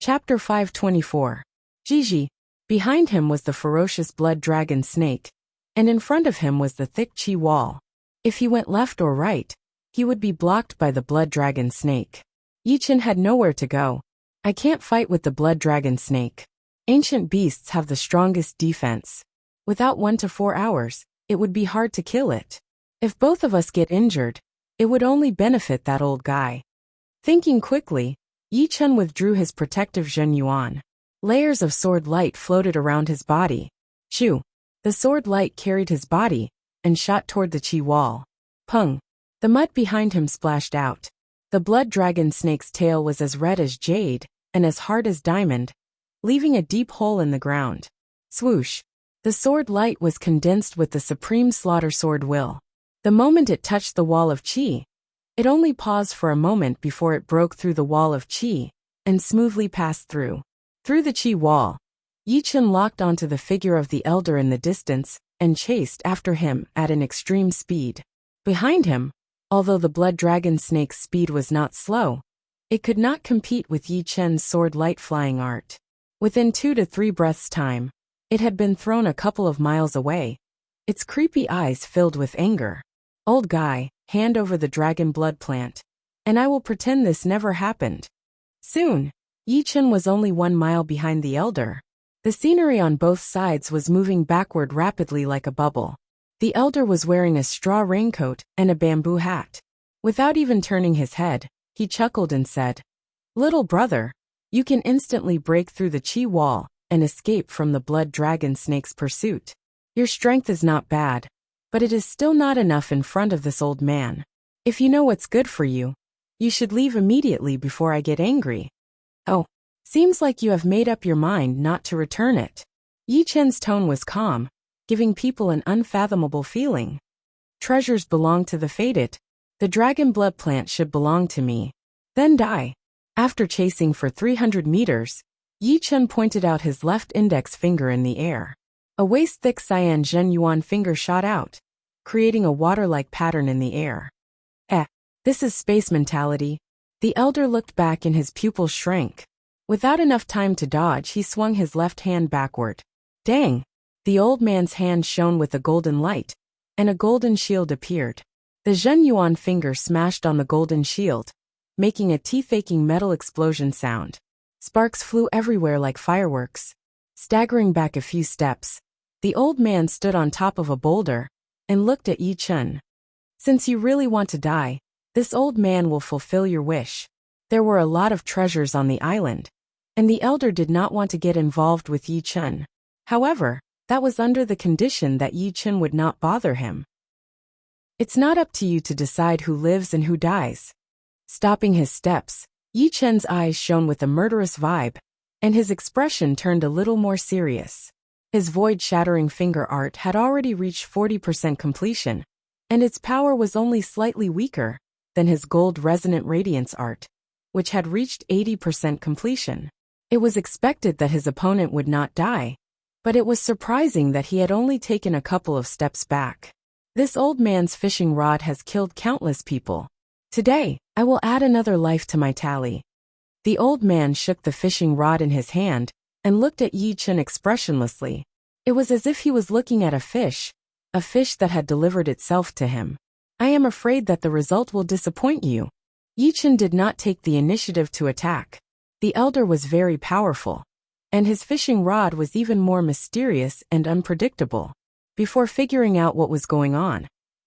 Chapter 524. Gigi. Behind him was the ferocious blood dragon snake, and in front of him was the thick chi wall. If he went left or right, he would be blocked by the blood dragon snake. Yichen had nowhere to go. I can't fight with the blood dragon snake. Ancient beasts have the strongest defense. Without 1 to 4 hours, it would be hard to kill it. If both of us get injured, it would only benefit that old guy. Thinking quickly, Yichen withdrew his protective Zhen Yuan. Layers of sword light floated around his body. Shoo! The sword light carried his body and shot toward the chi wall. Pung! The mud behind him splashed out. The blood dragon snake's tail was as red as jade and as hard as diamond, leaving a deep hole in the ground. Swoosh! The sword light was condensed with the supreme slaughter sword will. The moment it touched the wall of chi, it only paused for a moment before it broke through the wall of chi and smoothly passed through. Through the chi wall, Yichen locked onto the figure of the elder in the distance and chased after him at an extreme speed. Behind him, although the blood dragon snake's speed was not slow, it could not compete with Yichen's sword light flying art. Within 2 to 3 breaths' time, it had been thrown a couple of miles away, its creepy eyes filled with anger. Old guy, hand over the dragon blood plant, and I will pretend this never happened. Soon, Yichen was only 1 mile behind the elder. The scenery on both sides was moving backward rapidly like a bubble. The elder was wearing a straw raincoat and a bamboo hat. Without even turning his head, he chuckled and said, "Little brother, you can instantly break through the chi wall and escape from the blood dragon snake's pursuit. Your strength is not bad, but it is still not enough in front of this old man. If you know what's good for you, you should leave immediately before I get angry." "Oh, seems like you have made up your mind not to return it." Yichen's tone was calm, giving people an unfathomable feeling. "Treasures belong to the fated. The dragon blood plant should belong to me. Then die." After chasing for 300 meters, Yichen pointed out his left index finger in the air. A waist-thick cyan Zhen Yuan finger shot out, creating a water-like pattern in the air. This is space mentality." The elder looked back and his pupils shrank. Without enough time to dodge, he swung his left hand backward. Dang! The old man's hand shone with a golden light, and a golden shield appeared. The Zhen Yuan finger smashed on the golden shield, making a teeth-aching metal explosion sound. Sparks flew everywhere like fireworks. Staggering back a few steps, the old man stood on top of a boulder and looked at Yichen. "Since you really want to die, this old man will fulfill your wish." There were a lot of treasures on the island, and the elder did not want to get involved with Yichen. However, that was under the condition that Yichen would not bother him. "It's not up to you to decide who lives and who dies." Stopping his steps, Yichen's eyes shone with a murderous vibe, and his expression turned a little more serious. His void-shattering finger art had already reached 40% completion, and its power was only slightly weaker than his gold-resonant radiance art, which had reached 80% completion. It was expected that his opponent would not die, but it was surprising that he had only taken a couple of steps back. "This old man's fishing rod has killed countless people. Today, I will add another life to my tally." The old man shook the fishing rod in his hand and looked at Yichen expressionlessly. It was as if he was looking at a fish that had delivered itself to him. "I am afraid that the result will disappoint you." Yichen did not take the initiative to attack. The elder was very powerful, and his fishing rod was even more mysterious and unpredictable. Before figuring out what was going on,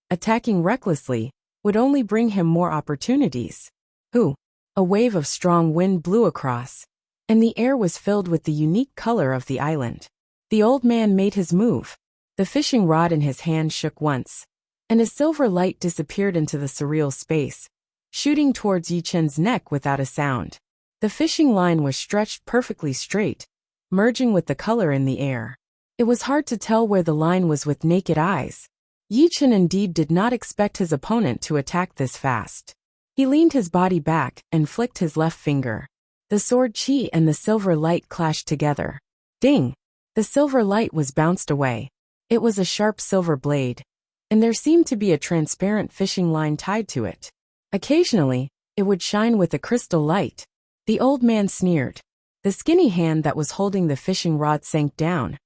attacking recklessly would only bring him more opportunities. A wave of strong wind blew across, and the air was filled with the unique color of the island. The old man made his move. The fishing rod in his hand shook once, and a silver light disappeared into the surreal space, shooting towards Yichen's neck without a sound. The fishing line was stretched perfectly straight, merging with the color in the air. It was hard to tell where the line was with naked eyes. Yichen indeed did not expect his opponent to attack this fast. He leaned his body back and flicked his left finger. The sword chi and the silver light clashed together. Ding! The silver light was bounced away. It was a sharp silver blade, and there seemed to be a transparent fishing line tied to it. Occasionally, it would shine with a crystal light. The old man sneered. The skinny hand that was holding the fishing rod sank down,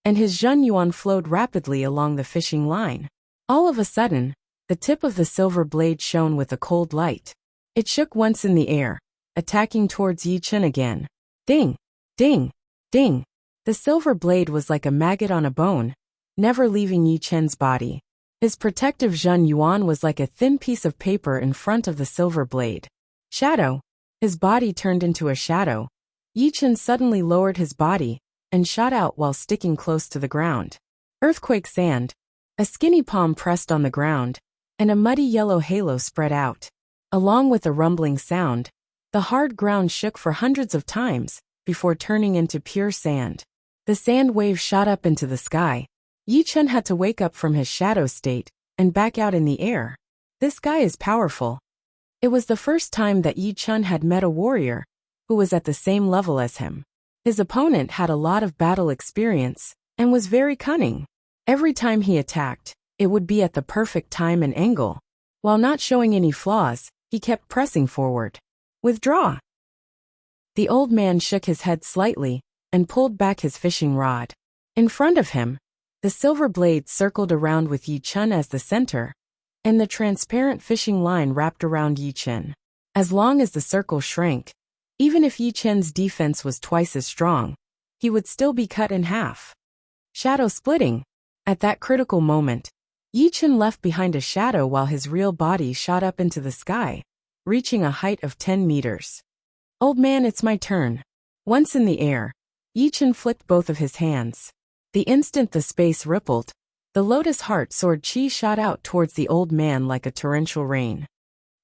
and his Zhen Yuan flowed rapidly along the fishing line. All of a sudden, the tip of the silver blade shone with a cold light. It shook once in the air, attacking towards Yi Chen again. Ding! Ding! Ding! The silver blade was like a maggot on a bone, never leaving Yi Chen's body. His protective Zhen Yuan was like a thin piece of paper in front of the silver blade. Shadow! His body turned into a shadow. Yi Chen suddenly lowered his body and shot out while sticking close to the ground. Earthquake sand. A skinny palm pressed on the ground, and a muddy yellow halo spread out. Along with a rumbling sound, the hard ground shook for hundreds of times before turning into pure sand. The sand wave shot up into the sky. Yi Chen had to wake up from his shadow state and back out in the air. This guy is powerful. It was the first time that Yi Chen had met a warrior who was at the same level as him. His opponent had a lot of battle experience and was very cunning. Every time he attacked, it would be at the perfect time and angle. While not showing any flaws, he kept pressing forward. Withdraw! The old man shook his head slightly and pulled back his fishing rod. In front of him, the silver blade circled around with Yi Chen as the center, and the transparent fishing line wrapped around Yi Chen. As long as the circle shrank, even if Yi Chen's defense was twice as strong, he would still be cut in half. Shadow splitting. At that critical moment, Yi Chen left behind a shadow while his real body shot up into the sky, reaching a height of 10 meters. Old man, it's my turn. Once in the air, Yi Chen flicked both of his hands. The instant the space rippled, the lotus heart sword chi shot out towards the old man like a torrential rain.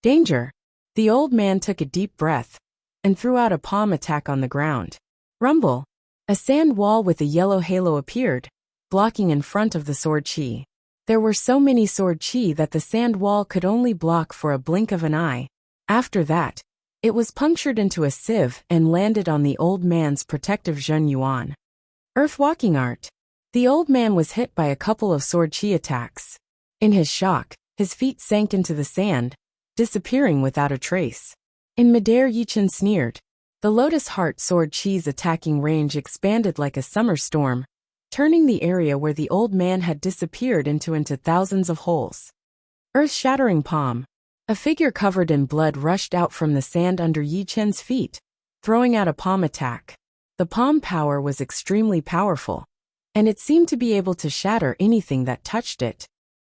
Danger! The old man took a deep breath and threw out a palm attack on the ground. Rumble! A sand wall with a yellow halo appeared, blocking in front of the sword chi. There were so many sword chi that the sand wall could only block for a blink of an eye. After that, it was punctured into a sieve and landed on the old man's protective Zhen Yuan. Earth walking art. The old man was hit by a couple of sword chi attacks. In his shock, his feet sank into the sand, disappearing without a trace. In midair, Yi Chen sneered. The lotus heart sword chi's attacking range expanded like a summer storm, turning the area where the old man had disappeared into thousands of holes. Earth-shattering palm. A figure covered in blood rushed out from the sand under Yi Chen's feet, throwing out a palm attack. The palm power was extremely powerful, and it seemed to be able to shatter anything that touched it.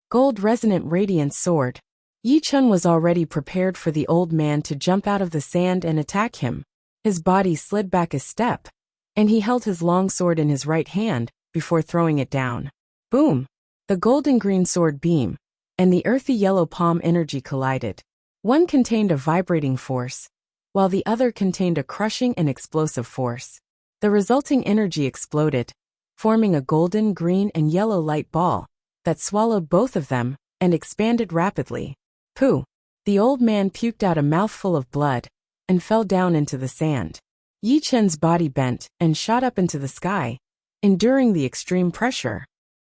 Gold resonant radiance sword. Yi Chen was already prepared for the old man to jump out of the sand and attack him. His body slid back a step, and he held his long sword in his right hand before throwing it down. Boom! The golden-green sword beam and the earthy yellow palm energy collided. One contained a vibrating force, while the other contained a crushing and explosive force. The resulting energy exploded, forming a golden, green, and yellow light ball that swallowed both of them and expanded rapidly. Pooh! The old man puked out a mouthful of blood and fell down into the sand. Yi Chen's body bent and shot up into the sky, enduring the extreme pressure.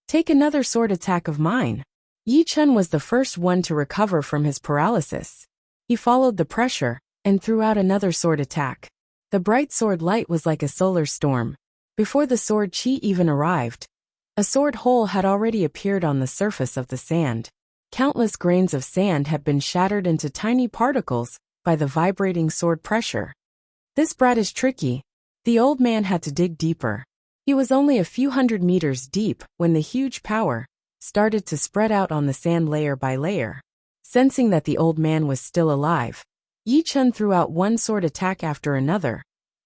Take another sword attack of mine. Yi Chen was the first one to recover from his paralysis. He followed the pressure and threw out another sword attack. The bright sword light was like a solar storm. Before the sword chi even arrived, a sword hole had already appeared on the surface of the sand. Countless grains of sand had been shattered into tiny particles by the vibrating sword pressure. This brat is tricky. The old man had to dig deeper. He was only a few hundred meters deep when the huge power started to spread out on the sand layer by layer. Sensing that the old man was still alive, Yi Chen threw out one sword attack after another,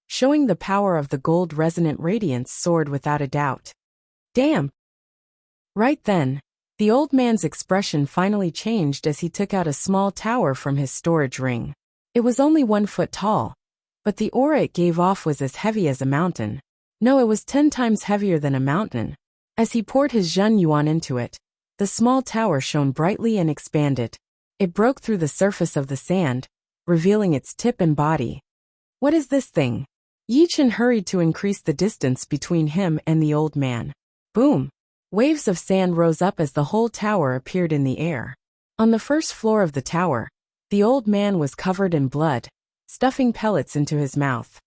showing the power of the gold resonant radiance sword without a doubt. Damn! Right then, the old man's expression finally changed as he took out a small tower from his storage ring. It was only 1 foot tall, but the aura it gave off was as heavy as a mountain. No, it was 10 times heavier than a mountain. As he poured his Zhen Yuan into it, the small tower shone brightly and expanded. It broke through the surface of the sand, revealing its tip and body. What is this thing? Yi Chen hurried to increase the distance between him and the old man. Boom! Waves of sand rose up as the whole tower appeared in the air. On the first floor of the tower, the old man was covered in blood, stuffing pellets into his mouth.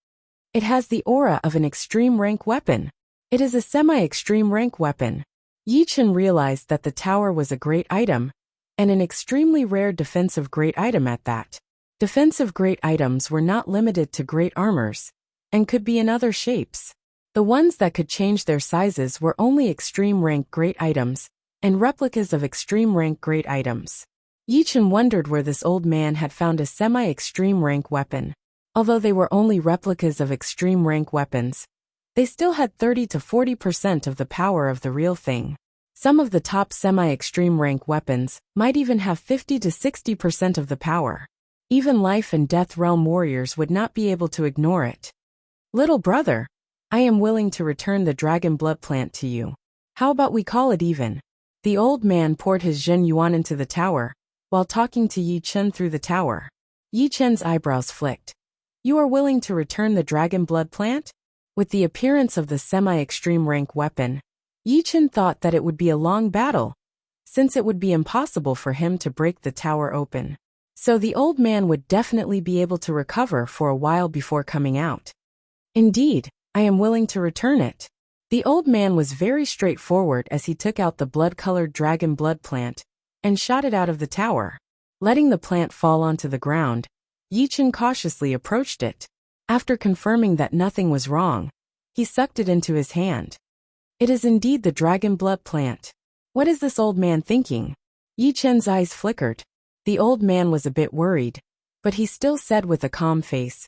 It has the aura of an extreme rank weapon. It is a semi-extreme rank weapon. Yi Chen realized that the tower was a great item, and an extremely rare defensive great item at that. Defensive great items were not limited to great armors, and could be in other shapes. The ones that could change their sizes were only extreme rank great items, and replicas of extreme rank great items. Yi Chen wondered where this old man had found a semi-extreme rank weapon. Although they were only replicas of extreme rank weapons, they still had 30 to 40% of the power of the real thing. Some of the top semi-extreme rank weapons might even have 50 to 60% of the power. Even life and death realm warriors would not be able to ignore it. Little brother, I am willing to return the dragon blood plant to you. How about we call it even? The old man poured his Zhen Yuan into the tower, while talking to Yi Chen through the tower. Yi Chen's eyebrows flicked. You are willing to return the dragon blood plant? With the appearance of the semi-extreme rank weapon, Yi Chen thought that it would be a long battle, since it would be impossible for him to break the tower open. So the old man would definitely be able to recover for a while before coming out. Indeed, I am willing to return it. The old man was very straightforward as he took out the blood-colored dragon blood plant and shot it out of the tower. Letting the plant fall onto the ground, Yi Chen cautiously approached it. After confirming that nothing was wrong, he sucked it into his hand. It is indeed the dragon blood plant. What is this old man thinking? Yi Chen's eyes flickered. The old man was a bit worried, but he still said with a calm face,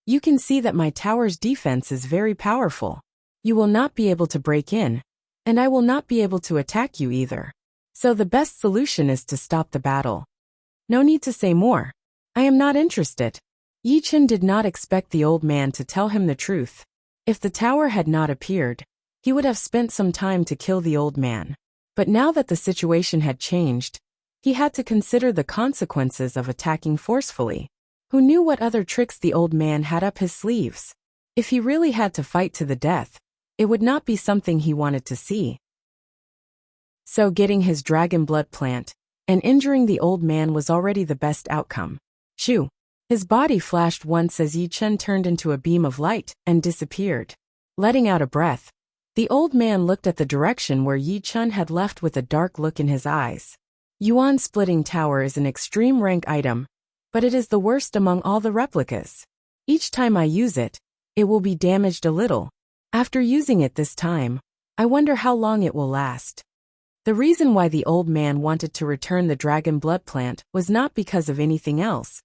You can see that my tower's defense is very powerful. You will not be able to break in, and I will not be able to attack you either. So the best solution is to stop the battle. No need to say more. I am not interested. Yi Chen did not expect the old man to tell him the truth. If the tower had not appeared, he would have spent some time to kill the old man. But now that the situation had changed, he had to consider the consequences of attacking forcefully. Who knew what other tricks the old man had up his sleeves? If he really had to fight to the death, it would not be something he wanted to see. So getting his dragon blood plant and injuring the old man was already the best outcome. Shoo! His body flashed once as Yi Chen turned into a beam of light and disappeared. Letting out a breath, the old man looked at the direction where Yi Chen had left with a dark look in his eyes. Yuan Splitting Tower is an extreme rank item, but it is the worst among all the replicas. Each time I use it, it will be damaged a little. After using it this time, I wonder how long it will last. The reason why the old man wanted to return the dragon blood plant was not because of anything else,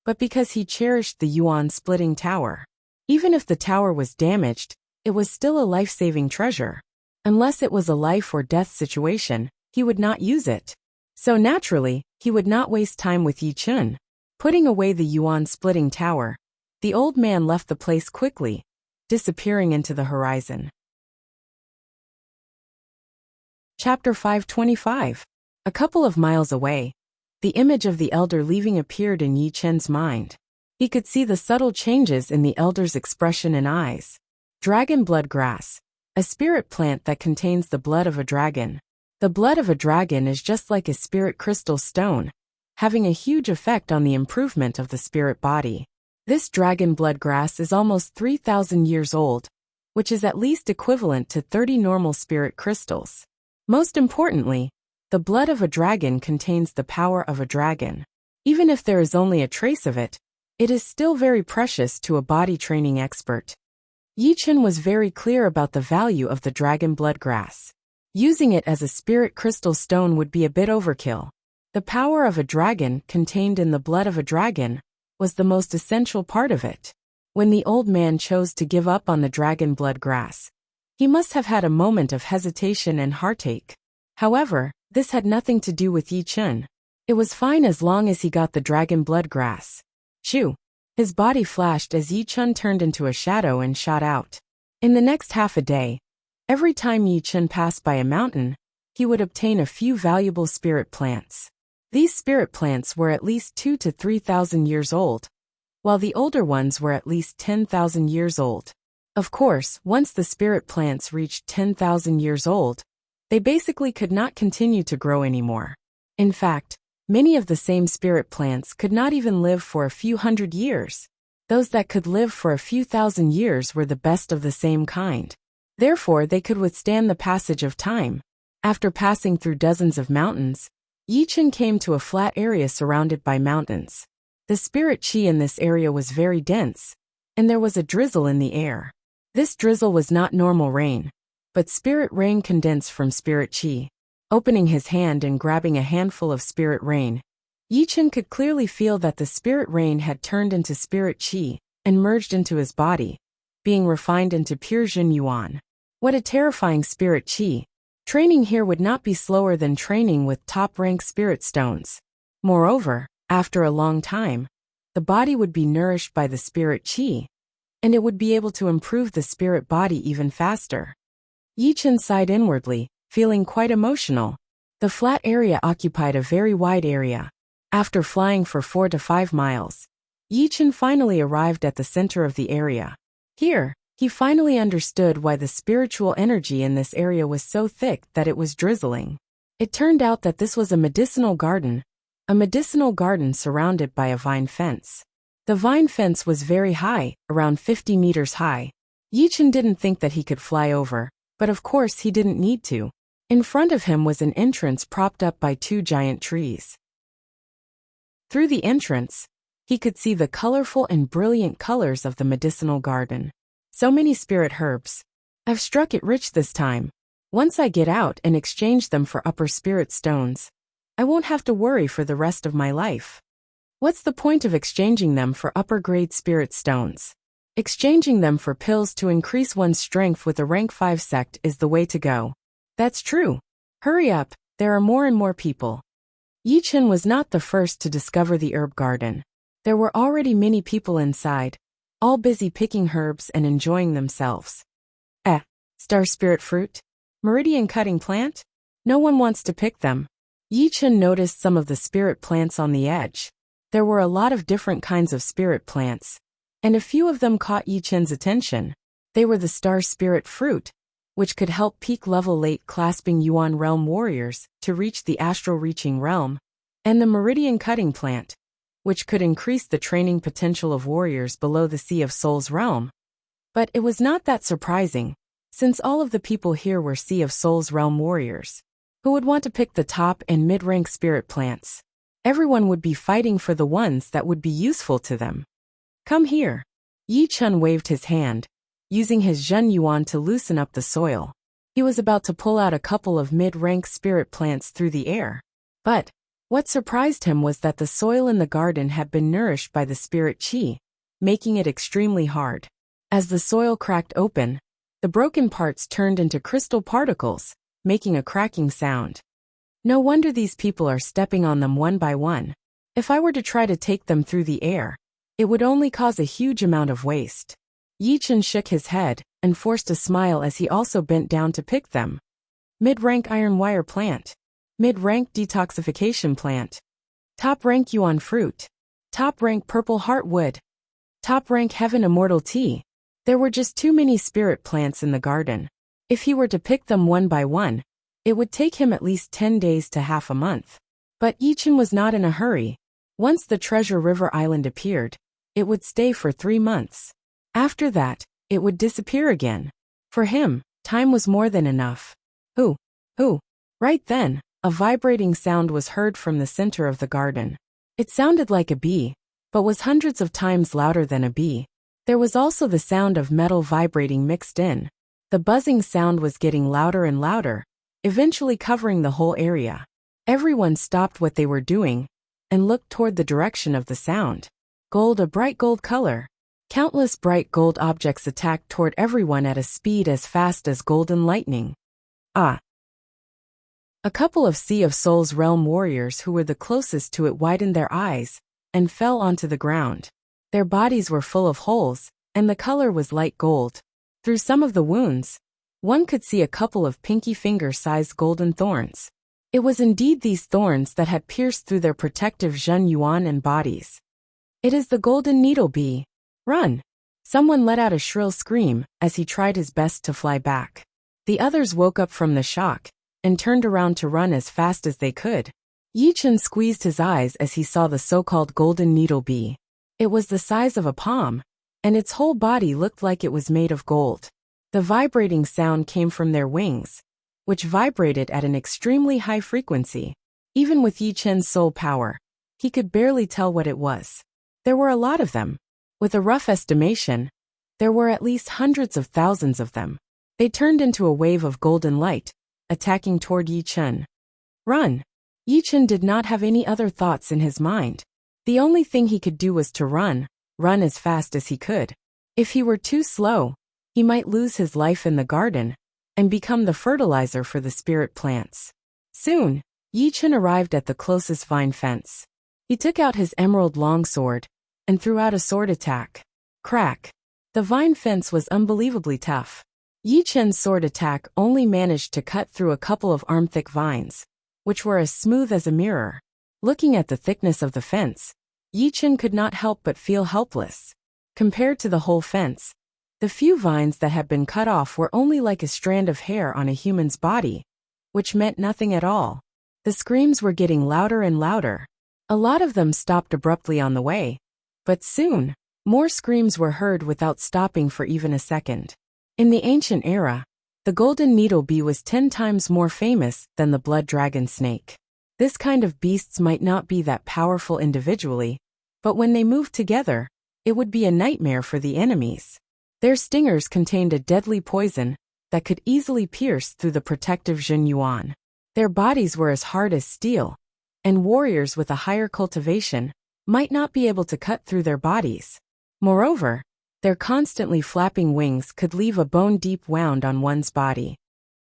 but because he cherished the Yuan Splitting Tower. Even if the tower was damaged, it was still a life-saving treasure. Unless it was a life or death situation, he would not use it. So naturally, he would not waste time with Yi Chen. Putting away the Yuan Splitting Tower, the old man left the place quickly, disappearing into the horizon. Chapter 525. A couple of miles away, the image of the elder leaving appeared in Yi Chen's mind. He could see the subtle changes in the elder's expression and eyes. Dragon blood grass, a spirit plant that contains the blood of a dragon. The blood of a dragon is just like a spirit crystal stone, having a huge effect on the improvement of the spirit body. This dragon blood grass is almost 3,000 years old, which is at least equivalent to 30 normal spirit crystals. Most importantly, the blood of a dragon contains the power of a dragon. Even if there is only a trace of it, it is still very precious to a body training expert. Yi Chen was very clear about the value of the dragon blood grass. Using it as a spirit crystal stone would be a bit overkill. The power of a dragon contained in the blood of a dragon was the most essential part of it. When the old man chose to give up on the dragon blood grass, he must have had a moment of hesitation and heartache. However, this had nothing to do with Yi Chen. It was fine as long as he got the dragon blood grass. Shoo! His body flashed as Yi Chen turned into a shadow and shot out. In the next half a day, every time Yi Chen passed by a mountain, he would obtain a few valuable spirit plants. These spirit plants were at least 2,000 to 3,000 years old, while the older ones were at least 10,000 years old. Of course, once the spirit plants reached 10,000 years old, they basically could not continue to grow anymore. In fact, many of the same spirit plants could not even live for a few hundred years. Those that could live for a few thousand years were the best of the same kind. Therefore, they could withstand the passage of time. After passing through dozens of mountains, Yichen came to a flat area surrounded by mountains. The spirit qi in this area was very dense, and there was a drizzle in the air. This drizzle was not normal rain, but spirit rain condensed from spirit qi. Opening his hand and grabbing a handful of spirit rain, Yichen could clearly feel that the spirit rain had turned into spirit qi and merged into his body, being refined into pure Jin Yuan. What a terrifying spirit qi! Training here would not be slower than training with top-rank spirit stones. Moreover, after a long time, the body would be nourished by the spirit qi, and it would be able to improve the spirit body even faster. Yichen sighed inwardly, feeling quite emotional. The flat area occupied a very wide area. After flying for 4 to 5 miles, Yichen finally arrived at the center of the area. Here, he finally understood why the spiritual energy in this area was so thick that it was drizzling. It turned out that this was a medicinal garden surrounded by a vine fence. The vine fence was very high, around 50 meters high. Yichen didn't think that he could fly over, but of course he didn't need to. In front of him was an entrance propped up by 2 giant trees. Through the entrance, he could see the colorful and brilliant colors of the medicinal garden. So many spirit herbs. I've struck it rich this time. Once I get out and exchange them for upper spirit stones, I won't have to worry for the rest of my life. What's the point of exchanging them for upper-grade spirit stones? Exchanging them for pills to increase one's strength with a rank 5 sect is the way to go. That's true. Hurry up, there are more and more people. Yichen was not the first to discover the herb garden. There were already many people inside, all busy picking herbs and enjoying themselves. Star spirit fruit? Meridian cutting plant? No one wants to pick them. Yichen noticed some of the spirit plants on the edge. There were a lot of different kinds of spirit plants, and a few of them caught Yichen's attention. They were the star spirit fruit, which could help peak-level late-clasping Yuan realm warriors to reach the astral-reaching realm, and the meridian cutting plant, which could increase the training potential of warriors below the Sea of Souls realm. But it was not that surprising, since all of the people here were Sea of Souls realm warriors. Who would want to pick the top and mid-rank spirit plants? Everyone would be fighting for the ones that would be useful to them. Come here. Yichen waved his hand, using his Zhen Yuan to loosen up the soil. He was about to pull out a couple of mid-rank spirit plants through the air. But what surprised him was that the soil in the garden had been nourished by the spirit qi, making it extremely hard. As the soil cracked open, the broken parts turned into crystal particles, making a cracking sound. No wonder these people are stepping on them one by one. If I were to try to take them through the air, it would only cause a huge amount of waste. Yichen shook his head and forced a smile as he also bent down to pick them. Mid-rank iron wire plant. Mid-rank detoxification plant. Top-rank yuan fruit. Top-rank purple heartwood. Top-rank heaven immortal tea. There were just too many spirit plants in the garden. If he were to pick them one by one, it would take him at least 10 days to half a month. But Yichen was not in a hurry. Once the Treasure River Island appeared, it would stay for 3 months. After that, it would disappear again. For him, time was more than enough. Ooh. Right then, a vibrating sound was heard from the center of the garden. It sounded like a bee, but was hundreds of times louder than a bee. There was also the sound of metal vibrating mixed in. The buzzing sound was getting louder and louder, eventually covering the whole area. Everyone stopped what they were doing and looked toward the direction of the sound. Gold, a bright gold color. Countless bright gold objects attacked toward everyone at a speed as fast as golden lightning. A couple of Sea of Souls realm warriors who were the closest to it widened their eyes and fell onto the ground. Their bodies were full of holes, and the color was light gold. Through some of the wounds, one could see a couple of pinky finger-sized golden thorns. It was indeed these thorns that had pierced through their protective Zhen Yuan and bodies. It is the golden needle bee. Run! Someone let out a shrill scream as he tried his best to fly back. The others woke up from the shock and turned around to run as fast as they could. Yichen squeezed his eyes as he saw the so-called golden needle bee. It was the size of a palm, and its whole body looked like it was made of gold. The vibrating sound came from their wings, which vibrated at an extremely high frequency. Even with Yi Chen's soul power, he could barely tell what it was. There were a lot of them. With a rough estimation, there were at least hundreds of thousands of them. They turned into a wave of golden light, attacking toward Yi Chen. Run! Yi Chen did not have any other thoughts in his mind. The only thing he could do was to run as fast as he could. If he were too slow, he might lose his life in the garden and become the fertilizer for the spirit plants. Soon, Yi Chen arrived at the closest vine fence. He took out his emerald longsword and threw out a sword attack. Crack! The vine fence was unbelievably tough. Yi Chen's sword attack only managed to cut through a couple of arm-thick vines, which were as smooth as a mirror. Looking at the thickness of the fence, Yi Chen could not help but feel helpless. Compared to the whole fence, the few vines that had been cut off were only like a strand of hair on a human's body, which meant nothing at all. The screams were getting louder and louder. A lot of them stopped abruptly on the way, but soon, more screams were heard without stopping for even a second. In the ancient era, the golden needle bee was 10 times more famous than the blood dragon snake. This kind of beasts might not be that powerful individually, but when they moved together, it would be a nightmare for the enemies. Their stingers contained a deadly poison that could easily pierce through the protective Jin Yuan. Their bodies were as hard as steel, and warriors with a higher cultivation might not be able to cut through their bodies. Moreover, their constantly flapping wings could leave a bone-deep wound on one's body.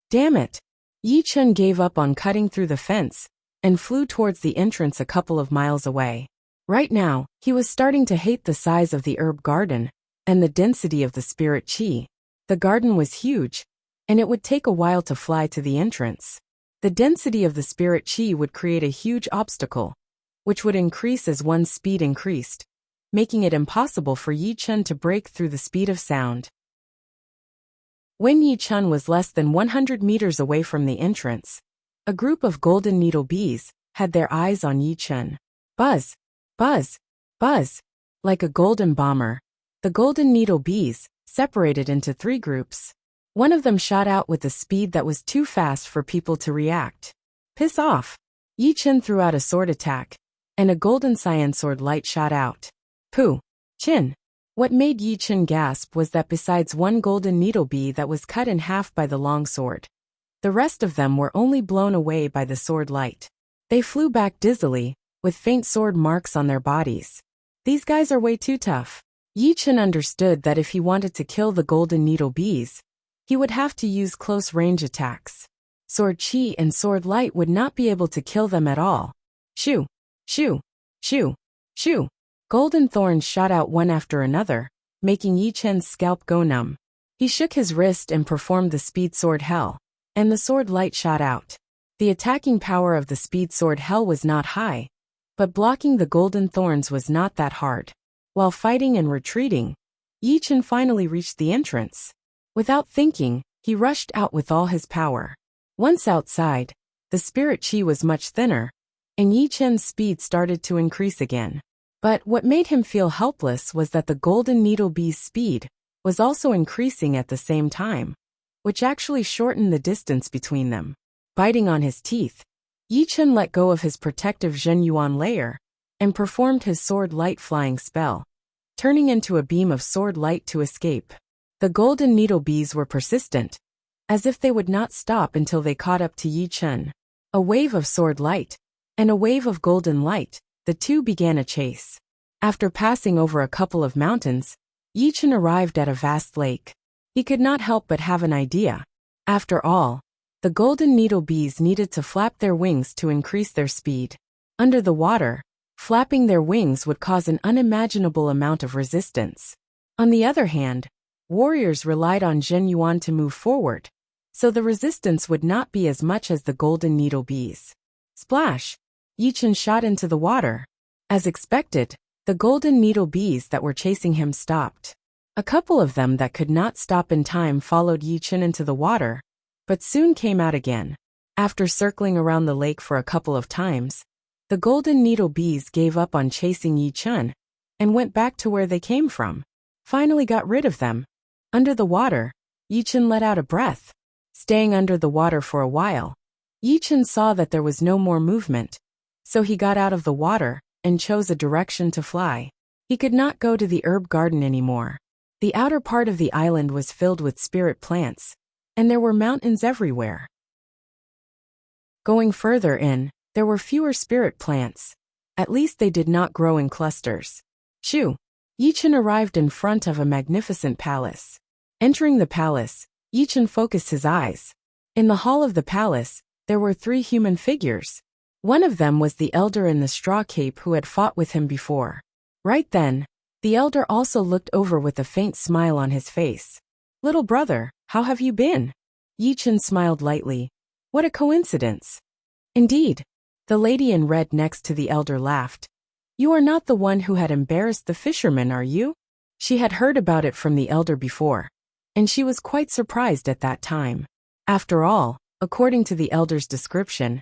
Damn it! Yi Chen gave up on cutting through the fence and flew towards the entrance a couple of miles away. Right now, he was starting to hate the size of the herb garden and the density of the spirit qi. The garden was huge, and it would take a while to fly to the entrance. The density of the spirit qi would create a huge obstacle, which would increase as one's speed increased, making it impossible for Yi Chen to break through the speed of sound. When Yi Chen was less than 100 meters away from the entrance, a group of golden needle bees had their eyes on Yi Chen. Buzz! Buzz! Buzz! Like a golden bomber, the golden needle bees separated into 3 groups. One of them shot out with a speed that was too fast for people to react. Piss off! Yi Chen threw out a sword attack, and a golden cyan sword light shot out. Pooh! Chin! What made Yi Chen gasp was that besides one golden needle bee that was cut in half by the long sword, the rest of them were only blown away by the sword light. They flew back dizzily, with faint sword marks on their bodies. These guys are way too tough. Yi Chen understood that if he wanted to kill the golden needle bees, he would have to use close-range attacks. Sword Qi and sword light would not be able to kill them at all. Shoo! Shoo! Shoo! Shoo! Golden thorns shot out one after another, making Yi Chen's scalp go numb. He shook his wrist and performed the speed sword hell, and the sword light shot out. The attacking power of the speed sword hell was not high, but blocking the golden thorns was not that hard. While fighting and retreating, Yi Chen finally reached the entrance. Without thinking, he rushed out with all his power. Once outside, the spirit qi was much thinner, and Yi Chen's speed started to increase again. But what made him feel helpless was that the golden needle bee's speed was also increasing at the same time, which actually shortened the distance between them. Biting on his teeth, Yi Chen let go of his protective Zhen Yuan layer and performed his sword light flying spell, turning into a beam of sword light to escape. The golden needle bees were persistent, as if they would not stop until they caught up to Yi Chen. A wave of sword light and a wave of golden light, the two began a chase. After passing over a couple of mountains, Yi Chen arrived at a vast lake. He could not help but have an idea. After all, the golden needle bees needed to flap their wings to increase their speed. Under the water, flapping their wings would cause an unimaginable amount of resistance. On the other hand, warriors relied on Zhen Yuan to move forward, so the resistance would not be as much as the golden needle bees. Splash! Yi Chen shot into the water. As expected, the golden needle bees that were chasing him stopped. A couple of them that could not stop in time followed Yi Chen into the water, but soon came out again. After circling around the lake for a couple of times, the golden needle bees gave up on chasing Yi Chen and went back to where they came from. Finally got rid of them. Under the water, Yichen let out a breath. Staying under the water for a while, Yichen saw that there was no more movement, so he got out of the water and chose a direction to fly. He could not go to the herb garden anymore. The outer part of the island was filled with spirit plants, and there were mountains everywhere. Going further in, there were fewer spirit plants. At least they did not grow in clusters. Shoo! Yichen arrived in front of a magnificent palace. Entering the palace, Yichen focused his eyes. In the hall of the palace, there were 3 human figures. One of them was the elder in the straw cape who had fought with him before. Right then, the elder also looked over with a faint smile on his face. "Little brother, how have you been?" Yichen smiled lightly. "What a coincidence." "Indeed." The lady in red next to the elder laughed. "You are not the one who had embarrassed the fisherman, are you?" She had heard about it from the elder before, and she was quite surprised at that time. After all, according to the elder's description,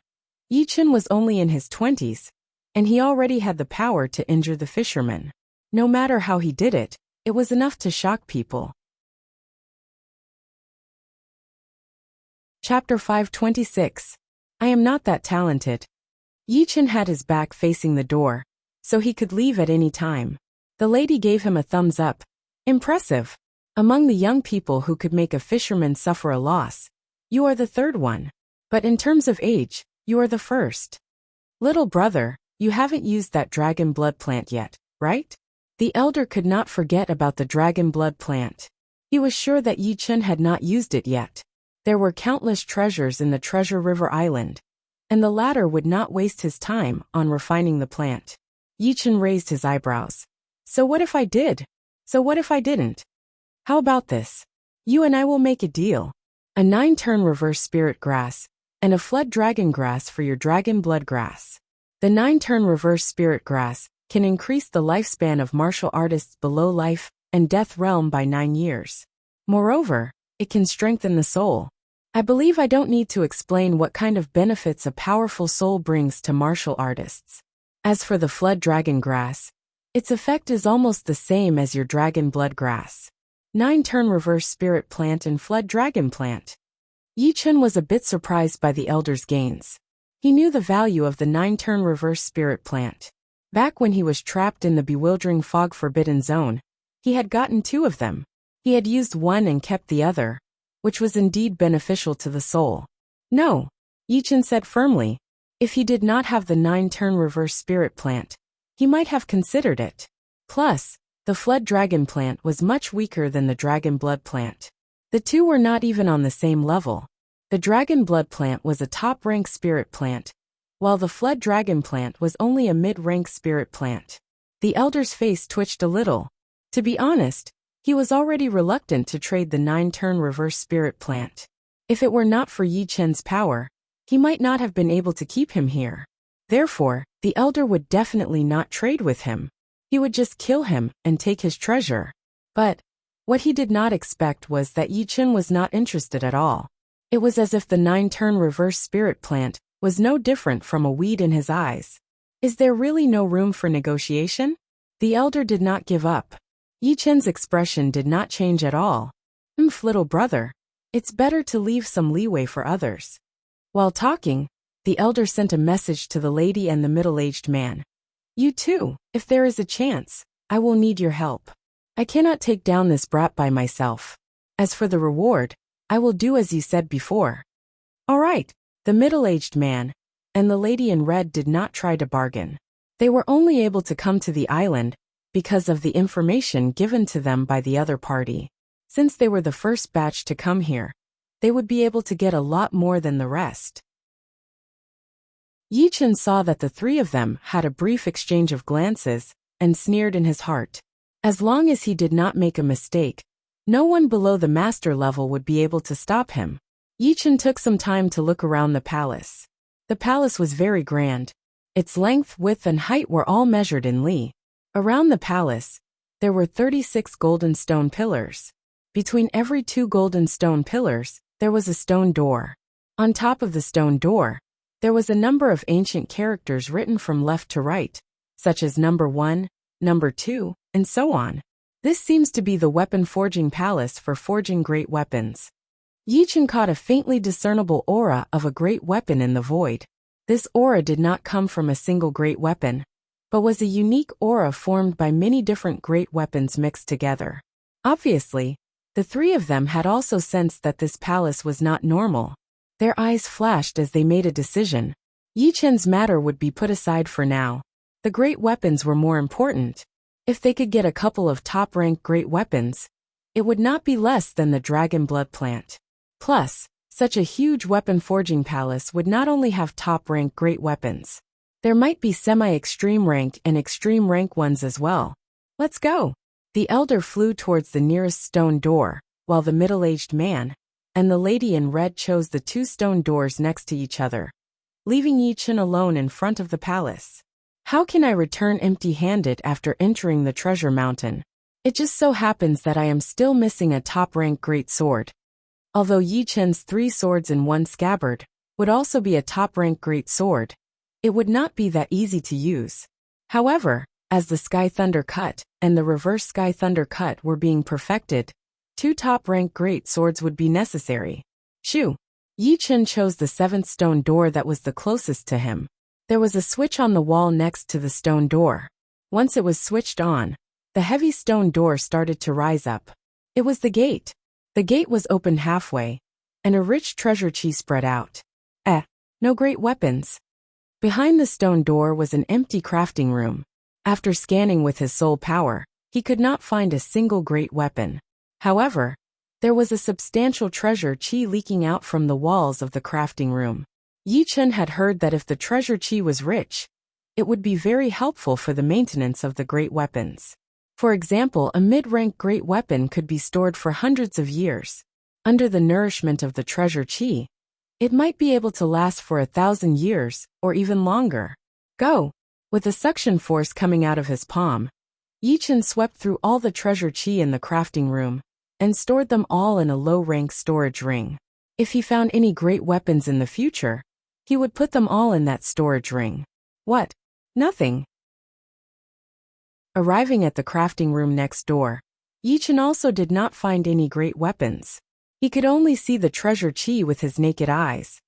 Yichen was only in his 20s, and he already had the power to injure the fisherman. No matter how he did it, it was enough to shock people. Chapter 526. I am not that talented. Yichen had his back facing the door, so he could leave at any time. The lady gave him a thumbs up. Impressive. Among the young people who could make a fisherman suffer a loss, you are the third one. But in terms of age, you are the first. Little brother, you haven't used that dragon blood plant yet, right? The elder could not forget about the dragon blood plant. He was sure that Yichen had not used it yet. There were countless treasures in the Treasure River Island, and the latter would not waste his time on refining the plant. Yichen raised his eyebrows. So what if I did? So what if I didn't? How about this? You and I will make a deal. A 9-turn reverse spirit grass, and a flood dragon grass for your dragon blood grass. The 9-turn reverse spirit grass can increase the lifespan of martial artists below life and death realm by 9 years. Moreover, it can strengthen the soul. I believe I don't need to explain what kind of benefits a powerful soul brings to martial artists. As for the flood dragon grass, its effect is almost the same as your dragon blood grass. 9-turn reverse spirit plant and flood dragon plant. Yichen was a bit surprised by the elder's gains. He knew the value of the 9-turn reverse spirit plant. Back when he was trapped in the bewildering fog forbidden zone, he had gotten 2 of them. He had used one and kept the other, which was indeed beneficial to the soul. No, Yichen said firmly. If he did not have the 9-turn reverse spirit plant, he might have considered it. Plus, the flood dragon plant was much weaker than the dragon blood plant. The 2 were not even on the same level. The dragon blood plant was a top-rank spirit plant, while the flood dragon plant was only a mid-rank spirit plant. The elder's face twitched a little. To be honest, he was already reluctant to trade the 9-turn reverse spirit plant. If it were not for Yichen's power, he might not have been able to keep him here. Therefore, the elder would definitely not trade with him. He would just kill him and take his treasure. But what he did not expect was that Yichen was not interested at all. It was as if the 9-turn reverse spirit plant was no different from a weed in his eyes. Is there really no room for negotiation? The elder did not give up. Yichen's expression did not change at all. Little brother, it's better to leave some leeway for others. While talking, the elder sent a message to the lady and the middle-aged man. You too, if there is a chance, I will need your help. I cannot take down this brat by myself. As for the reward, I will do as you said before. All right, the middle-aged man and the lady in red did not try to bargain. They were only able to come to the island because of the information given to them by the other party. Since they were the first batch to come here, they would be able to get a lot more than the rest. Yichen saw that the 3 of them had a brief exchange of glances and sneered in his heart. As long as he did not make a mistake, no one below the master level would be able to stop him. Yichen took some time to look around the palace. The palace was very grand. Its length, width, and height were all measured in li. Around the palace, there were 36 golden stone pillars. Between every 2 golden stone pillars, there was a stone door. On top of the stone door, there was a number of ancient characters written from left to right, such as number 1, number 2, and so on. This seems to be the weapon forging palace for forging great weapons. Yi Chen caught a faintly discernible aura of a great weapon in the void. This aura did not come from a single great weapon, but was a unique aura formed by many different great weapons mixed together. Obviously, the three of them had also sensed that this palace was not normal. Their eyes flashed as they made a decision. Yi Chen's matter would be put aside for now. The great weapons were more important. If they could get a couple of top-ranked great weapons, it would not be less than the dragon blood plant. Plus, such a huge weapon forging palace would not only have top-ranked great weapons. There might be semi-extreme rank and extreme rank ones as well. Let's go. The elder flew towards the nearest stone door, while the middle-aged man and the lady in red chose the two stone doors next to each other, leaving Yi Chen alone in front of the palace. How can I return empty-handed after entering the treasure mountain? It just so happens that I am still missing a top-ranked great sword. Although Yi Chen's 3 swords in one scabbard would also be a top-ranked great sword, it would not be that easy to use. However, as the Sky Thunder Cut and the Reverse Sky Thunder Cut were being perfected, 2 top-ranked great swords would be necessary. Shoo! Yi Chen chose the 7th stone door that was the closest to him. There was a switch on the wall next to the stone door. Once it was switched on, the heavy stone door started to rise up. It was the gate. The gate was opened halfway, and a rich treasure chi spread out. No great weapons. Behind the stone door was an empty crafting room. After scanning with his soul power, he could not find a single great weapon. However, there was a substantial treasure chi leaking out from the walls of the crafting room. Yi Chen had heard that if the treasure chi was rich, it would be very helpful for the maintenance of the great weapons. For example, a mid-rank great weapon could be stored for hundreds of years. Under the nourishment of the treasure chi, it might be able to last for 1,000 years, or even longer. Go! With a suction force coming out of his palm, Yi Chen swept through all the treasure chi in the crafting room, and stored them all in a low-rank storage ring. If he found any great weapons in the future, he would put them all in that storage ring. What? Nothing. Arriving at the crafting room next door, Yi Chen also did not find any great weapons. He could only see the treasure chi with his naked eyes.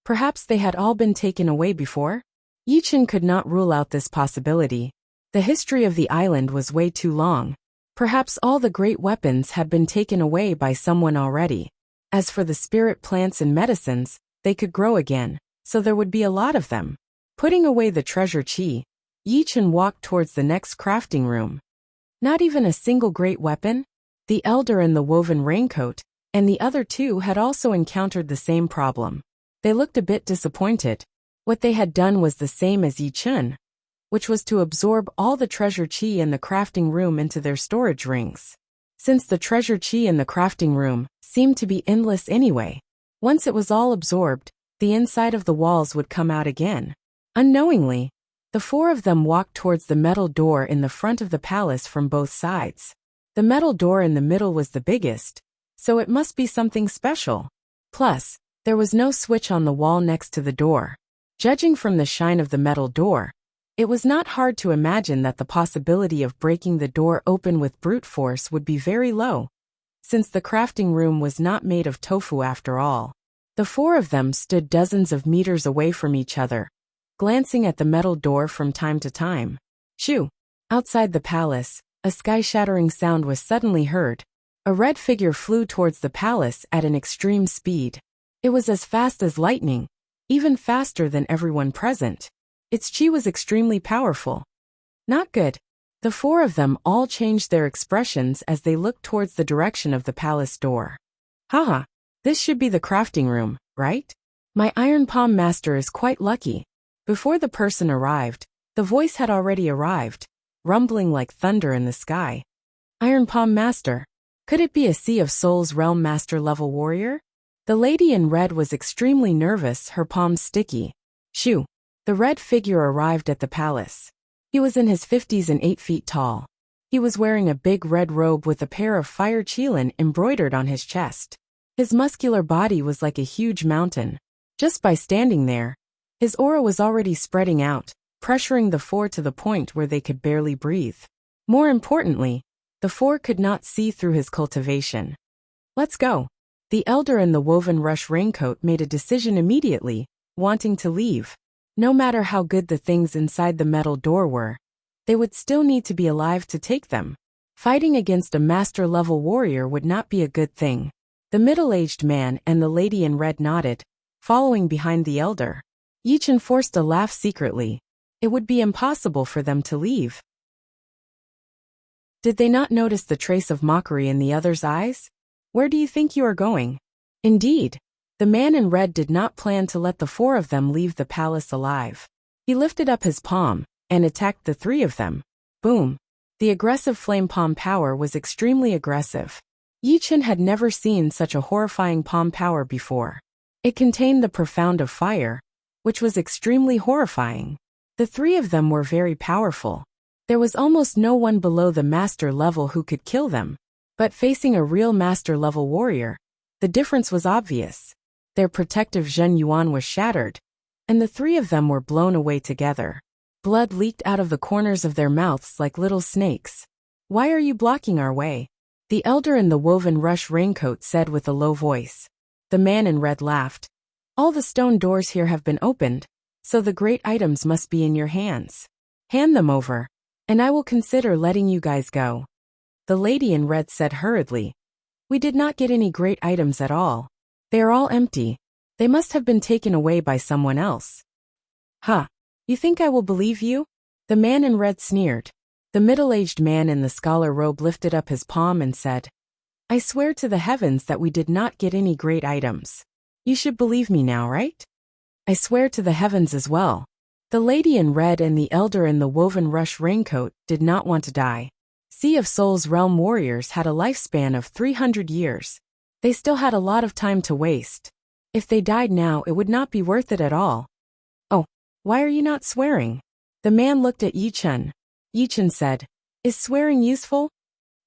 Perhaps they had all been taken away before? Yi Chen could not rule out this possibility. The history of the island was way too long. Perhaps all the great weapons had been taken away by someone already. As for the spirit plants and medicines, they could grow again, so there would be a lot of them. Putting away the treasure chi, Yi Chen walked towards the next crafting room. Not even a single great weapon? The elder in the woven raincoat and the other 2 had also encountered the same problem. They looked a bit disappointed. What they had done was the same as Yi Chen, which was to absorb all the treasure chi in the crafting room into their storage rings. Since the treasure chi in the crafting room seemed to be endless anyway, once it was all absorbed, the inside of the walls would come out again. Unknowingly, the 4 of them walked towards the metal door in the front of the palace from both sides. The metal door in the middle was the biggest, so it must be something special. Plus, there was no switch on the wall next to the door. Judging from the shine of the metal door, it was not hard to imagine that the possibility of breaking the door open with brute force would be very low, since the crafting room was not made of tofu after all. The 4 of them stood dozens of meters away from each other, glancing at the metal door from time to time. Shoo! Outside the palace, a sky-shattering sound was suddenly heard. A red figure flew towards the palace at an extreme speed. It was as fast as lightning, even faster than everyone present. Its chi was extremely powerful. Not good. The 4 of them all changed their expressions as they looked towards the direction of the palace door. Haha, this should be the crafting room, right? My Iron Palm Master is quite lucky. Before the person arrived, the voice had already arrived, rumbling like thunder in the sky. Iron Palm Master. Could it be a Sea of Souls Realm Master level warrior? The lady in red was extremely nervous, her palms sticky. Shoo! The red figure arrived at the palace. He was in his 50s and 8 feet tall. He was wearing a big red robe with a pair of fire qilin embroidered on his chest. His muscular body was like a huge mountain. Just by standing there, his aura was already spreading out, pressuring the four to the point where they could barely breathe. More importantly, the four could not see through his cultivation. Let's go. The elder in the woven rush raincoat made a decision immediately, wanting to leave. No matter how good the things inside the metal door were, they would still need to be alive to take them. Fighting against a master-level warrior would not be a good thing. The middle-aged man and the lady in red nodded, following behind the elder. Yichen forced a laugh secretly. It would be impossible for them to leave. Did they not notice the trace of mockery in the other's eyes? Where do you think you are going? Indeed, the man in red did not plan to let the four of them leave the palace alive. He lifted up his palm and attacked the three of them. Boom! The aggressive flame palm power was extremely aggressive. Yichen had never seen such a horrifying palm power before. It contained the profound of fire, which was extremely horrifying. The three of them were very powerful. There was almost no one below the master level who could kill them. But facing a real master level warrior, the difference was obvious. Their protective Zhen Yuan was shattered, and the three of them were blown away together. Blood leaked out of the corners of their mouths like little snakes. Why are you blocking our way? The elder in the woven rush raincoat said with a low voice. The man in red laughed. All the stone doors here have been opened, so the great items must be in your hands. Hand them over, and I will consider letting you guys go. The lady in red said hurriedly. We did not get any great items at all. They are all empty. They must have been taken away by someone else. Huh. You think I will believe you? The man in red sneered. The middle-aged man in the scholar robe lifted up his palm and said, I swear to the heavens that we did not get any great items. You should believe me now, right? I swear to the heavens as well. The lady in red and the elder in the woven rush raincoat did not want to die. Sea of Souls realm warriors had a lifespan of 300 years. They still had a lot of time to waste. If they died now, it would not be worth it at all. Oh, why are you not swearing? The man looked at Yichen. Yichen said, Is swearing useful?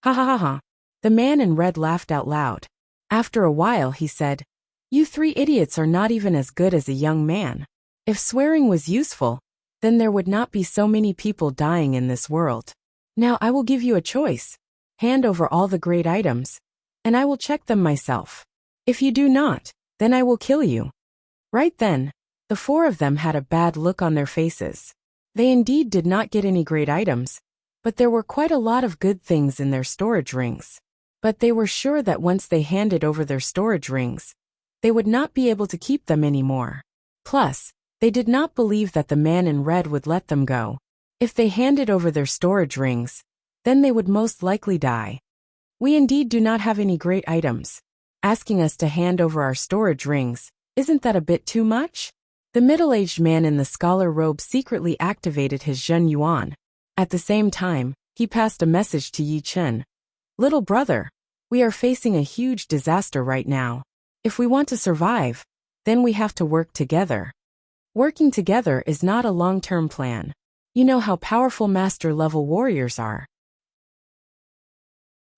Ha ha ha ha. The man in red laughed out loud. After a while he said, You three idiots are not even as good as a young man. If swearing was useful, then there would not be so many people dying in this world. Now I will give you a choice. Hand over all the great items, and I will check them myself. If you do not, then I will kill you. Right then, the four of them had a bad look on their faces. They indeed did not get any great items, but there were quite a lot of good things in their storage rings. But they were sure that once they handed over their storage rings, they would not be able to keep them anymore. Plus, they did not believe that the man in red would let them go. If they handed over their storage rings, then they would most likely die. We indeed do not have any great items. Asking us to hand over our storage rings, isn't that a bit too much? The middle-aged man in the scholar robe secretly activated his Zhen Yuan. At the same time, he passed a message to Yichen. Little brother, we are facing a huge disaster right now. If we want to survive, then we have to work together. Working together is not a long-term plan. You know how powerful master-level warriors are.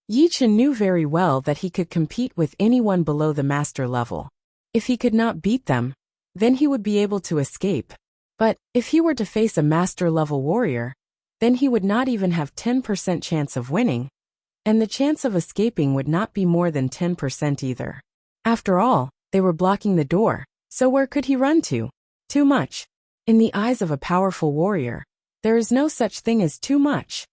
Yichen knew very well that he could compete with anyone below the master level. If he could not beat them, then he would be able to escape. But if he were to face a master-level warrior, then he would not even have 10% chance of winning, and the chance of escaping would not be more than 10% either. After all, they were blocking the door, so where could he run to? Too much. In the eyes of a powerful warrior, there is no such thing as too much.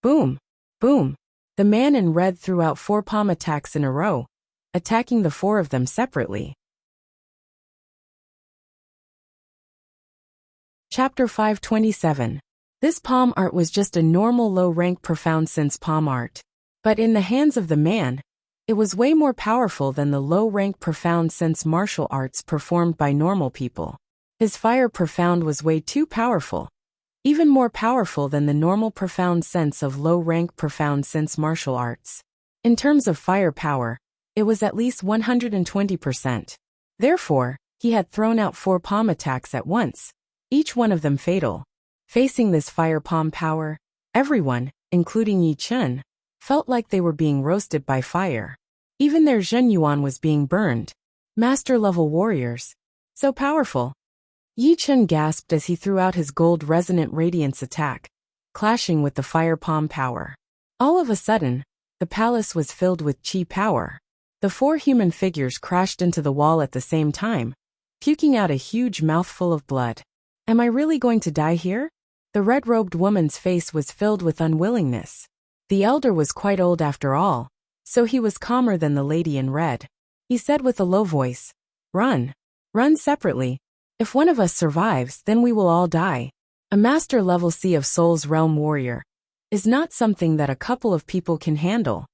Boom! Boom! The man in red threw out 4 palm attacks in a row, attacking the 4 of them separately. Chapter 527. This palm art was just a normal low-rank profound sense palm art. But in the hands of the man, it was way more powerful than the low-rank profound sense martial arts performed by normal people. His fire profound was way too powerful. Even more powerful than the normal profound sense of low-rank profound sense martial arts. In terms of fire power, it was at least 120%. Therefore, he had thrown out 4 palm attacks at once, each one of them fatal. Facing this fire palm power, everyone, including Yichen, felt like they were being roasted by fire. Even their Zhen Yuan was being burned. Master-level warriors. So powerful. Yi Chen gasped as he threw out his gold resonant radiance attack, clashing with the fire palm power. All of a sudden, the palace was filled with chi power. The 4 human figures crashed into the wall at the same time, puking out a huge mouthful of blood. Am I really going to die here? The red-robed woman's face was filled with unwillingness. The elder was quite old after all, so he was calmer than the lady in red. He said with a low voice, "Run. Run separately. If one of us survives, then we will all die." A master-level Sea of Souls realm warrior is not something that a couple of people can handle.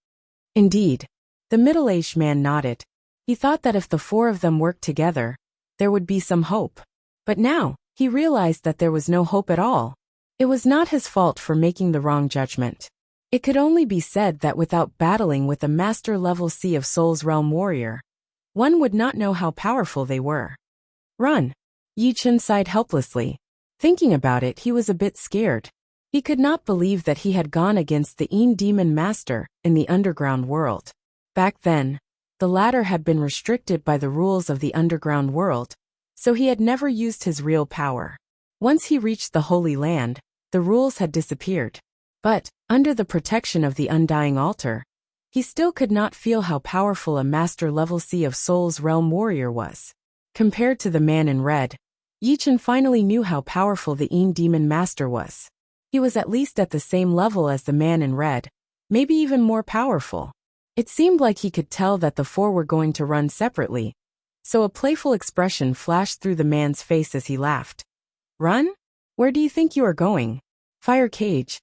Indeed, the middle-aged man nodded. He thought that if the 4 of them worked together, there would be some hope. But now, he realized that there was no hope at all. It was not his fault for making the wrong judgment. It could only be said that without battling with a master-level Sea of Souls realm warrior, one would not know how powerful they were. Run. Yi Chen sighed helplessly. Thinking about it, he was a bit scared. He could not believe that he had gone against the Een Demon Master in the underground world. Back then, the latter had been restricted by the rules of the underground world, so he had never used his real power. Once he reached the Holy Land, the rules had disappeared. But, under the protection of the Undying Altar, he still could not feel how powerful a master-level Sea of Souls realm warrior was. Compared to the man in red, Yi Chen finally knew how powerful the Een Demon Master was. He was at least at the same level as the man in red, maybe even more powerful. It seemed like he could tell that the 4 were going to run separately, so a playful expression flashed through the man's face as he laughed. Run? Where do you think you are going? Fire cage.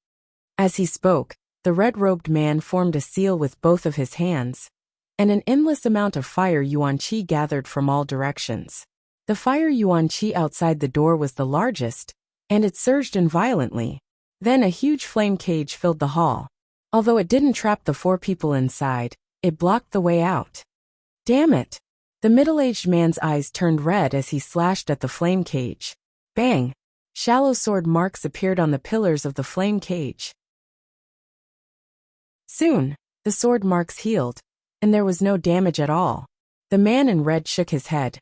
As he spoke, the red-robed man formed a seal with both of his hands, and an endless amount of fire yuan qi gathered from all directions. The fire yuan qi outside the door was the largest, and it surged in violently. Then a huge flame cage filled the hall. Although it didn't trap the 4 people inside, it blocked the way out. Damn it! The middle-aged man's eyes turned red as he slashed at the flame cage. Bang! Shallow sword marks appeared on the pillars of the flame cage. Soon, the sword marks healed, and there was no damage at all. The man in red shook his head.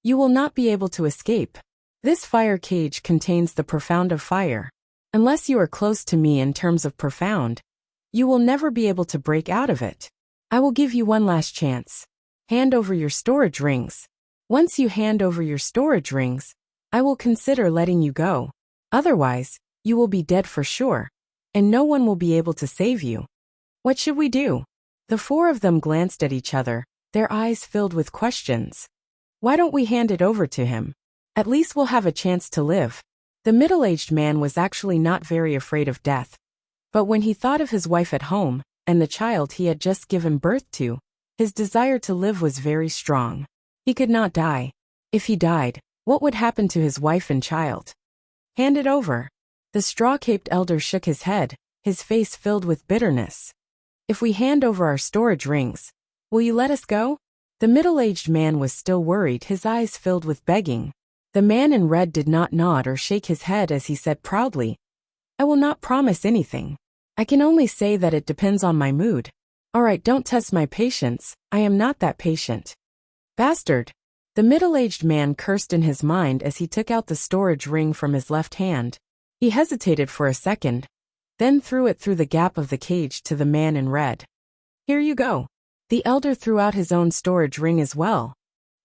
You will not be able to escape. This fire cage contains the profound of fire. Unless you are close to me in terms of profound, you will never be able to break out of it. I will give you one last chance. Hand over your storage rings. Once you hand over your storage rings, I will consider letting you go. Otherwise, you will be dead for sure, and no one will be able to save you. What should we do? The 4 of them glanced at each other, their eyes filled with questions. Why don't we hand it over to him? At least we'll have a chance to live. The middle-aged man was actually not very afraid of death. But when he thought of his wife at home, and the child he had just given birth to, his desire to live was very strong. He could not die. If he died, what would happen to his wife and child? Hand it over. The straw-caped elder shook his head, his face filled with bitterness. If we hand over our storage rings, will you let us go? The middle-aged man was still worried, his eyes filled with begging. The man in red did not nod or shake his head as he said proudly, I will not promise anything. I can only say that it depends on my mood. Alright, don't test my patience, I am not that patient. Bastard! The middle-aged man cursed in his mind as he took out the storage ring from his left hand. He hesitated for a second, then threw it through the gap of the cage to the man in red. Here you go. The elder threw out his own storage ring as well.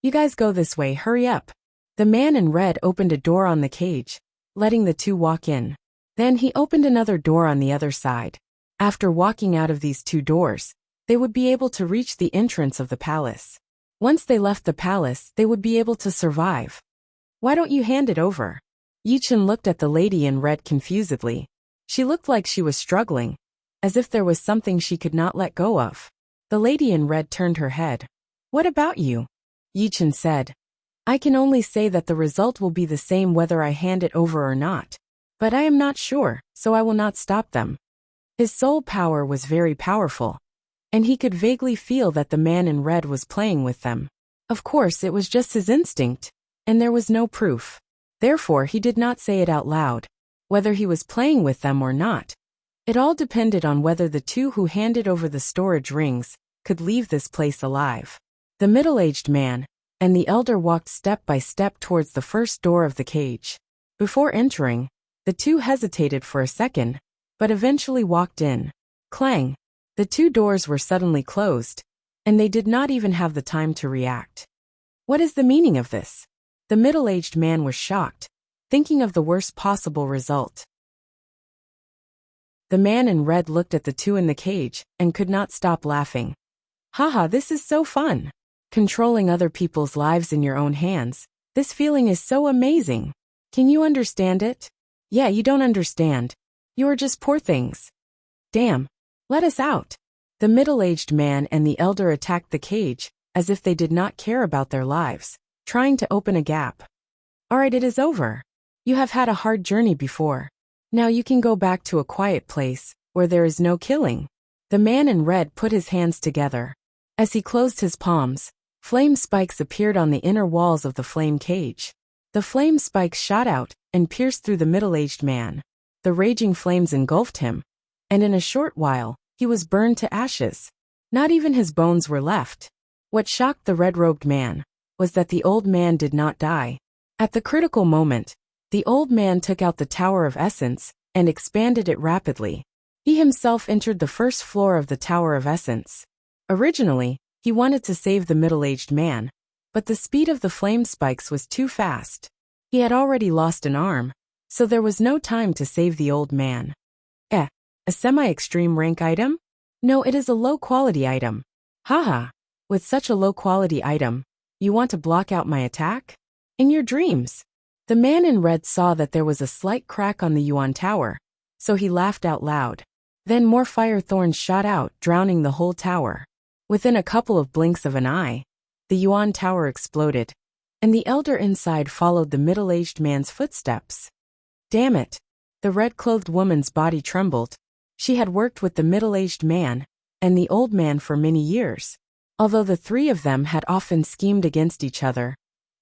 You guys go this way, hurry up. The man in red opened a door on the cage, letting the 2 walk in. Then he opened another door on the other side. After walking out of these 2 doors, they would be able to reach the entrance of the palace. Once they left the palace, they would be able to survive. Why don't you hand it over? Yi Chen looked at the lady in red confusedly. She looked like she was struggling, as if there was something she could not let go of. The lady in red turned her head. What about you? Yi Chen said. I can only say that the result will be the same whether I hand it over or not. But I am not sure, so I will not stop them. His soul power was very powerful, and he could vaguely feel that the man in red was playing with them. Of course, it was just his instinct, and there was no proof. Therefore, he did not say it out loud, whether he was playing with them or not. It all depended on whether the 2 who handed over the storage rings could leave this place alive. The middle-aged man, and the elder walked step by step towards the first door of the cage. Before entering, the two hesitated for a second, but eventually walked in. Clang! The two doors were suddenly closed, and they did not even have the time to react. What is the meaning of this? The middle-aged man was shocked, thinking of the worst possible result. The man in red looked at the two in the cage and could not stop laughing. Haha, this is so fun! Controlling other people's lives in your own hands. This feeling is so amazing. Can you understand it? Yeah, you don't understand. You are just poor things. Damn. Let us out. The middle-aged man and the elder attacked the cage, as if they did not care about their lives, trying to open a gap. Alright, it is over. You have had a hard journey before. Now you can go back to a quiet place, where there is no killing. The man in red put his hands together. As he closed his palms, flame spikes appeared on the inner walls of the flame cage. The flame spikes shot out and pierced through the middle-aged man. The raging flames engulfed him, and in a short while, he was burned to ashes. Not even his bones were left. What shocked the red-robed man was that the old man did not die. At the critical moment, the old man took out the Tower of Essence and expanded it rapidly. He himself entered the first floor of the Tower of Essence. Originally, he wanted to save the middle-aged man, but the speed of the flame spikes was too fast. He had already lost an arm, so there was no time to save the old man. A semi-extreme rank item? No, it is a low-quality item. Haha, with such a low-quality item, you want to block out my attack? In your dreams. The man in red saw that there was a slight crack on the Yuan Tower, so he laughed out loud. Then more fire thorns shot out, drowning the whole tower. Within a couple of blinks of an eye, the Yuan Tower exploded, and the elder inside followed the middle-aged man's footsteps. Damn it! The red-clothed woman's body trembled. She had worked with the middle-aged man and the old man for many years. Although the three of them had often schemed against each other,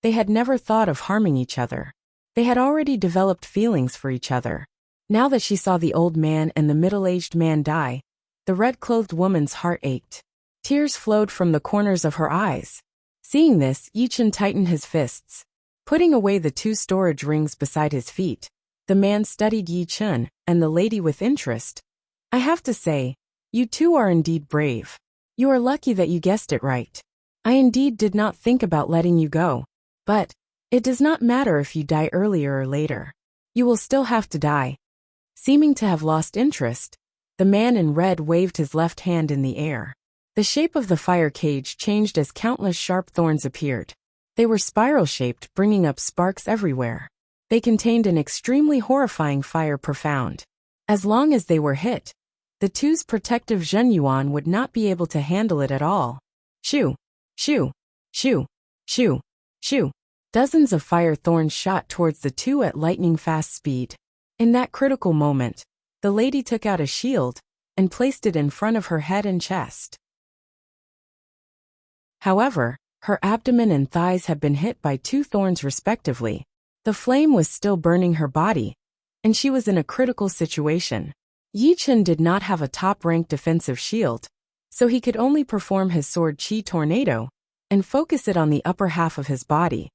they had never thought of harming each other. They had already developed feelings for each other. Now that she saw the old man and the middle-aged man die, the red-clothed woman's heart ached. Tears flowed from the corners of her eyes. Seeing this, Yichen tightened his fists. Putting away the two storage rings beside his feet, the man studied Yichen and the lady with interest. I have to say, you two are indeed brave. You are lucky that you guessed it right. I indeed did not think about letting you go. But it does not matter if you die earlier or later. You will still have to die. Seeming to have lost interest, the man in red waved his left hand in the air. The shape of the fire cage changed as countless sharp thorns appeared. They were spiral-shaped, bringing up sparks everywhere. They contained an extremely horrifying fire profound. As long as they were hit, the two's protective Zhenyuan would not be able to handle it at all. Shoo! Shoo! Shoo! Shoo! Shoo! Dozens of fire thorns shot towards the two at lightning-fast speed. In that critical moment, the lady took out a shield and placed it in front of her head and chest. However, her abdomen and thighs had been hit by two thorns respectively. The flame was still burning her body, and she was in a critical situation. Yichen did not have a top-ranked defensive shield, so he could only perform his sword Qi Tornado and focus it on the upper half of his body,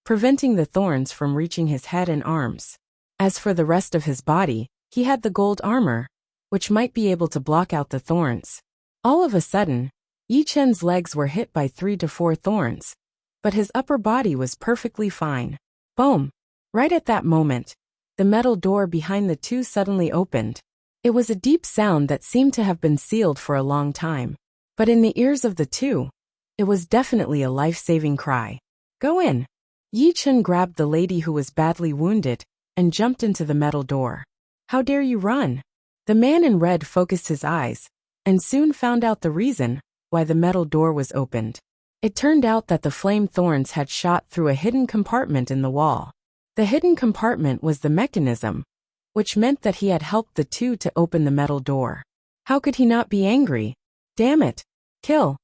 preventing the thorns from reaching his head and arms. As for the rest of his body, he had the gold armor, which might be able to block out the thorns. All of a sudden, Yichen's legs were hit by 3 to 4 thorns, but his upper body was perfectly fine. Boom! Right at that moment, the metal door behind the two suddenly opened. It was a deep sound that seemed to have been sealed for a long time. But in the ears of the two, it was definitely a life-saving cry. Go in! Yichen grabbed the lady who was badly wounded and jumped into the metal door. How dare you run? The man in red focused his eyes and soon found out the reason why the metal door was opened. It turned out that the flame thorns had shot through a hidden compartment in the wall. The hidden compartment was the mechanism, which meant that he had helped the two to open the metal door. How could he not be angry? Damn it! Kill!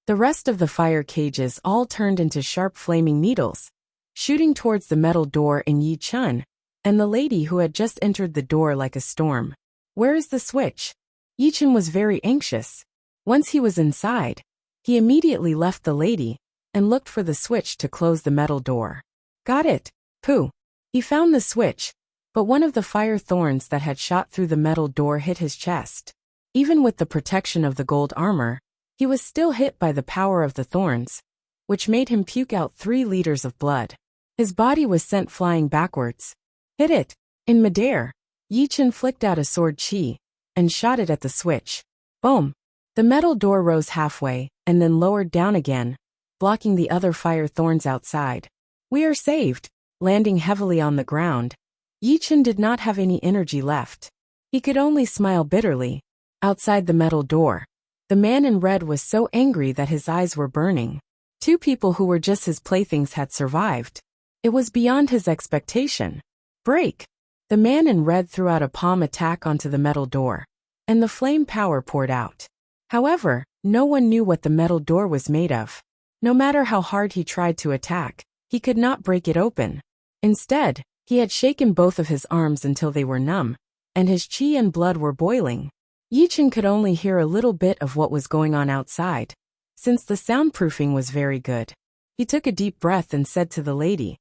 The rest of the fire cages all turned into sharp flaming needles, shooting towards the metal door in Yichen and the lady who had just entered the door like a storm. Where is the switch? Yichen was very anxious. Once he was inside, he immediately left the lady and looked for the switch to close the metal door. Got it. Pooh. He found the switch, but one of the fire thorns that had shot through the metal door hit his chest. Even with the protection of the gold armor, he was still hit by the power of the thorns, which made him puke out 3 liters of blood. His body was sent flying backwards. Hit it! In midair, Yi Chen flicked out a sword chi and shot it at the switch. Boom! The metal door rose halfway and then lowered down again, blocking the other fire thorns outside. We are saved. Landing heavily on the ground, Yi Chen did not have any energy left. He could only smile bitterly. Outside the metal door, the man in red was so angry that his eyes were burning. 2 people who were just his playthings had survived. It was beyond his expectation. Break! The man in red threw out a palm attack onto the metal door, and the flame power poured out. However, no one knew what the metal door was made of. No matter how hard he tried to attack, he could not break it open. Instead, he had shaken both of his arms until they were numb, and his chi and blood were boiling. Yi Chen could only hear a little bit of what was going on outside, since the soundproofing was very good. He took a deep breath and said to the lady,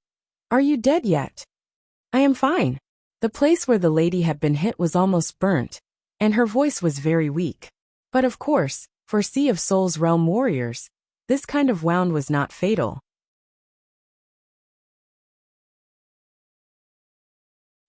"Are you dead yet?" "I am fine." The place where the lady had been hit was almost burnt, and her voice was very weak. But of course, for Sea of Souls realm warriors, this kind of wound was not fatal.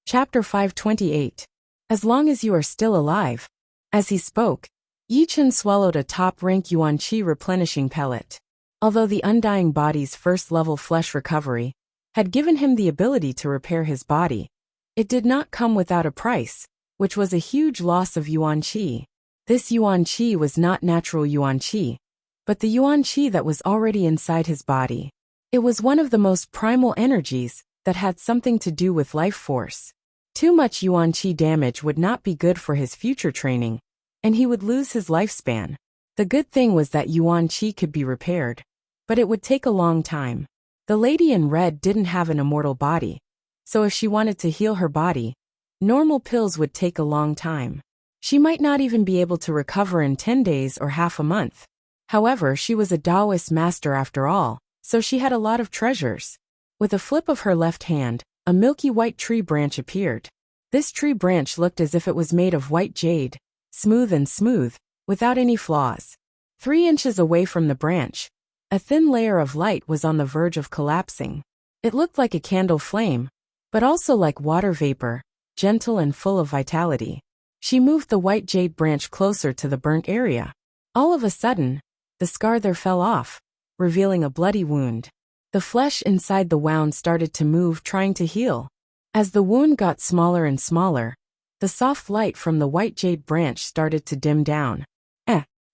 Chapter 528. As long as you are still alive. As he spoke, Yi Chen swallowed a top-rank Yuan Qi replenishing pellet. Although the Undying Body's first-level flesh recovery had given him the ability to repair his body, it did not come without a price, which was a huge loss of Yuan Qi. This Yuan Qi was not natural Yuan Qi, but the Yuan Qi that was already inside his body. It was one of the most primal energies that had something to do with life force. Too much Yuan Qi damage would not be good for his future training, and he would lose his lifespan. The good thing was that Yuan Qi could be repaired, but it would take a long time. The lady in red didn't have an immortal body, so if she wanted to heal her body, normal pills would take a long time. She might not even be able to recover in 10 days or half a month. However, she was a Taoist master after all, so she had a lot of treasures. With a flip of her left hand, a milky white tree branch appeared. This tree branch looked as if it was made of white jade, smooth, without any flaws. 3 inches away from the branch, a thin layer of light was on the verge of collapsing. It looked like a candle flame, but also like water vapor, gentle and full of vitality. She moved the white jade branch closer to the burnt area. All of a sudden, the scar there fell off, revealing a bloody wound. The flesh inside the wound started to move, trying to heal. As the wound got smaller and smaller, the soft light from the white jade branch started to dim down.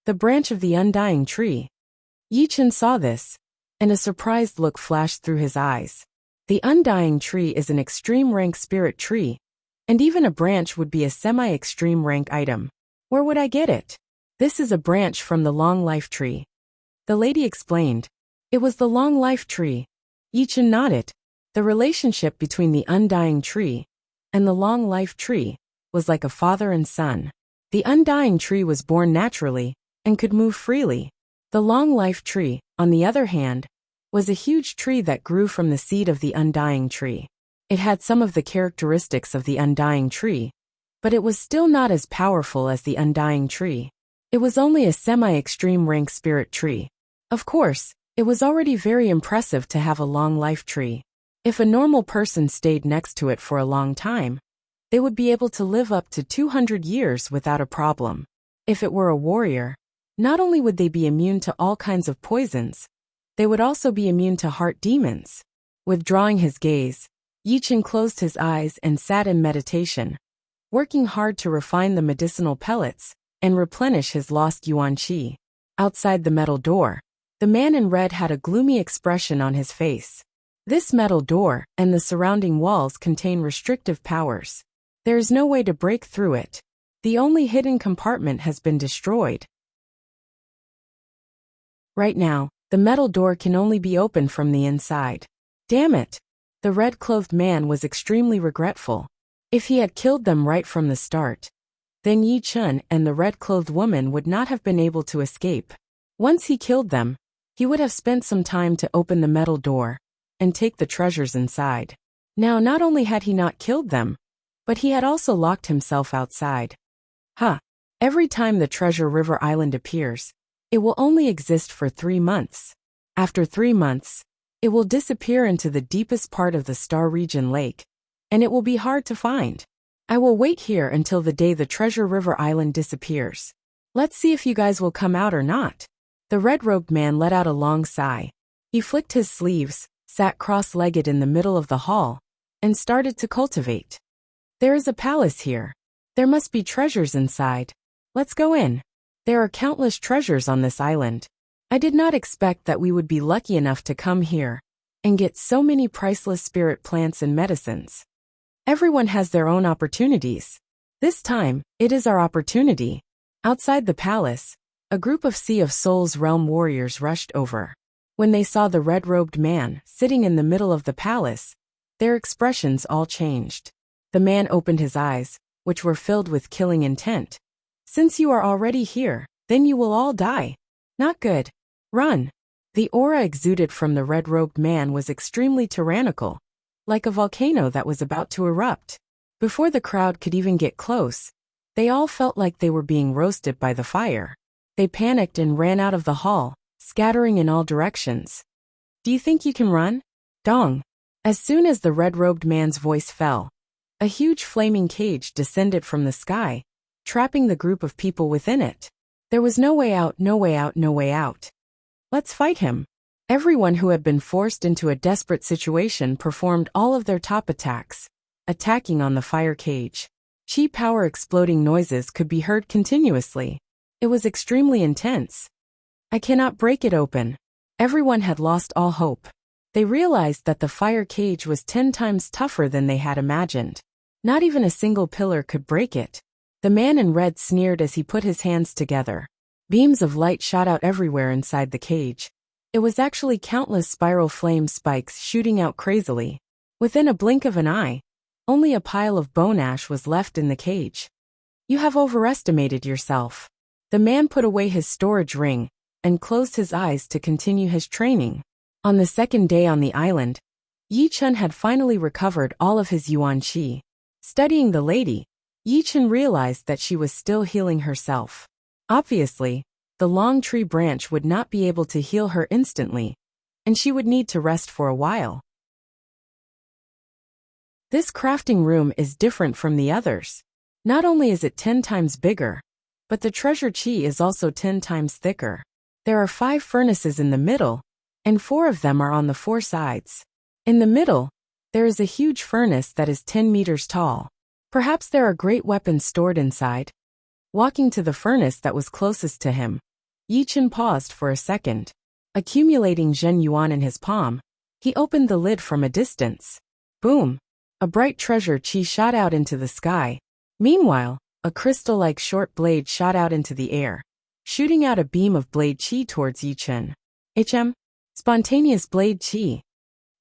The branch of the undying tree. Yi Chen saw this, and a surprised look flashed through his eyes. The undying tree is an extreme rank spirit tree, and even a branch would be a semi-extreme rank item. Where would I get it? This is a branch from the long life tree. The lady explained. It was the long life tree. Yi Chen nodded. The relationship between the undying tree and the long life tree was like a father and son. The undying tree was born naturally and could move freely. The long life tree, on the other hand, was a huge tree that grew from the seed of the undying tree. It had some of the characteristics of the undying tree, but it was still not as powerful as the undying tree. It was only a semi-extreme rank spirit tree. Of course, it was already very impressive to have a long life tree. If a normal person stayed next to it for a long time, they would be able to live up to 200 years without a problem. If it were a warrior, not only would they be immune to all kinds of poisons, they would also be immune to heart demons. Withdrawing his gaze, Yi Chen closed his eyes and sat in meditation, working hard to refine the medicinal pellets and replenish his lost Yuan Qi. Outside the metal door, the man in red had a gloomy expression on his face. This metal door and the surrounding walls contain restrictive powers. There is no way to break through it. The only hidden compartment has been destroyed. Right now, the metal door can only be opened from the inside. Damn it! The red-clothed man was extremely regretful. If he had killed them right from the start, then Yi Chen and the red-clothed woman would not have been able to escape. Once he killed them, he would have spent some time to open the metal door and take the treasures inside. Now not only had he not killed them, but he had also locked himself outside. Every time the Treasure River Island appears, it will only exist for 3 months. After 3 months, it will disappear into the deepest part of the Star Region Lake, and it will be hard to find. I will wait here until the day the Treasure River Island disappears. Let's see if you guys will come out or not. The red-robed man let out a long sigh. He flicked his sleeves, sat cross-legged in the middle of the hall, and started to cultivate. There is a palace here. There must be treasures inside. Let's go in. There are countless treasures on this island. I did not expect that we would be lucky enough to come here and get so many priceless spirit plants and medicines. Everyone has their own opportunities. This time, it is our opportunity. Outside the palace, a group of Sea of Souls realm warriors rushed over. When they saw the red-robed man sitting in the middle of the palace, their expressions all changed. The man opened his eyes, which were filled with killing intent. Since you are already here, then you will all die. Not good. Run. The aura exuded from the red-robed man was extremely tyrannical, like a volcano that was about to erupt. Before the crowd could even get close, they all felt like they were being roasted by the fire. They panicked and ran out of the hall, scattering in all directions. Do you think you can run? Dong. As soon as the red-robed man's voice fell, a huge flaming cage descended from the sky, trapping the group of people within it. There was no way out, no way out, no way out. Let's fight him. Everyone who had been forced into a desperate situation performed all of their top attacks, attacking on the fire cage. Chi power exploding noises could be heard continuously. It was extremely intense. I cannot break it open. Everyone had lost all hope. They realized that the fire cage was 10 times tougher than they had imagined. Not even a single pillar could break it. The man in red sneered as he put his hands together. Beams of light shot out everywhere inside the cage. It was actually countless spiral flame spikes shooting out crazily. Within a blink of an eye, only a pile of bone ash was left in the cage. You have overestimated yourself. The man put away his storage ring and closed his eyes to continue his training. On the second day on the island, Yi Chun had finally recovered all of his yuan qi. Studying the lady, Yi Chun realized that she was still healing herself. Obviously, the long tree branch would not be able to heal her instantly, and she would need to rest for a while. This crafting room is different from the others. Not only is it 10 times bigger, but the treasure chi is also 10 times thicker. There are 5 furnaces in the middle, and 4 of them are on the 4 sides. In the middle, there is a huge furnace that is 10 meters tall. Perhaps there are great weapons stored inside. Walking to the furnace that was closest to him, Yi Chun paused for a second. Accumulating Zhen Yuan in his palm, he opened the lid from a distance. Boom! A bright treasure chi shot out into the sky. Meanwhile, a crystal-like short blade shot out into the air, shooting out a beam of blade chi towards Yi Chun. Spontaneous blade chi.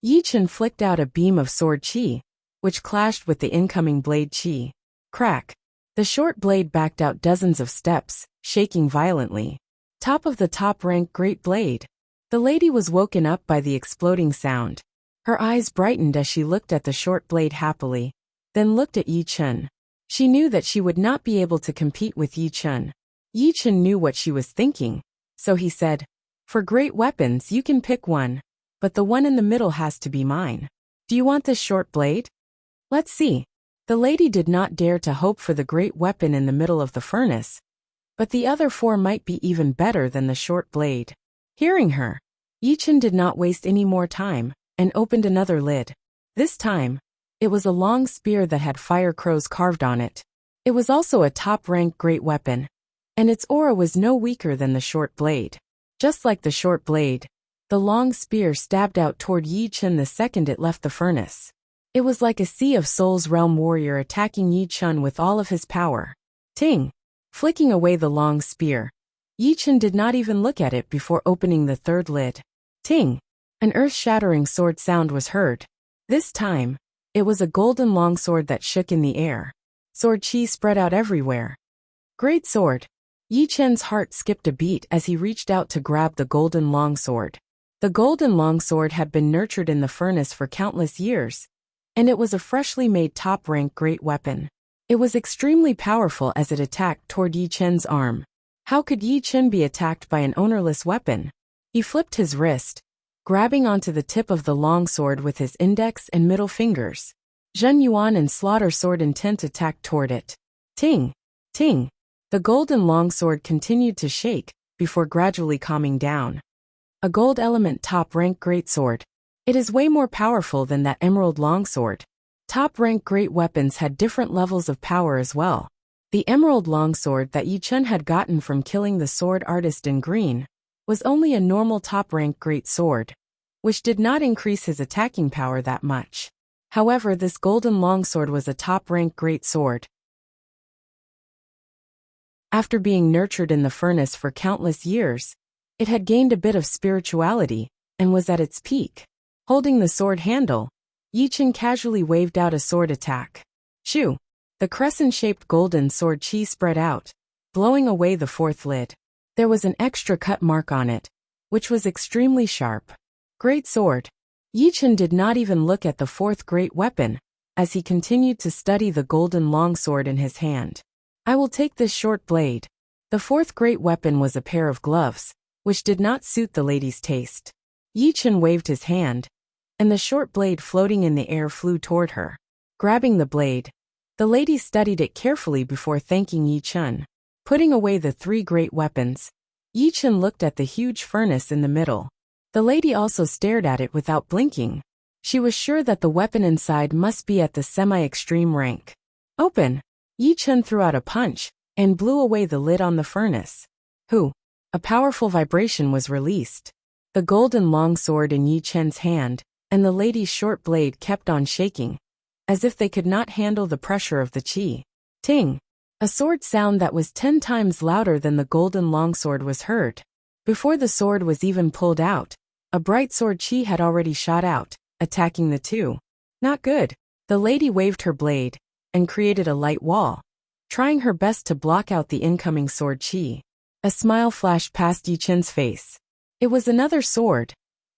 Yi Chun flicked out a beam of sword chi, which clashed with the incoming blade chi. Crack! The short blade backed out dozens of steps, shaking violently. Top of the top-rank great blade. The lady was woken up by the exploding sound. Her eyes brightened as she looked at the short blade happily, then looked at Yi Chun. She knew that she would not be able to compete with Yi Chun. Yi Chun knew what she was thinking, so he said, "For great weapons you can pick one, but the one in the middle has to be mine. Do you want this short blade? Let's see." The lady did not dare to hope for the great weapon in the middle of the furnace, but the other 4 might be even better than the short blade. Hearing her, Yi Chun did not waste any more time, and opened another lid. This time, it was a long spear that had fire crows carved on it. It was also a top-ranked great weapon, and its aura was no weaker than the short blade. Just like the short blade, the long spear stabbed out toward Yi Chun the second it left the furnace. It was like a Sea of Souls realm warrior attacking Yi Chun with all of his power. Ting! Flicking away the long spear, Yi Chun did not even look at it before opening the third lid. Ting! An earth-shattering sword sound was heard. This time, it was a golden longsword that shook in the air. Sword chi spread out everywhere. Great sword! Yi Chen's heart skipped a beat as he reached out to grab the golden longsword. The golden longsword had been nurtured in the furnace for countless years, and it was a freshly made top-rank great weapon. It was extremely powerful as it attacked toward Yi Chen's arm. How could Yi Chen be attacked by an ownerless weapon? He flipped his wrist, grabbing onto the tip of the longsword with his index and middle fingers. Zhen Yuan and Slaughter Sword intent attacked toward it. Ting! Ting! The golden longsword continued to shake, before gradually calming down. A gold element top-rank greatsword. It is way more powerful than that emerald longsword. Top-rank great weapons had different levels of power as well. The emerald longsword that Yi Chen had gotten from killing the sword artist in green was only a normal top-rank great sword, which did not increase his attacking power that much. However, this golden longsword was a top-rank great sword. After being nurtured in the furnace for countless years, it had gained a bit of spirituality and was at its peak. Holding the sword handle, Yi Chen casually waved out a sword attack. Shoo! The crescent-shaped golden sword chi spread out, blowing away the fourth lid. There was an extra cut mark on it, which was extremely sharp. Great sword. Yi Chen did not even look at the fourth great weapon, as he continued to study the golden longsword in his hand. I will take this short blade. The fourth great weapon was a pair of gloves, which did not suit the lady's taste. Yi Chen waved his hand, and the short blade floating in the air flew toward her. Grabbing the blade, the lady studied it carefully before thanking Yi Chen. Putting away the three great weapons, Yi Chen looked at the huge furnace in the middle. The lady also stared at it without blinking. She was sure that the weapon inside must be at the semi-extreme rank. Open! Yi Chen threw out a punch, and blew away the lid on the furnace. Hoo! A powerful vibration was released. The golden longsword in Yi Chen's hand, and the lady's short blade kept on shaking, as if they could not handle the pressure of the chi. Ting! A sword sound that was 10 times louder than the golden longsword was heard. Before the sword was even pulled out, a bright sword chi had already shot out, attacking the two. Not good. The lady waved her blade, and created a light wall, trying her best to block out the incoming sword chi. A smile flashed past Yi Chen's face. It was another sword,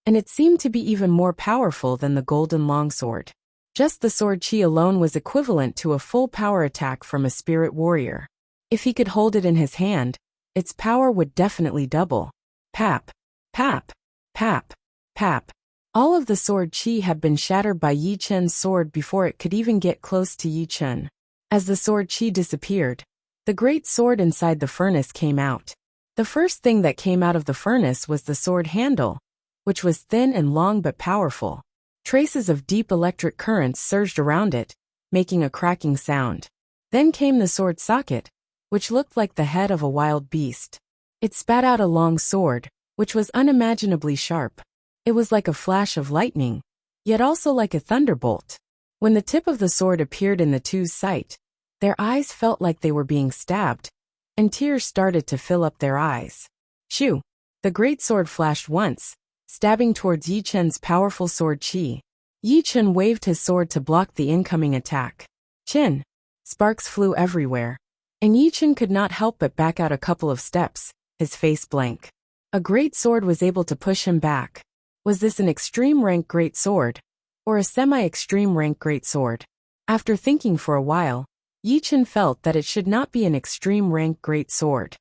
and it seemed to be even more powerful than the golden longsword. Just the sword chi alone was equivalent to a full power attack from a spirit warrior. If he could hold it in his hand, its power would definitely double. Pap! Pap! Pap! Pap! All of the sword chi had been shattered by Yi Chen's sword before it could even get close to Yi Chen. As the sword chi disappeared, the great sword inside the furnace came out. The first thing that came out of the furnace was the sword handle, which was thin and long but powerful. Traces of deep electric currents surged around it, making a cracking sound. Then came the sword socket, which looked like the head of a wild beast. It spat out a long sword, which was unimaginably sharp. It was like a flash of lightning, yet also like a thunderbolt. When the tip of the sword appeared in the two's sight, their eyes felt like they were being stabbed, and tears started to fill up their eyes. Shoo! The great sword flashed once, stabbing towards Yi Chen's powerful sword chi. Yi Chen waved his sword to block the incoming attack. Chin! Sparks flew everywhere, and Yi Chen could not help but back out a couple of steps, his face blank. A great sword was able to push him back. Was this an extreme rank great sword, or a semi-extreme rank great sword? After thinking for a while, Yi Chen felt that it should not be an extreme rank great sword.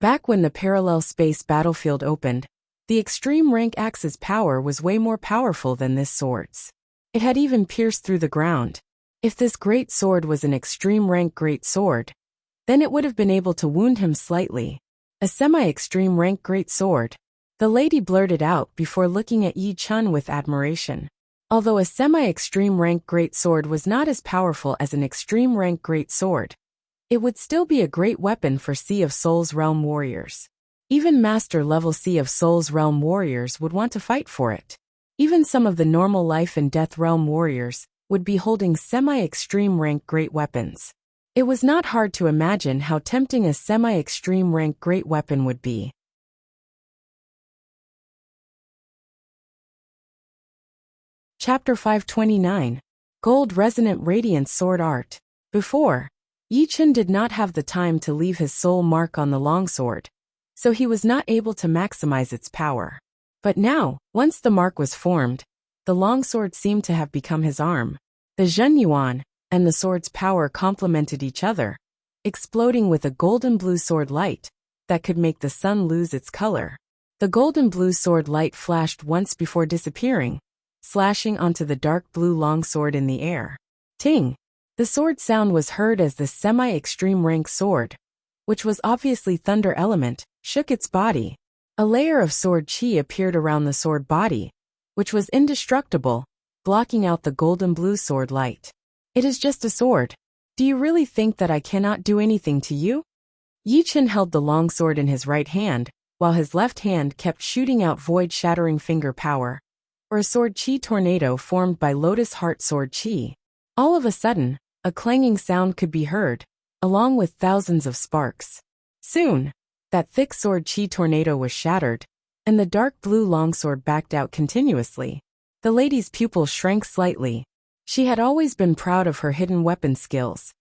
Back when the parallel space battlefield opened, the extreme rank axe's power was way more powerful than this sword's. It had even pierced through the ground. If this great sword was an extreme rank great sword, then it would have been able to wound him slightly. A semi-extreme rank great sword. The lady blurted out before looking at Yi Chen with admiration. Although a semi-extreme rank great sword was not as powerful as an extreme rank great sword, it would still be a great weapon for Sea of Souls realm warriors. Even master-level Sea of Souls realm warriors would want to fight for it. Even some of the normal life and death realm warriors would be holding semi-extreme rank great weapons. It was not hard to imagine how tempting a semi-extreme rank great weapon would be. Chapter 529. Gold Resonant Radiance Sword Art. Before, Yi Chen did not have the time to leave his soul mark on the longsword, so he was not able to maximize its power. But now, once the mark was formed, the longsword seemed to have become his arm. The Zhenyuan and the sword's power complemented each other, exploding with a golden blue sword light that could make the sun lose its color. The golden blue sword light flashed once before disappearing, slashing onto the dark blue longsword in the air. Ting! The sword sound was heard as the semi-extreme rank sword, which was obviously thunder element, shook its body. A layer of sword chi appeared around the sword body, which was indestructible, blocking out the golden blue sword light. It is just a sword. Do you really think that I cannot do anything to you? Yi Chen held the longsword in his right hand, while his left hand kept shooting out void-shattering finger power, or a sword chi tornado formed by Lotus Heart sword chi. All of a sudden, a clanging sound could be heard, along with thousands of sparks. Soon, that thick sword chi tornado was shattered, and the dark blue longsword backed out continuously. The lady's pupil shrank slightly. She had always been proud of her hidden weapon skills,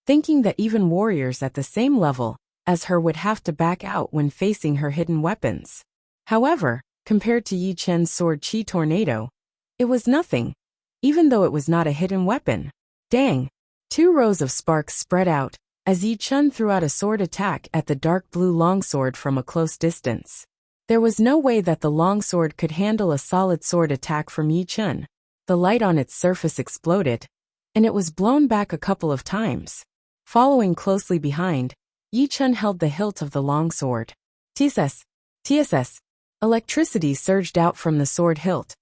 thinking that even warriors at the same level as her would have to back out when facing her hidden weapons. However, compared to Yi Chen's sword chi tornado, it was nothing, even though it was not a hidden weapon. Dang! 2 rows of sparks spread out as Yi Chen threw out a sword attack at the dark blue longsword from a close distance. There was no way that the longsword could handle a solid sword attack from Yi Chen. The light on its surface exploded, and it was blown back a couple of times. Following closely behind, Yi Chen held the hilt of the longsword. TSS. Electricity surged out from the sword hilt,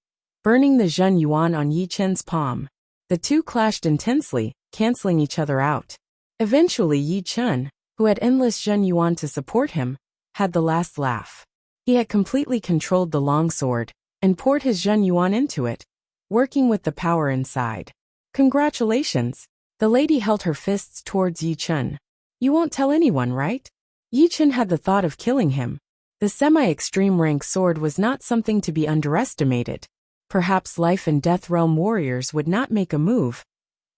burning the Zhenyuan on Yi Chen's palm. The two clashed intensely, canceling each other out. Eventually Yi Chen, who had endless Zhenyuan to support him, had the last laugh. He had completely controlled the longsword and poured his Zhenyuan into it, working with the power inside. Congratulations! The lady held her fists towards Yi Chen. You won't tell anyone, right? Yi Chen had the thought of killing him. The semi-extreme rank sword was not something to be underestimated. Perhaps life and death realm warriors would not make a move,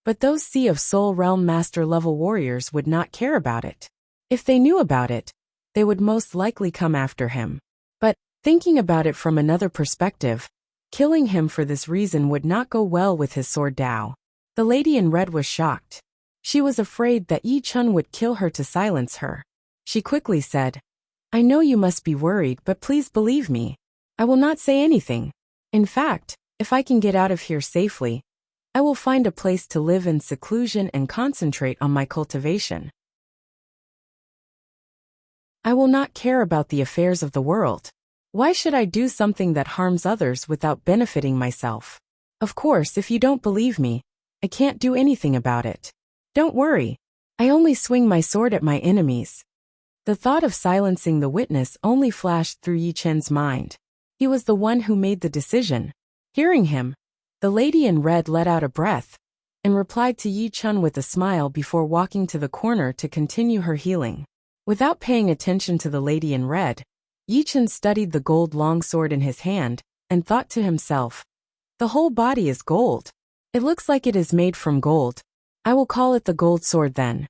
but those Sea of Soul realm master level warriors would not care about it. If they knew about it, they would most likely come after him. But, thinking about it from another perspective, killing him for this reason would not go well with his sword Dao. The lady in red was shocked. She was afraid that Yi Chen would kill her to silence her. She quickly said, I know you must be worried, but please believe me. I will not say anything. In fact, if I can get out of here safely, I will find a place to live in seclusion and concentrate on my cultivation. I will not care about the affairs of the world. Why should I do something that harms others without benefiting myself? Of course, if you don't believe me, I can't do anything about it. Don't worry. I only swing my sword at my enemies. The thought of silencing the witness only flashed through Yi Chen's mind. He was the one who made the decision. Hearing him, the lady in red let out a breath and replied to Yi Chen with a smile before walking to the corner to continue her healing. Without paying attention to the lady in red, Yi Chen studied the gold longsword in his hand and thought to himself, the whole body is gold. It looks like it is made from gold. I will call it the gold sword then.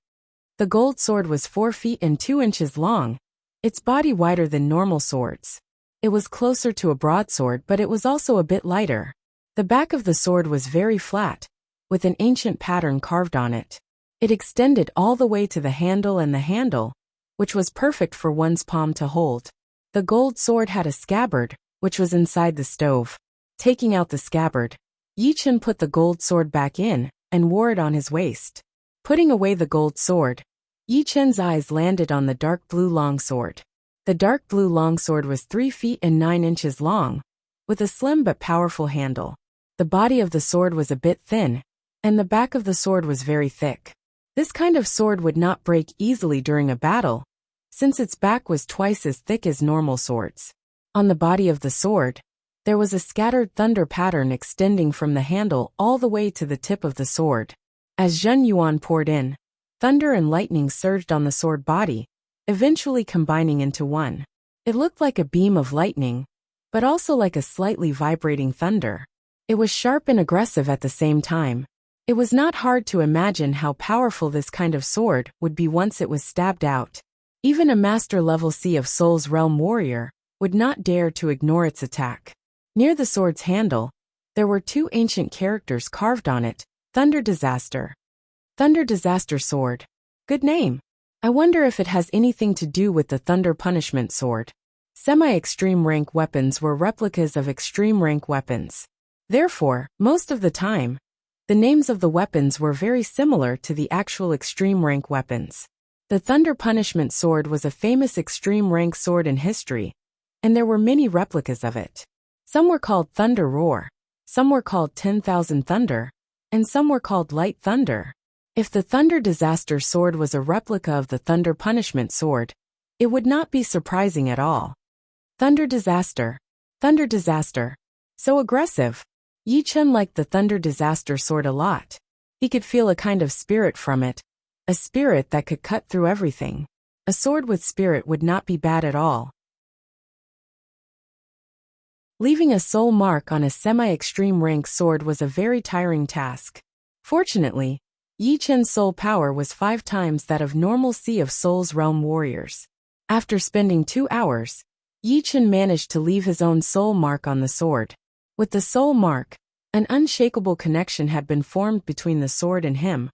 The gold sword was 4 feet and 2 inches long, its body wider than normal swords. It was closer to a broadsword, but it was also a bit lighter. The back of the sword was very flat, with an ancient pattern carved on it. It extended all the way to the handle, and the handle, which was perfect for one's palm to hold. The gold sword had a scabbard, which was inside the stove. Taking out the scabbard, Yi Chen put the gold sword back in and wore it on his waist. Putting away the gold sword, Yi Chen's eyes landed on the dark blue longsword. The dark blue longsword was 3 feet and 9 inches long, with a slim but powerful handle. The body of the sword was a bit thin, and the back of the sword was very thick. This kind of sword would not break easily during a battle, since its back was twice as thick as normal swords. On the body of the sword, there was a scattered thunder pattern extending from the handle all the way to the tip of the sword. As Zhenyuan poured in, thunder and lightning surged on the sword body, eventually combining into one. It looked like a beam of lightning, but also like a slightly vibrating thunder. It was sharp and aggressive at the same time. It was not hard to imagine how powerful this kind of sword would be once it was stabbed out. Even a master-level Sea of Souls realm warrior would not dare to ignore its attack. Near the sword's handle, there were two ancient characters carved on it: Thunder Disaster. Thunder Disaster Sword. Good name. I wonder if it has anything to do with the Thunder Punishment Sword. Semi-extreme rank weapons were replicas of extreme rank weapons. Therefore, most of the time, the names of the weapons were very similar to the actual extreme rank weapons. The Thunder Punishment Sword was a famous extreme rank sword in history, and there were many replicas of it. Some were called Thunder Roar, some were called 10,000 Thunder, and some were called Light Thunder. If the Thunder Disaster Sword was a replica of the Thunder Punishment Sword, it would not be surprising at all. Thunder Disaster. Thunder Disaster. So aggressive. Yi Chen liked the Thunder Disaster Sword a lot. He could feel a kind of spirit from it, a spirit that could cut through everything. A sword with spirit would not be bad at all. Leaving a soul mark on a semi-extreme rank sword was a very tiring task. Fortunately, Yi Chen's soul power was 5 times that of normal Sea of Souls realm warriors. After spending 2 hours, Yi Chen managed to leave his own soul mark on the sword. With the soul mark, an unshakable connection had been formed between the sword and him,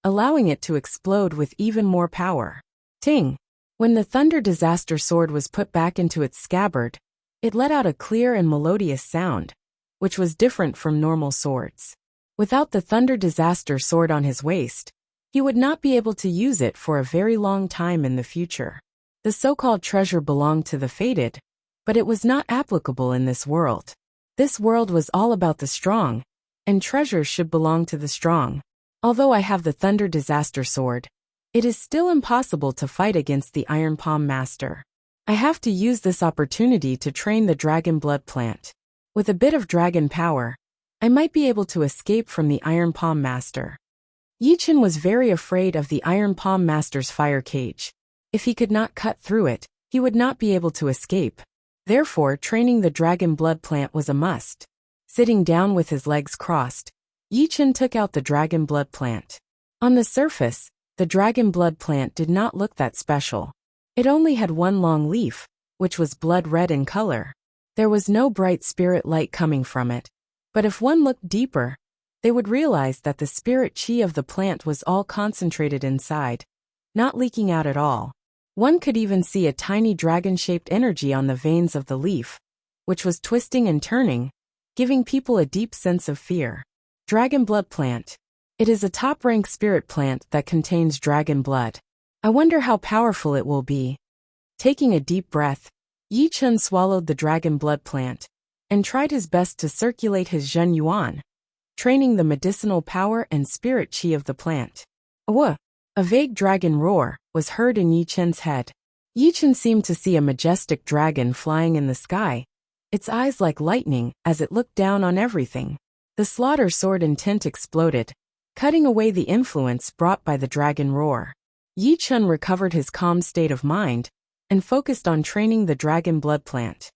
allowing it to explode with even more power. Ting! When the Thunder Disaster Sword was put back into its scabbard, it let out a clear and melodious sound, which was different from normal swords. Without the Thunder Disaster Sword on his waist, he would not be able to use it for a very long time in the future. The so-called treasure belonged to the fated, but it was not applicable in this world. This world was all about the strong, and treasures should belong to the strong. Although I have the Thunder Disaster Sword, it is still impossible to fight against the Iron Palm Master. I have to use this opportunity to train the Dragon Blood Plant. With a bit of dragon power, I might be able to escape from the Iron Palm Master. Yi Chen was very afraid of the Iron Palm Master's fire cage. If he could not cut through it, he would not be able to escape. Therefore, training the Dragon Blood Plant was a must. Sitting down with his legs crossed, Yi Chen took out the Dragon Blood Plant. On the surface, the Dragon Blood Plant did not look that special. It only had one long leaf, which was blood red in color. There was no bright spirit light coming from it, but if one looked deeper, they would realize that the spirit chi of the plant was all concentrated inside, not leaking out at all. One could even see a tiny dragon-shaped energy on the veins of the leaf, which was twisting and turning, giving people a deep sense of fear. Dragon Blood Plant. It is a top-rank spirit plant that contains dragon blood. I wonder how powerful it will be. Taking a deep breath, Yi Chen swallowed the Dragon Blood Plant and tried his best to circulate his Zhen Yuan, training the medicinal power and spirit chi of the plant. A vague dragon roar was heard in Yi Chen's head. Yi Chen seemed to see a majestic dragon flying in the sky, its eyes like lightning as it looked down on everything. The slaughter sword and tint exploded, cutting away the influence brought by the dragon roar. Yi Chen recovered his calm state of mind and focused on training the Dragon Blood Plant.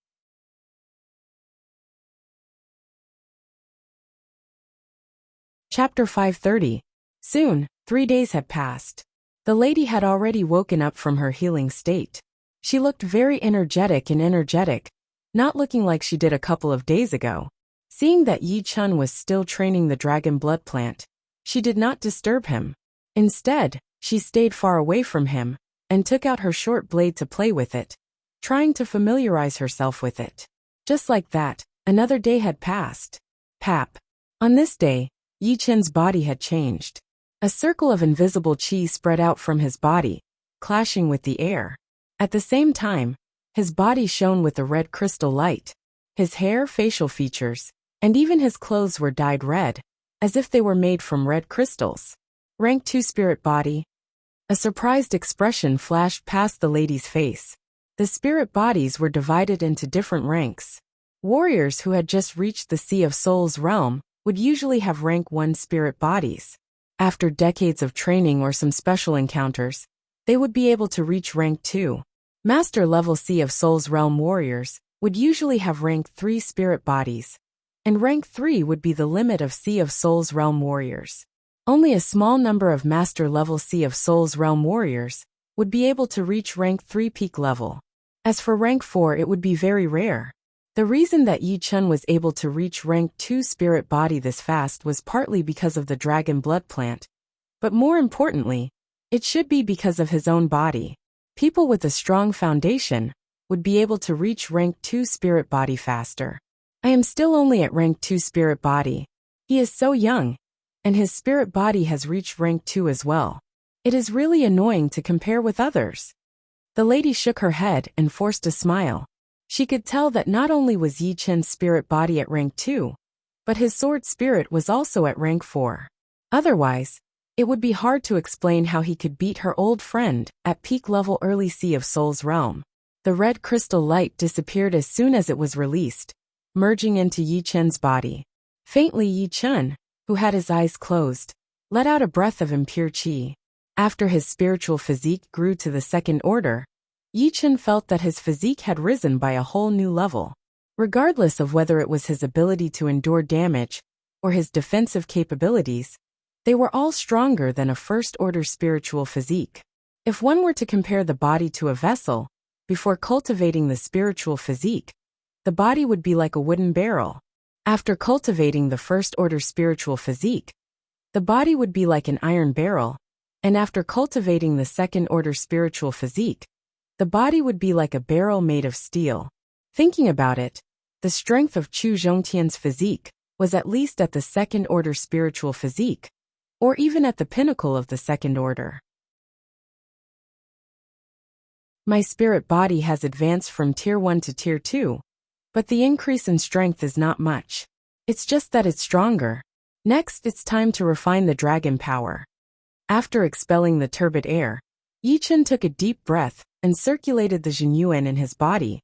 Chapter 530. Soon, 3 days had passed. The lady had already woken up from her healing state. She looked very energetic, not looking like she did a couple of days ago. Seeing that Yi Chen was still training the Dragon Blood Plant, she did not disturb him. Instead, she stayed far away from him and took out her short blade to play with it, trying to familiarize herself with it. Just like that, another day had passed. Pap. On this day, Yi Chen's body had changed. A circle of invisible chi spread out from his body, clashing with the air. At the same time, his body shone with a red crystal light. His hair, facial features, and even his clothes were dyed red, as if they were made from red crystals. Rank 2 spirit body. A surprised expression flashed past the lady's face. The spirit bodies were divided into different ranks. Warriors who had just reached the Sea of Souls realm would usually have rank 1 spirit bodies. After decades of training or some special encounters, they would be able to reach rank 2. Master-level Sea of Souls realm warriors would usually have rank 3 spirit bodies, and rank 3 would be the limit of Sea of Souls realm warriors. Only a small number of Master-level Sea of Souls Realm warriors would be able to reach rank 3 peak level. As for rank 4, it would be very rare. The reason that Yi Chun was able to reach rank 2 spirit body this fast was partly because of the dragon blood plant, but more importantly, it should be because of his own body. People with a strong foundation would be able to reach rank 2 spirit body faster. I am still only at rank 2 spirit body. He is so young, and his spirit body has reached rank 2 as well. It is really annoying to compare with others. The lady shook her head and forced a smile. She could tell that not only was Yi Chun's spirit body at rank 2, but his sword spirit was also at rank 4. Otherwise, it would be hard to explain how he could beat her old friend at peak level early Sea of Souls realm. The red crystal light disappeared as soon as it was released, merging into Yi Chun's body. Faintly, Yi Chun, who had his eyes closed, let out a breath of impure qi. After his spiritual physique grew to the second order, Yi Chun felt that his physique had risen by a whole new level. Regardless of whether it was his ability to endure damage or his defensive capabilities, they were all stronger than a first-order spiritual physique. If one were to compare the body to a vessel, before cultivating the spiritual physique, the body would be like a wooden barrel. After cultivating the first-order spiritual physique, the body would be like an iron barrel, and after cultivating the second-order spiritual physique, the body would be like a barrel made of steel. Thinking about it, the strength of Chu Zhongtian's physique was at least at the second-order spiritual physique, or even at the pinnacle of the second order. My spirit body has advanced from Tier 1 to Tier 2, but the increase in strength is not much. It's just that it's stronger. Next, it's time to refine the dragon power. After expelling the turbid air, Yi Chun took a deep breath and circulated the Jinyuan in his body,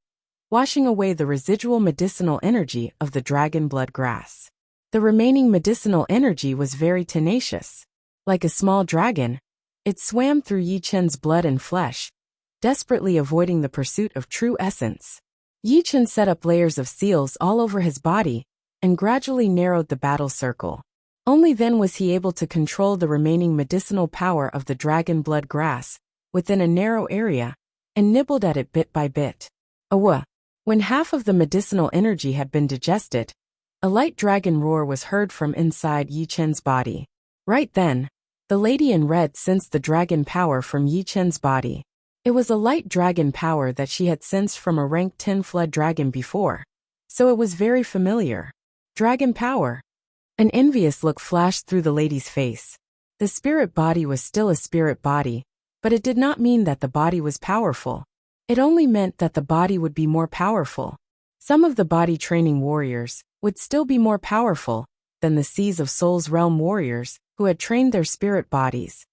washing away the residual medicinal energy of the dragon blood grass. The remaining medicinal energy was very tenacious. Like a small dragon, it swam through Yi Chun's blood and flesh, desperately avoiding the pursuit of true essence. Yi Chun set up layers of seals all over his body and gradually narrowed the battle circle. Only then was he able to control the remaining medicinal power of the dragon blood grass within a narrow area and nibbled at it bit by bit. When half of the medicinal energy had been digested, a light dragon roar was heard from inside Yi Chun's body. Right then, the lady in red sensed the dragon power from Yi Chun's body. It was a light dragon power that she had sensed from a rank 10 flood dragon before, so it was very familiar. Dragon power. An envious look flashed through the lady's face. The spirit body was still a spirit body, but it did not mean that the body was powerful. It only meant that the body would be more powerful. Some of the body training warriors would still be more powerful than the Seas of Souls realm warriors who had trained their spirit bodies,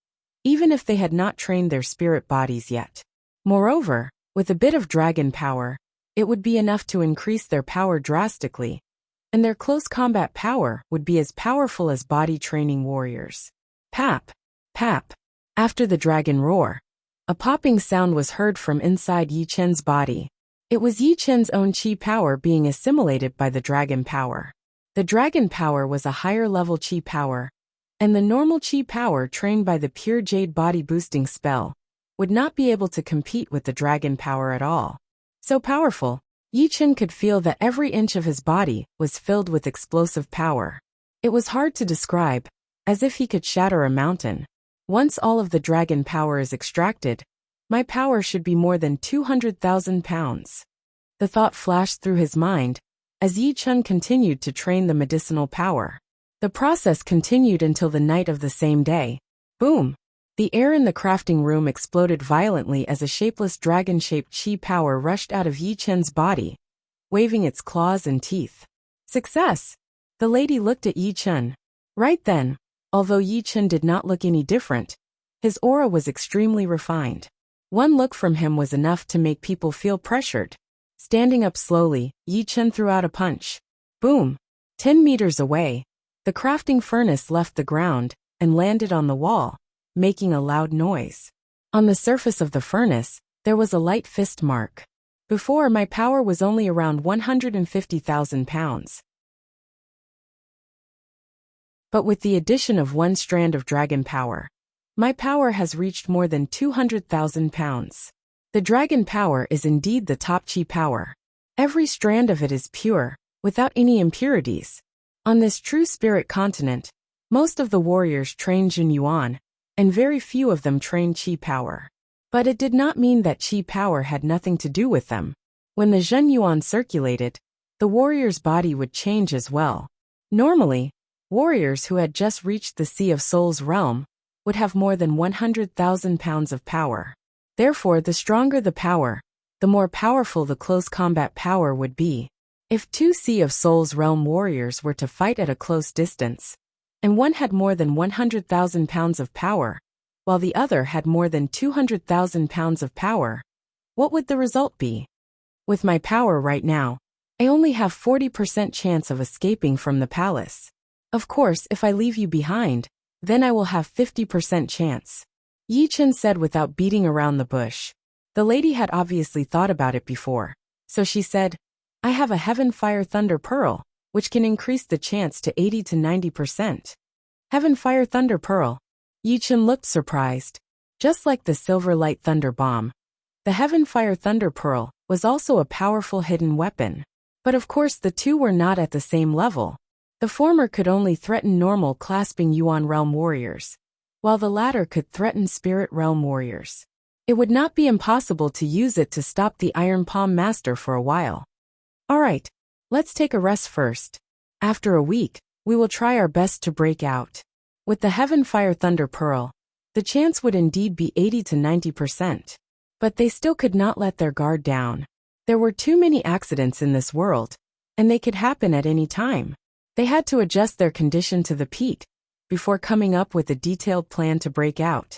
even if they had not trained their spirit bodies yet. Moreover, with a bit of dragon power, it would be enough to increase their power drastically, and their close combat power would be as powerful as body training warriors. Pap, pap. After the dragon roar, a popping sound was heard from inside Yi Chun's body. It was Yi Chun's own qi power being assimilated by the dragon power. The dragon power was a higher level qi power, and the normal qi power trained by the pure jade body boosting spell would not be able to compete with the dragon power at all. So powerful, Yi Chun could feel that every inch of his body was filled with explosive power. It was hard to describe, as if he could shatter a mountain. Once all of the dragon power is extracted, my power should be more than 200,000 pounds. The thought flashed through his mind as Yi Chun continued to train the medicinal power. The process continued until the night of the same day. Boom! The air in the crafting room exploded violently as a shapeless dragon-shaped qi power rushed out of Yi Chun's body, waving its claws and teeth. Success! The lady looked at Yi Chun. Right then, although Yi Chun did not look any different, his aura was extremely refined. One look from him was enough to make people feel pressured. Standing up slowly, Yi Chun threw out a punch. Boom! 10 meters away, the crafting furnace left the ground and landed on the wall, making a loud noise. On the surface of the furnace, there was a light fist mark. Before, my power was only around 150,000 pounds. But with the addition of one strand of dragon power, my power has reached more than 200,000 pounds. The dragon power is indeed the top chi power. Every strand of it is pure, without any impurities. On this true spirit continent, most of the warriors train Jin Yuan, and very few of them train chi power. But it did not mean that chi power had nothing to do with them. When the Zhen Yuan circulated, the warrior's body would change as well. Normally, warriors who had just reached the Sea of Souls realm would have more than 100,000 pounds of power. Therefore, the stronger the power, the more powerful the close combat power would be. If two Sea of Souls realm warriors were to fight at a close distance, and one had more than 100,000 pounds of power, while the other had more than 200,000 pounds of power, what would the result be? With my power right now, I only have 40% chance of escaping from the palace. Of course, if I leave you behind, then I will have 50% chance. Yi Chen said without beating around the bush. The lady had obviously thought about it before, so she said, I have a Heaven Fire Thunder Pearl, which can increase the chance to 80 to 90%. Heaven Fire Thunder Pearl. Yi Chen looked surprised. Just like the Silver Light Thunder Bomb, the Heaven Fire Thunder Pearl was also a powerful hidden weapon. But of course the two were not at the same level. The former could only threaten normal clasping Yuan realm warriors, while the latter could threaten spirit realm warriors. It would not be impossible to use it to stop the Iron Palm Master for a while. Alright, let's take a rest first. After a week, we will try our best to break out. With the Heaven Fire Thunder Pearl, the chance would indeed be 80 to 90%. But they still could not let their guard down. There were too many accidents in this world, and they could happen at any time. They had to adjust their condition to the peak before coming up with a detailed plan to break out.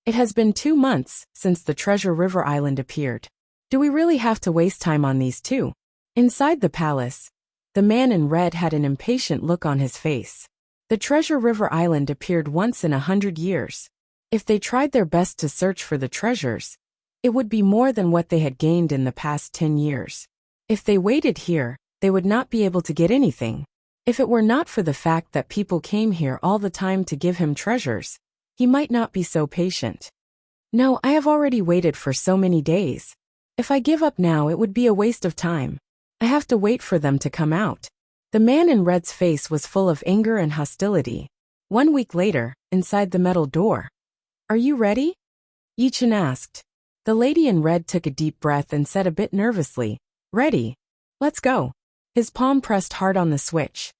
It has been 2 months since the Treasure River Island appeared. Do we really have to waste time on these two? Inside the palace, the man in red had an impatient look on his face. The Treasure River Island appeared once in 100 years. If they tried their best to search for the treasures, it would be more than what they had gained in the past 10 years. If they waited here, they would not be able to get anything. If it were not for the fact that people came here all the time to give him treasures, he might not be so patient. No, I have already waited for so many days. If I give up now, it would be a waste of time. I have to wait for them to come out. The man in red's face was full of anger and hostility. 1 week later, inside the metal door. Are you ready? Yi Chen asked. The lady in red took a deep breath and said a bit nervously, Ready. Let's go. His palm pressed hard on the switch.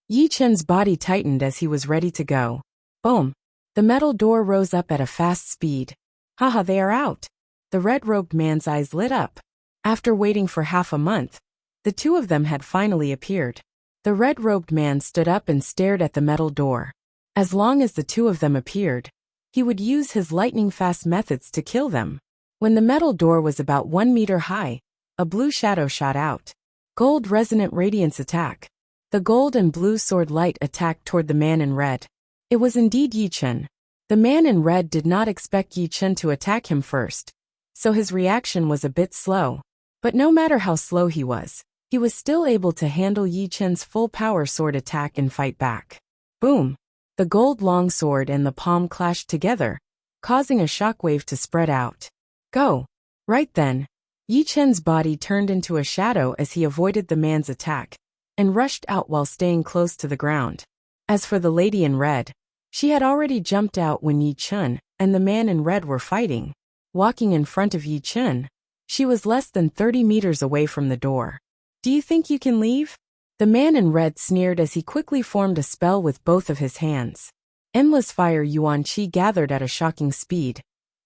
Yi Chen's body tightened as he was ready to go. Boom. The metal door rose up at a fast speed. Haha, they are out. The red-robed man's eyes lit up. After waiting for half a month, the two of them had finally appeared. The red-robed man stood up and stared at the metal door. As long as the two of them appeared, he would use his lightning-fast methods to kill them. When the metal door was about 1 meter high, a blue shadow shot out. Gold Resonant Radiance Attack. The gold and blue sword light attacked toward the man in red. It was indeed Yi Chen. The man in red did not expect Yi Chen to attack him first, so his reaction was a bit slow. But no matter how slow he was still able to handle Yi Chen's full power sword attack and fight back. Boom! The gold longsword and the palm clashed together, causing a shockwave to spread out. Go! Right then, Yi Chen's body turned into a shadow as he avoided the man's attack, and rushed out while staying close to the ground. As for the lady in red, she had already jumped out when Yi Chen and the man in red were fighting. Walking in front of Yi Chen, she was less than 30 meters away from the door. Do you think you can leave? The man in red sneered as he quickly formed a spell with both of his hands. Endless fire yuan qi gathered at a shocking speed,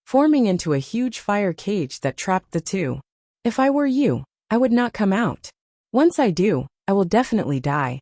forming into a huge fire cage that trapped the two. If I were you, I would not come out. Once I do, I will definitely die.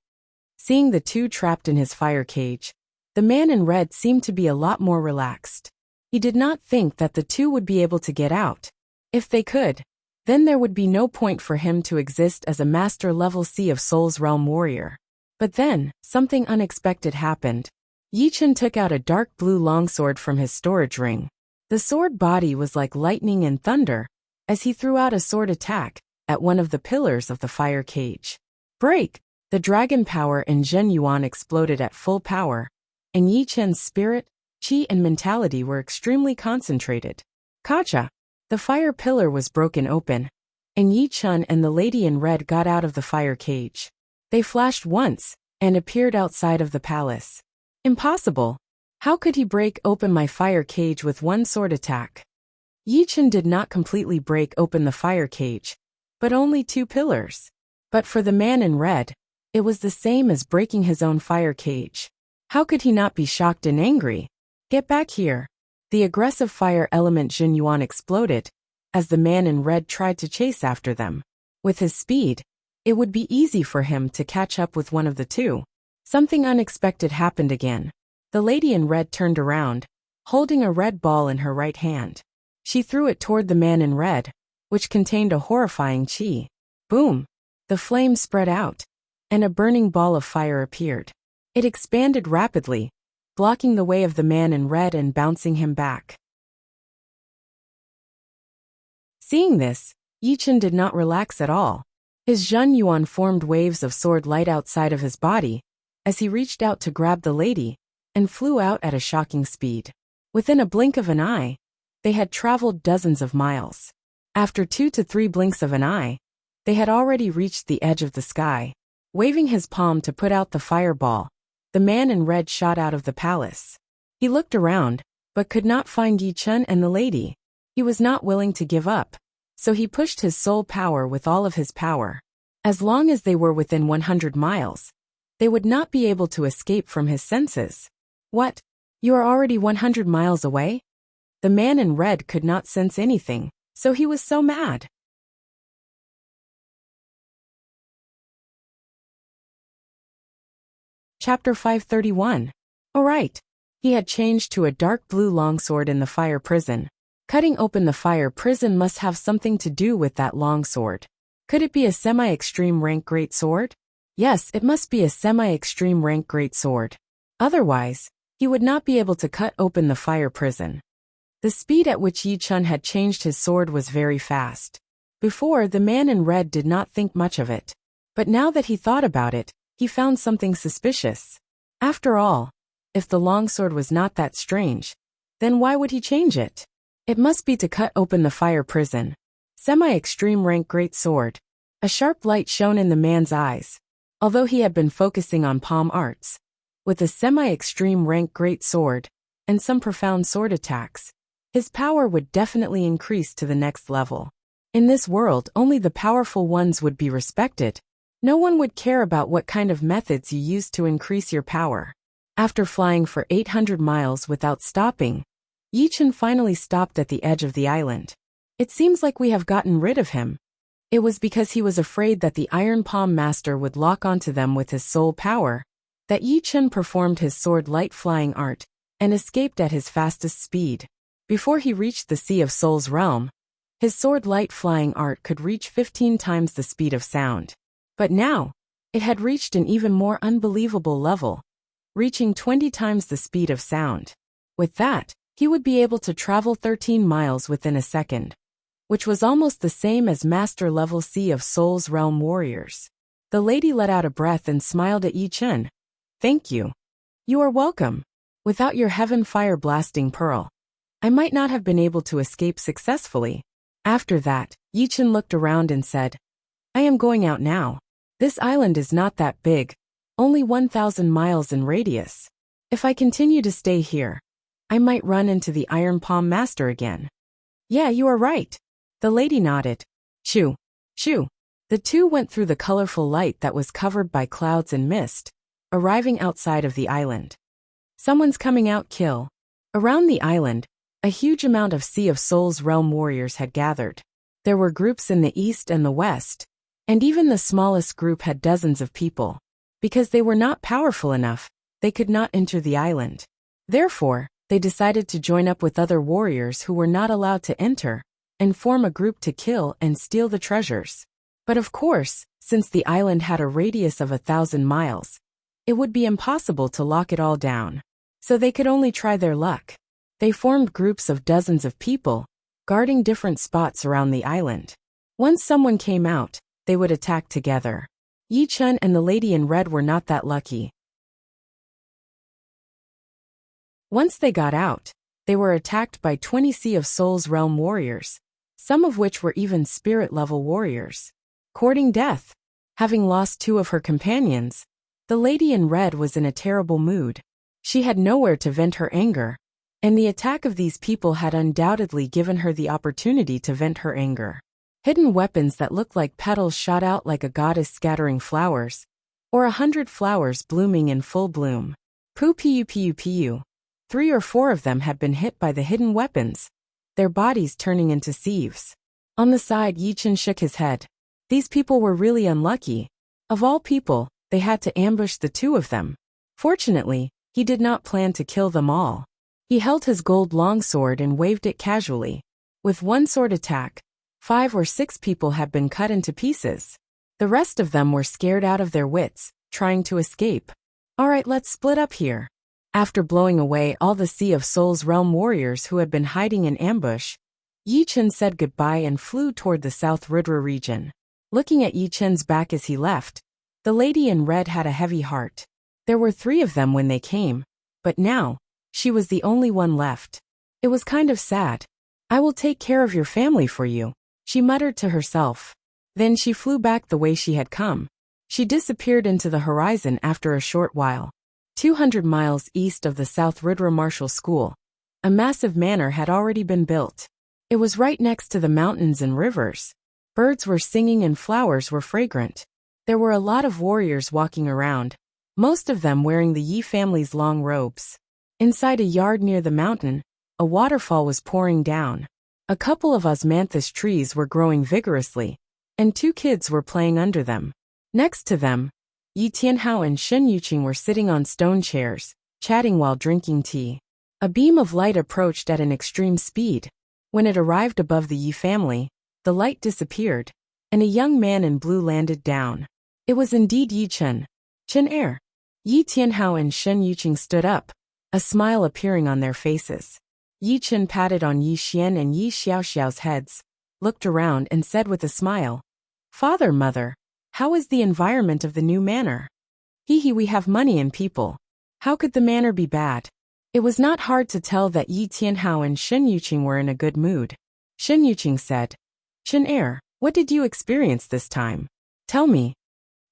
Seeing the two trapped in his fire cage, the man in red seemed to be a lot more relaxed. He did not think that the two would be able to get out. If they could, then there would be no point for him to exist as a master-level Sea of Souls realm warrior. But then, something unexpected happened. Yi Chen took out a dark blue longsword from his storage ring. The sword body was like lightning and thunder, as he threw out a sword attack at one of the pillars of the fire cage. Break! The dragon power in Zhen Yuan exploded at full power, and Yi Chen's spirit, qi and mentality were extremely concentrated. Kacha! The fire pillar was broken open, and Yi Chen and the lady in red got out of the fire cage. They flashed once, and appeared outside of the palace. Impossible! How could he break open my fire cage with one sword attack? Yi Chen did not completely break open the fire cage, but only 2 pillars. But for the man in red, it was the same as breaking his own fire cage. How could he not be shocked and angry? Get back here! The aggressive fire element Zhen Yuan exploded, as the man in red tried to chase after them. With his speed, it would be easy for him to catch up with one of the two. Something unexpected happened again. The lady in red turned around, holding a red ball in her right hand. She threw it toward the man in red, which contained a horrifying qi. Boom! The flame spread out, and a burning ball of fire appeared. It expanded rapidly, blocking the way of the man in red and bouncing him back. Seeing this, Yi Chen did not relax at all. His Zhen Yuan formed waves of sword light outside of his body, as he reached out to grab the lady, and flew out at a shocking speed. Within a blink of an eye, they had traveled dozens of miles. After 2 to 3 blinks of an eye, they had already reached the edge of the sky. Waving his palm to put out the fireball, the man in red shot out of the palace. He looked around, but could not find Yi Chen and the lady. He was not willing to give up, so he pushed his soul power with all of his power. As long as they were within 100 miles, they would not be able to escape from his senses. What? You are already 100 miles away? The man in red could not sense anything, so he was so mad. Chapter 531. Alright. He had changed to a dark blue longsword in the fire prison. Cutting open the fire prison must have something to do with that longsword. Could it be a semi-extreme rank great sword? Yes, it must be a semi-extreme rank great sword. Otherwise, he would not be able to cut open the fire prison. The speed at which Yi Chen had changed his sword was very fast. Before, the man in red did not think much of it. But now that he thought about it, he found something suspicious. After all, if the longsword was not that strange, then why would he change it? It must be to cut open the fire prison. Semi-extreme rank great sword. A sharp light shone in the man's eyes. Although he had been focusing on palm arts, with a semi-extreme rank great sword, and some profound sword attacks, his power would definitely increase to the next level. In this world, only the powerful ones would be respected. No one would care about what kind of methods you use to increase your power. After flying for 800 miles without stopping, Yi Chen finally stopped at the edge of the island. It seems like we have gotten rid of him. It was because he was afraid that the Iron Palm Master would lock onto them with his soul power, that Yi Chen performed his sword light flying art, and escaped at his fastest speed. Before he reached the Sea of Souls realm, his sword light flying art could reach 15 times the speed of sound. But now, it had reached an even more unbelievable level, reaching 20 times the speed of sound. With that, he would be able to travel 13 miles within a second, which was almost the same as master-level Sea of Souls realm warriors. The lady let out a breath and smiled at Yi Chen. Thank you. You are welcome. Without your heaven fire blasting pearl, I might not have been able to escape successfully. After that, Yi Chen looked around and said, I am going out now. This island is not that big, only 1,000 miles in radius. If I continue to stay here, I might run into the Iron Palm Master again. Yeah, you are right. The lady nodded. Shoo, shoo. The two went through the colorful light that was covered by clouds and mist, arriving outside of the island. Someone's coming out, kill. Around the island, a huge amount of Sea of Souls realm warriors had gathered. There were groups in the east and the west, and even the smallest group had dozens of people. Because they were not powerful enough, they could not enter the island. Therefore, they decided to join up with other warriors who were not allowed to enter, and form a group to kill and steal the treasures. But of course, since the island had a radius of 1,000 miles, it would be impossible to lock it all down. So they could only try their luck. They formed groups of dozens of people, guarding different spots around the island. Once someone came out, they would attack together. Yi Chun and the lady in red were not that lucky. Once they got out, they were attacked by 20 Sea of Souls realm warriors, some of which were even spirit-level warriors. Courting death. Having lost 2 of her companions, the lady in red was in a terrible mood. She had nowhere to vent her anger, and the attack of these people had undoubtedly given her the opportunity to vent her anger. Hidden weapons that looked like petals shot out like a goddess scattering flowers, or 100 flowers blooming in full bloom. Pu. 3 or 4 of them had been hit by the hidden weapons, their bodies turning into sieves. On the side, Yi Chun shook his head. These people were really unlucky. Of all people, they had to ambush the 2 of them. Fortunately, he did not plan to kill them all. He held his gold longsword and waved it casually. With one sword attack, 5 or 6 people had been cut into pieces. The rest of them were scared out of their wits, trying to escape. Alright, let's split up here. After blowing away all the Sea of Souls realm warriors who had been hiding in ambush, Yi Chun said goodbye and flew toward the South Rudra region. Looking at Yi Chun's back as he left, the lady in red had a heavy heart. There were 3 of them when they came, but now, she was the only one left. It was kind of sad. I will take care of your family for you, she muttered to herself. Then she flew back the way she had come. She disappeared into the horizon after a short while. 200 miles east of the South Rudra Martial School, a massive manor had already been built. It was right next to the mountains and rivers. Birds were singing and flowers were fragrant. There were a lot of warriors walking around, most of them wearing the Yi family's long robes. Inside a yard near the mountain, a waterfall was pouring down. A couple of osmanthus trees were growing vigorously, and 2 kids were playing under them. Next to them, Yi Tianhao and Shen Yuqing were sitting on stone chairs, chatting while drinking tea. A beam of light approached at an extreme speed. When it arrived above the Yi family, the light disappeared, and a young man in blue landed down. It was indeed Yi Chun. Chen Er. Yi Tianhao and Shen Yuqing stood up, a smile appearing on their faces. Yi Chun patted on Yi Xian and Yi Xiaoxiao's heads, looked around and said with a smile, "Father, mother, how is the environment of the new manor?" "Hee, we have money and people. How could the manor be bad?" It was not hard to tell that Yi Tianhao and Shen Yuqing were in a good mood. Shen Yuqing said, "Chen Er, what did you experience this time? Tell me."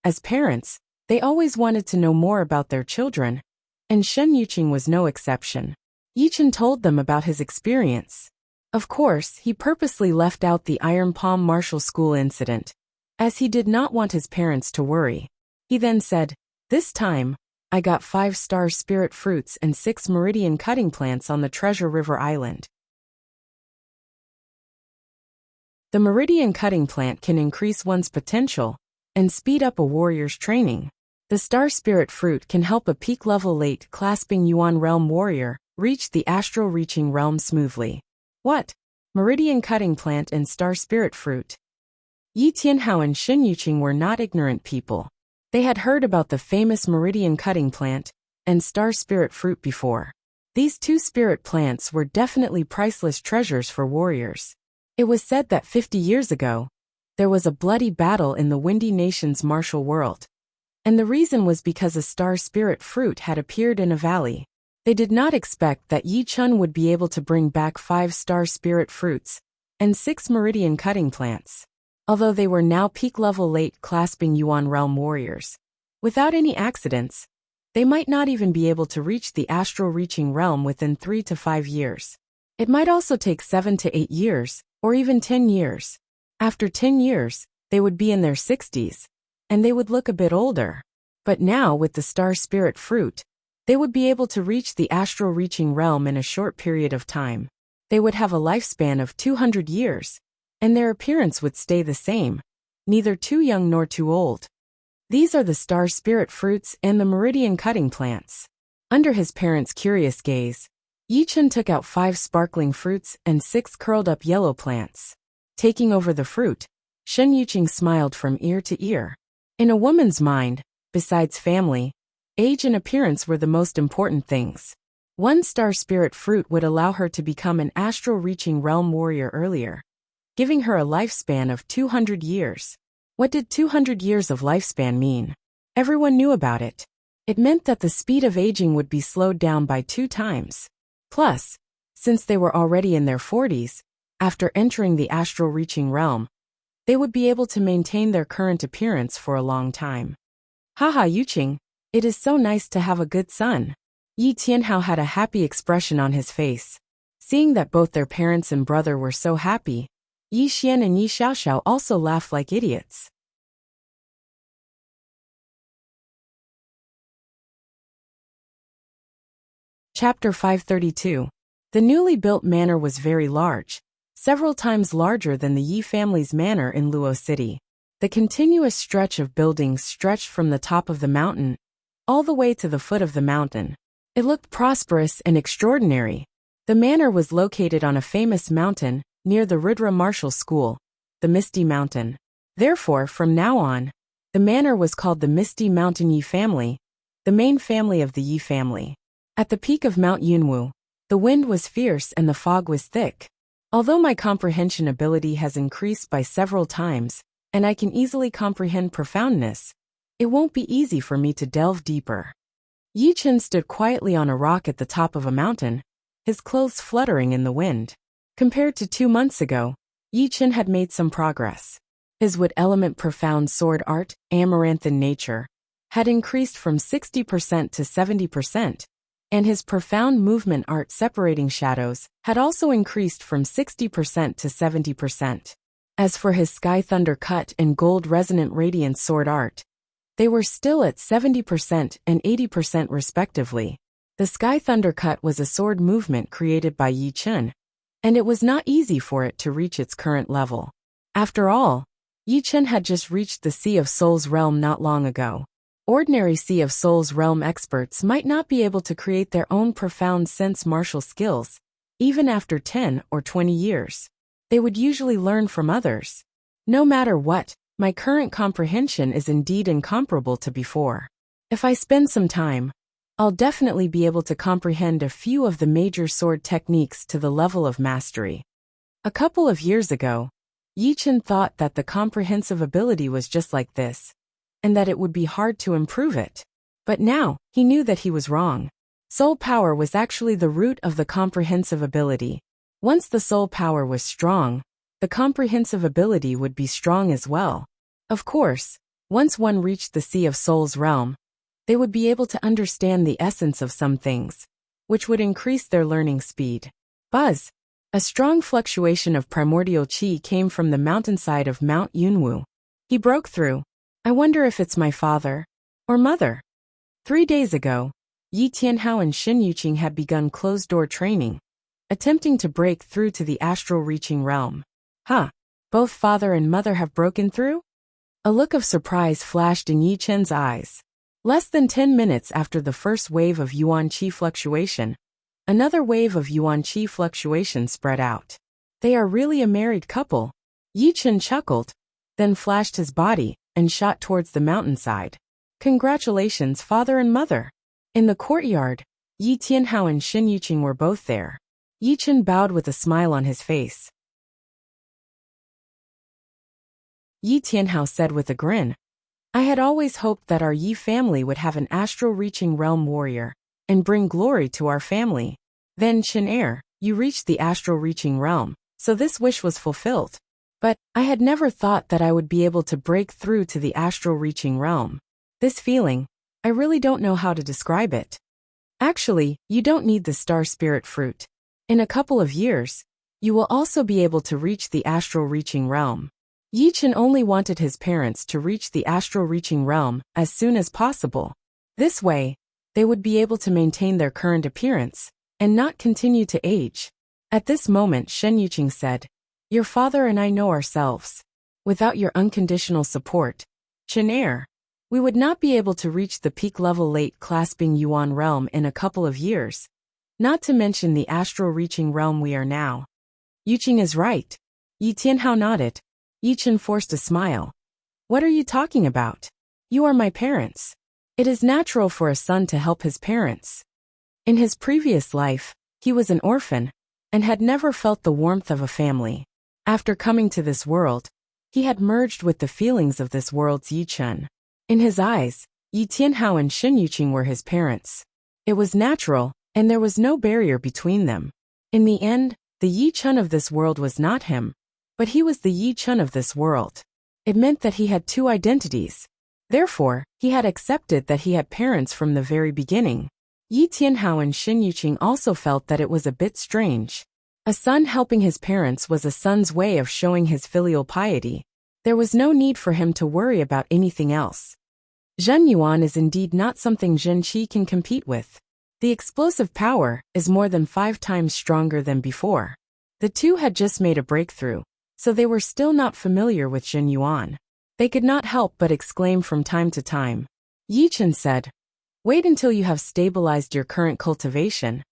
As parents, they always wanted to know more about their children, and Shen Yuqing was no exception. Yi Chun told them about his experience. Of course, he purposely left out the Iron Palm Martial School incident, as he did not want his parents to worry. He then said, "This time, I got 5 star spirit fruits and 6 meridian cutting plants on the Treasure River Island. The meridian cutting plant can increase one's potential and speed up a warrior's training. The star spirit fruit can help a peak level late clasping Yuan realm warrior reach the astral reaching realm smoothly." What? Meridian cutting plant and star spirit fruit? Yi Tianhao and Shen Yuqing were not ignorant people. They had heard about the famous meridian cutting plant and star spirit fruit before. These 2 spirit plants were definitely priceless treasures for warriors. It was said that 50 years ago, there was a bloody battle in the Windy Nation's martial world. And the reason was because a star spirit fruit had appeared in a valley. They did not expect that Yi Chun would be able to bring back 5 star spirit fruits and 6 meridian cutting plants. Although they were now peak level late clasping Yuan realm warriors. Without any accidents, they might not even be able to reach the astral reaching realm within 3 to 5 years. It might also take 7 to 8 years, or even 10 years. After 10 years, they would be in their 60s, and they would look a bit older. But now with the star spirit fruit, they would be able to reach the astral reaching realm in a short period of time. They would have a lifespan of 200 years, and their appearance would stay the same, neither too young nor too old. These are the star spirit fruits and the meridian cutting plants. Under his parents' curious gaze, Yi Chun took out 5 sparkling fruits and 6 curled-up yellow plants. Taking over the fruit, Shen Yuqing smiled from ear to ear. In a woman's mind, besides family, age and appearance were the most important things. 1 star spirit fruit would allow her to become an astral reaching realm warrior earlier, giving her a lifespan of 200 years. What did 200 years of lifespan mean? Everyone knew about it. It meant that the speed of aging would be slowed down by 2 times. Plus, since they were already in their 40s, after entering the astral reaching realm, they would be able to maintain their current appearance for a long time. Haha, Yuqing, it is so nice to have a good son. Yi Tianhao had a happy expression on his face. Seeing that both their parents and brother were so happy, Yi Xian and Yi Xiaoxiao also laughed like idiots. Chapter 532. The newly built manor was very large, several times larger than the Yi family's manor in Luo City. The continuous stretch of buildings stretched from the top of the mountain all the way to the foot of the mountain. It looked prosperous and extraordinary. The manor was located on a famous mountain near the Rudra Martial School, the Misty Mountain. Therefore, from now on, the manor was called the Misty Mountain Yi family, the main family of the Yi family. At the peak of Mount Yunwu, the wind was fierce and the fog was thick. Although my comprehension ability has increased by several times, and I can easily comprehend profoundness, it won't be easy for me to delve deeper. Yi Chen stood quietly on a rock at the top of a mountain, his clothes fluttering in the wind. Compared to 2 months ago, Yi Chen had made some progress. His wood element profound sword art, amaranthine nature, had increased from 60% to 70%, and his profound movement art separating shadows had also increased from 60% to 70%. As for his sky thunder cut and gold resonant radiance sword art, they were still at 70% and 80% respectively. The sky thunder cut was a sword movement created by Yi Chen, and it was not easy for it to reach its current level. After all, Yi Chen had just reached the Sea of Souls realm not long ago. Ordinary Sea of Souls realm experts might not be able to create their own profound sense martial skills, even after 10 or 20 years. They would usually learn from others. No matter what, my current comprehension is indeed incomparable to before. If I spend some time, I'll definitely be able to comprehend a few of the major sword techniques to the level of mastery. A couple of years ago, Yi Chen thought that the comprehensive ability was just like this, and that it would be hard to improve it. But now, he knew that he was wrong. Soul power was actually the root of the comprehensive ability. Once the soul power was strong, the comprehensive ability would be strong as well. Of course, once one reached the Sea of Souls realm, they would be able to understand the essence of some things, which would increase their learning speed. Buzz! A strong fluctuation of primordial qi came from the mountainside of Mount Yunwu. He broke through. I wonder if it's my father or mother. 3 days ago, Yi Tianhao and Xin Yuqing had begun closed-door training, attempting to break through to the astral reaching realm. Huh, both father and mother have broken through? A look of surprise flashed in Yi Chen's eyes. Less than 10 minutes after the first wave of Yuan Qi fluctuation, another wave of Yuan Qi fluctuation spread out. They are really a married couple. Yi Chen chuckled, then flashed his body and shot towards the mountainside. Congratulations, father and mother. In the courtyard, Yi Tianhao and Xin Yuqing were both there. Yi Chen bowed with a smile on his face. Yi Tianhao said with a grin, I had always hoped that our Yi family would have an astral-reaching realm warrior, and bring glory to our family. Then, Chen heir, you reached the astral-reaching realm, so this wish was fulfilled. But, I had never thought that I would be able to break through to the astral-reaching realm. This feeling, I really don't know how to describe it. Actually, you don't need the star spirit fruit. In a couple of years, you will also be able to reach the astral-reaching realm. Yi Chen only wanted his parents to reach the astral-reaching realm as soon as possible. This way, they would be able to maintain their current appearance, and not continue to age. At this moment Shen Yuqing said, Your father and I know ourselves. Without your unconditional support, Chen heir, we would not be able to reach the peak level late clasping Yuan realm in a couple of years, not to mention the astral reaching realm we are now. Yuqing is right. Yi Tianhao nodded. Yi Chen forced a smile. What are you talking about? You are my parents. It is natural for a son to help his parents. In his previous life, he was an orphan, and had never felt the warmth of a family. After coming to this world, He had merged with the feelings of this world's Yi Chen. In his eyes, Yi Tianhao and Shen Yuqing were his parents. It was natural, and there was no barrier between them. In the end, the Yi Chen of this world was not him, but he was the Yi Chen of this world. It meant that he had two identities. Therefore, he had accepted that he had parents from the very beginning. Yi Tianhao and Shen Yuqing also felt that it was a bit strange. A son helping his parents was a son's way of showing his filial piety. There was no need for him to worry about anything else. Zhen Yuan is indeed not something Zhen Qi can compete with. The explosive power is more than 5 times stronger than before. The two had just made a breakthrough, so they were still not familiar with Zhen Yuan. They could not help but exclaim from time to time. Yi Chen said, "Wait until you have stabilized your current cultivation.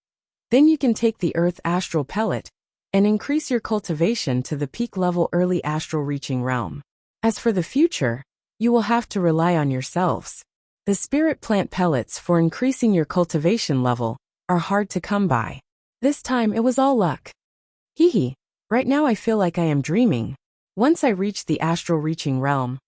Then you can take the Earth Astral Pellet and increase your cultivation to the peak level early astral reaching realm. As for the future, you will have to rely on yourselves. The spirit plant pellets for increasing your cultivation level are hard to come by. This time it was all luck. Hee, right now I feel like I am dreaming. Once I reach the astral reaching realm,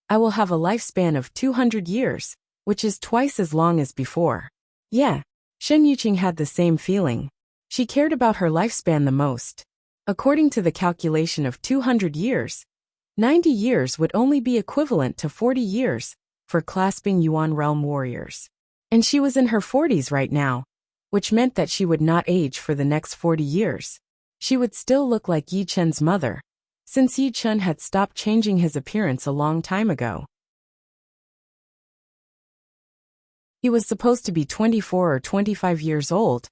I will have a lifespan of 200 years, which is twice as long as before." Yeah, Shen Yuqing had the same feeling. She cared about her lifespan the most. According to the calculation of 200 years, 90 years would only be equivalent to 40 years for clasping Yuan realm warriors. And she was in her 40s right now, which meant that she would not age for the next 40 years. She would still look like Yi Chen's mother, since Yi Chen had stopped changing his appearance a long time ago. He was supposed to be 24 or 25 years old,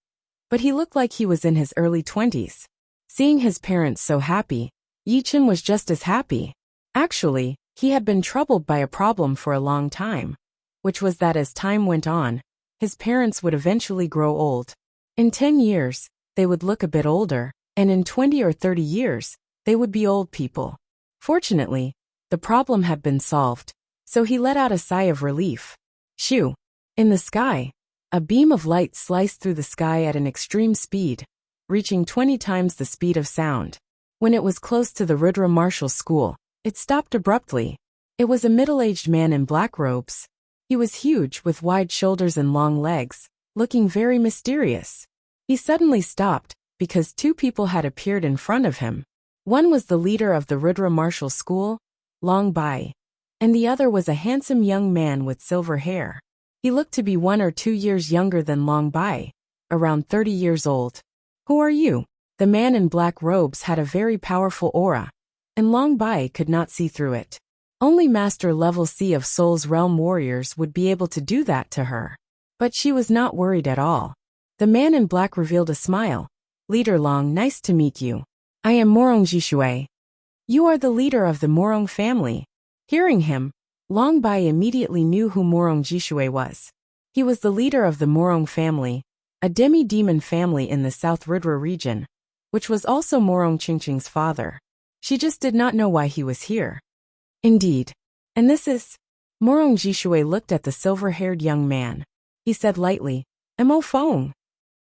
but he looked like he was in his early 20s. Seeing his parents so happy, Yi Chen was just as happy. Actually, he had been troubled by a problem for a long time, which was that as time went on, his parents would eventually grow old. In 10 years, they would look a bit older, and in 20 or 30 years, they would be old people. Fortunately, the problem had been solved, so he let out a sigh of relief. Shoo! In the sky, a beam of light sliced through the sky at an extreme speed, reaching 20 times the speed of sound. When it was close to the Rudra Martial School, it stopped abruptly. It was a middle-aged man in black robes. He was huge with wide shoulders and long legs, looking very mysterious. He suddenly stopped because 2 people had appeared in front of him. One was the leader of the Rudra Martial School, Long Bai, and the other was a handsome young man with silver hair. He looked to be 1 or 2 years younger than Long Bai, around 30 years old. "Who are you?" The man in black robes had a very powerful aura, and Long Bai could not see through it. Only Master Level C of Soul's Realm warriors would be able to do that to her. But she was not worried at all. The man in black revealed a smile. "Leader Long, nice to meet you. I am Morong Jishui. You are the leader of the Morong family." Hearing him, Long Bai immediately knew who Morong Jishui was. He was the leader of the Morong family, a demi-demon family in the South Rudra region, which was also Morong Qingqing's father. She just did not know why he was here. "Indeed. And this is..." Morong Jishui looked at the silver-haired young man. He said lightly, "Mo Feng."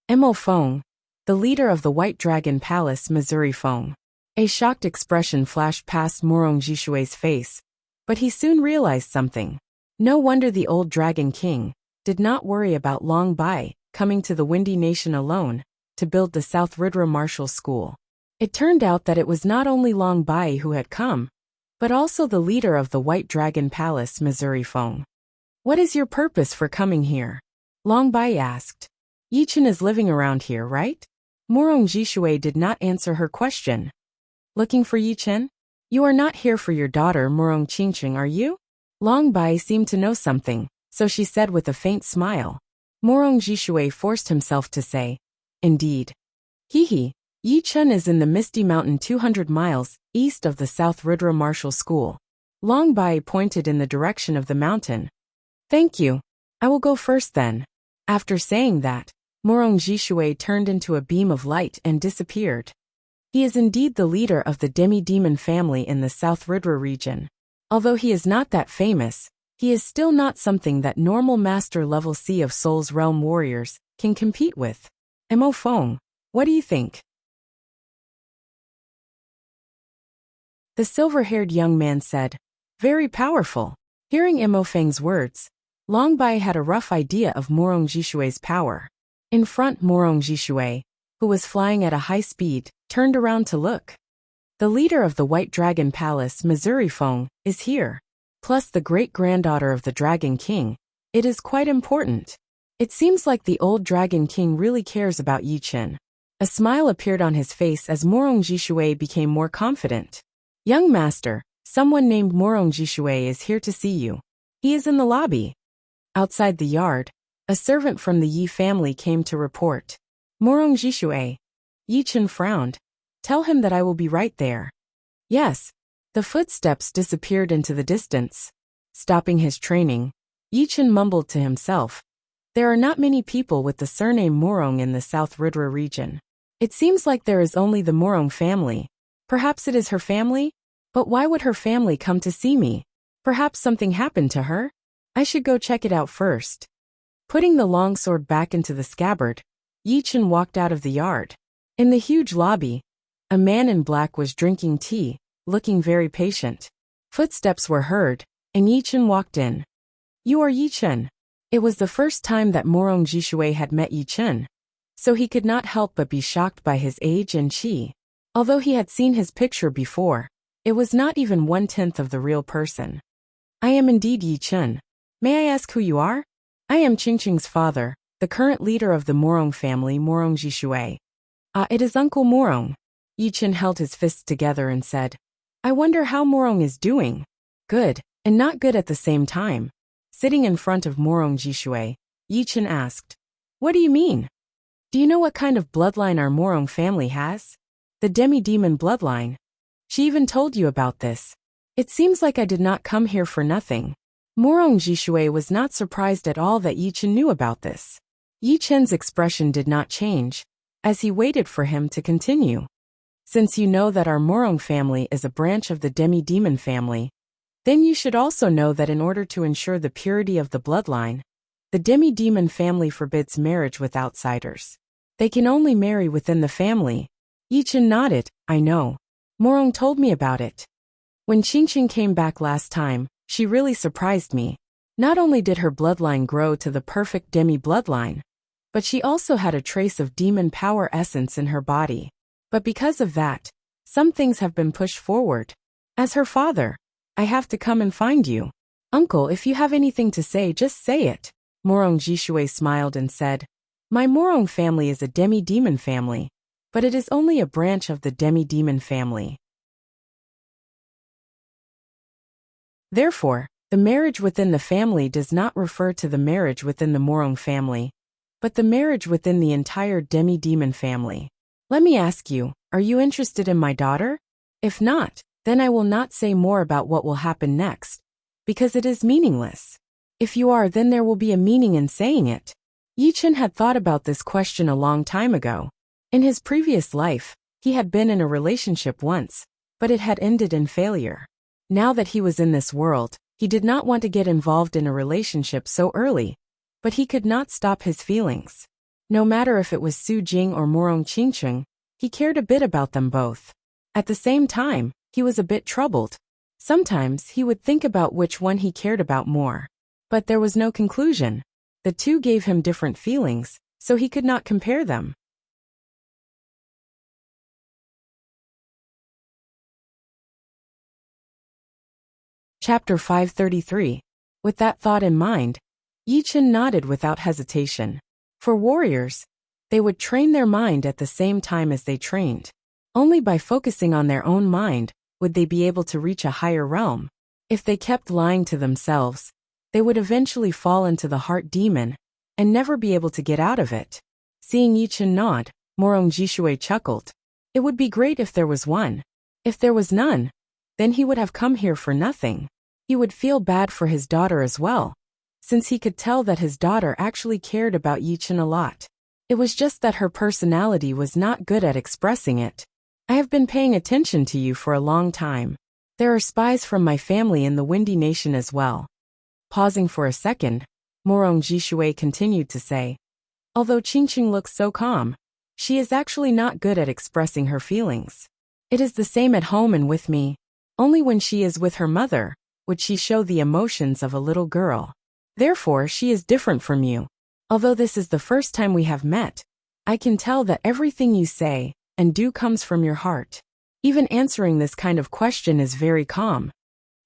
Mo Feng, the leader of the White Dragon Palace, Missouri Feng. A shocked expression flashed past Morong Jishui's face, but he soon realized something. No wonder the old Dragon King did not worry about Long Bai coming to the Windy Nation alone to build the South Rudra Martial School. It turned out that it was not only Long Bai who had come, but also the leader of the White Dragon Palace, Missouri Feng. "What is your purpose for coming here?" Long Bai asked. "Yi Chen is living around here, right?" Morong Jishui did not answer her question. "Looking for Yi Chen? You are not here for your daughter Morong Qingqing, are you?" Long Bai seemed to know something, so she said with a faint smile. Morong Jishui forced himself to say, "Indeed. Hee, Yi Chen is in the Misty Mountain 200 miles east of the South Rudra Martial School." Long Bai pointed in the direction of the mountain. "Thank you. I will go first then." After saying that, Morong Jishui turned into a beam of light and disappeared. He is indeed the leader of the demi-demon family in the South Rudra region. Although he is not that famous, he is still not something that normal Master Level C of Soul's Realm warriors can compete with. Mo Feng, what do you think? The silver-haired young man said. Very powerful. Hearing Imofeng's words, Long Bai had a rough idea of Morong Jishue's power. In front, Morong Jishue, who was flying at a high speed, turned around to look. The leader of the White Dragon Palace, Missouri Feng, is here. Plus the great-granddaughter of the Dragon King. It is quite important. It seems like the old Dragon King really cares about Yi Chen. A smile appeared on his face as Morong Jishue became more confident. Young master, someone named Morong Jishue is here to see you. He is in the lobby. Outside the yard, a servant from the Yi family came to report. Morong Jishue. Yi Chen frowned. Tell him that I will be right there. Yes. The footsteps disappeared into the distance. Stopping his training, Yi Chen mumbled to himself. There are not many people with the surname Morong in the South Ridra region. It seems like there is only the Morong family. Perhaps it is her family? But why would her family come to see me? Perhaps something happened to her? I should go check it out first. Putting the longsword back into the scabbard, Yi Chen walked out of the yard. In the huge lobby, a man in black was drinking tea, looking very patient. Footsteps were heard, and Yi Chen walked in. You are Yi Chen. It was the first time that Morong Jishue had met Yi Chen, so he could not help but be shocked by his age and chi. Although he had seen his picture before, it was not even 1/10 of the real person. I am indeed Yi Chen. May I ask who you are? I am Qingqing's father, the current leader of the Morong family, Morong Jishue. Ah, it is Uncle Morong. Yi Chen held his fists together and said, I wonder how Morong is doing. Good, and not good at the same time. Sitting in front of Morong Jishue, Yi Chen asked, What do you mean? Do you know what kind of bloodline our Morong family has? The demi-demon bloodline. She even told you about this. It seems like I did not come here for nothing. Morong Jishue was not surprised at all that Yi Chen knew about this. Yi Chen's expression did not change, as he waited for him to continue. Since you know that our Morong family is a branch of the demi-demon family, then you should also know that in order to ensure the purity of the bloodline, the demi-demon family forbids marriage with outsiders. They can only marry within the family. Yi Chen nodded. I know. Morong told me about it. When Qingqing came back last time, she really surprised me. Not only did her bloodline grow to the perfect demi-bloodline, but she also had a trace of demon power essence in her body. But because of that, some things have been pushed forward. As her father, I have to come and find you. Uncle, if you have anything to say, just say it. Morong Jishue smiled and said, My Morong family is a demi-demon family, but it is only a branch of the demi-demon family. Therefore, the marriage within the family does not refer to the marriage within the Morong family, but the marriage within the entire demi-demon family. Let me ask you, are you interested in my daughter? If not, then I will not say more about what will happen next, because it is meaningless. If you are, then there will be a meaning in saying it. Yi Chen had thought about this question a long time ago. In his previous life, he had been in a relationship once, but it had ended in failure. Now that he was in this world, he did not want to get involved in a relationship so early, but he could not stop his feelings. No matter if it was Su Jing or Morong Qingqing, he cared a bit about them both. At the same time, he was a bit troubled. Sometimes he would think about which one he cared about more. But there was no conclusion. The two gave him different feelings, so he could not compare them. Chapter 533. With that thought in mind, Yi Chen nodded without hesitation. For warriors, they would train their mind at the same time as they trained. Only by focusing on their own mind would they be able to reach a higher realm. If they kept lying to themselves, they would eventually fall into the heart demon and never be able to get out of it. Seeing Yi Chen nod, Morong Jishue chuckled. It would be great if there was one. If there was none, then he would have come here for nothing. He would feel bad for his daughter as well, since he could tell that his daughter actually cared about Yi Chen a lot. It was just that her personality was not good at expressing it. I have been paying attention to you for a long time. There are spies from my family in the Windy Nation as well. Pausing for a second, Morong Jishue continued to say, Although Qingqing looks so calm, she is actually not good at expressing her feelings. It is the same at home and with me. Only when she is with her mother would she show the emotions of a little girl. Therefore, she is different from you. Although this is the first time we have met, I can tell that everything you say and do comes from your heart. Even answering this kind of question is very calm.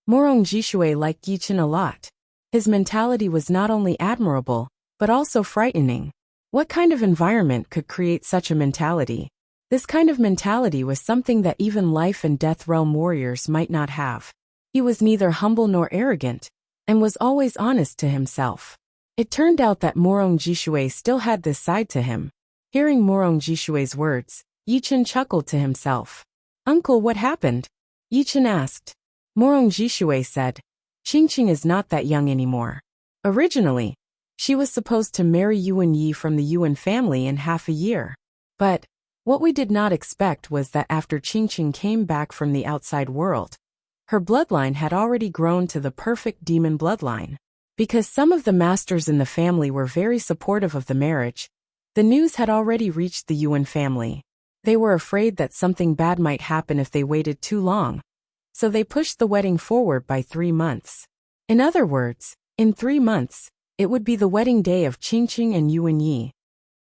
Morong Jishui liked Yichen a lot. His mentality was not only admirable, but also frightening. What kind of environment could create such a mentality? This kind of mentality was something that even life and death realm warriors might not have. He was neither humble nor arrogant, and was always honest to himself. It turned out that Morong Jishui still had this side to him. Hearing Morong Jishui's words, Yichen chuckled to himself. "Uncle, what happened?" Yichen asked. Morong Jishui said, "Qingqing is not that young anymore. Originally, she was supposed to marry Yuan Yi from the Yuan family in half a year. But what we did not expect was that after Qingqing came back from the outside world, her bloodline had already grown to the perfect demon bloodline. Because some of the masters in the family were very supportive of the marriage, the news had already reached the Yuan family. They were afraid that something bad might happen if they waited too long, so they pushed the wedding forward by 3 months. In other words, in 3 months, it would be the wedding day of Qingqing and Yuan Yi.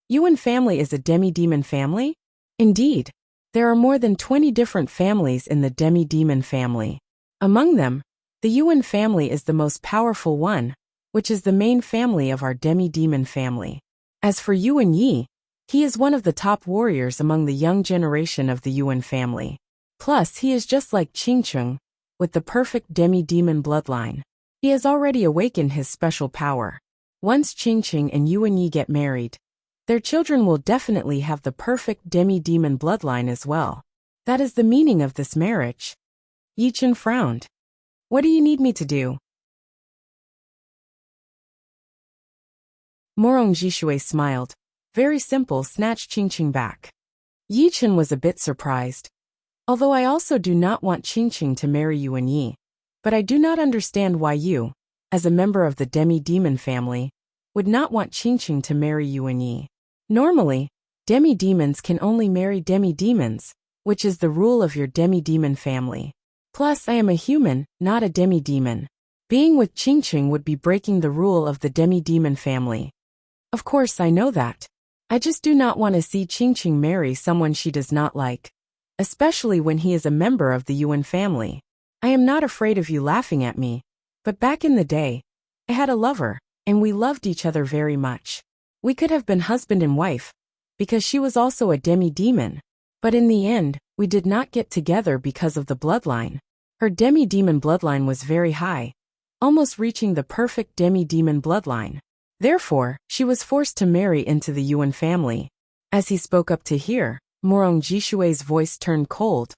Yuan family is a demi-demon family? Indeed, there are more than 20 different families in the demi-demon family. Among them, the Yuan family is the most powerful one, which is the main family of our demi-demon family. As for Yuan Yi, he is one of the top warriors among the young generation of the Yuan family. Plus, he is just like Qingqing, with the perfect demi-demon bloodline. He has already awakened his special power. Once Qingqing and Yuan Yi get married, their children will definitely have the perfect demi-demon bloodline as well. That is the meaning of this marriage. Yichen frowned. "What do you need me to do?" Morong Jishui smiled. "Very simple, snatch Qingqing back." Yichen was a bit surprised. "Although I also do not want Qingqing to marry Yuan Yi, but I do not understand why you, as a member of the demi-demon family, would not want Qingqing to marry Yuan Yi. Normally, demi-demons can only marry demi-demons, which is the rule of your demi-demon family. Plus, I am a human, not a demi-demon. Being with Qingqing would be breaking the rule of the demi-demon family. Of course, I know that. I just do not want to see Qingqing marry someone she does not like, especially when he is a member of the Yuan family. I am not afraid of you laughing at me, but back in the day, I had a lover, and we loved each other very much. We could have been husband and wife, because she was also a demi-demon. But in the end, we did not get together because of the bloodline. Her demi-demon bloodline was very high, almost reaching the perfect demi-demon bloodline. Therefore, she was forced to marry into the Yuan family. As he spoke up to hear, Morong Jishui's voice turned cold.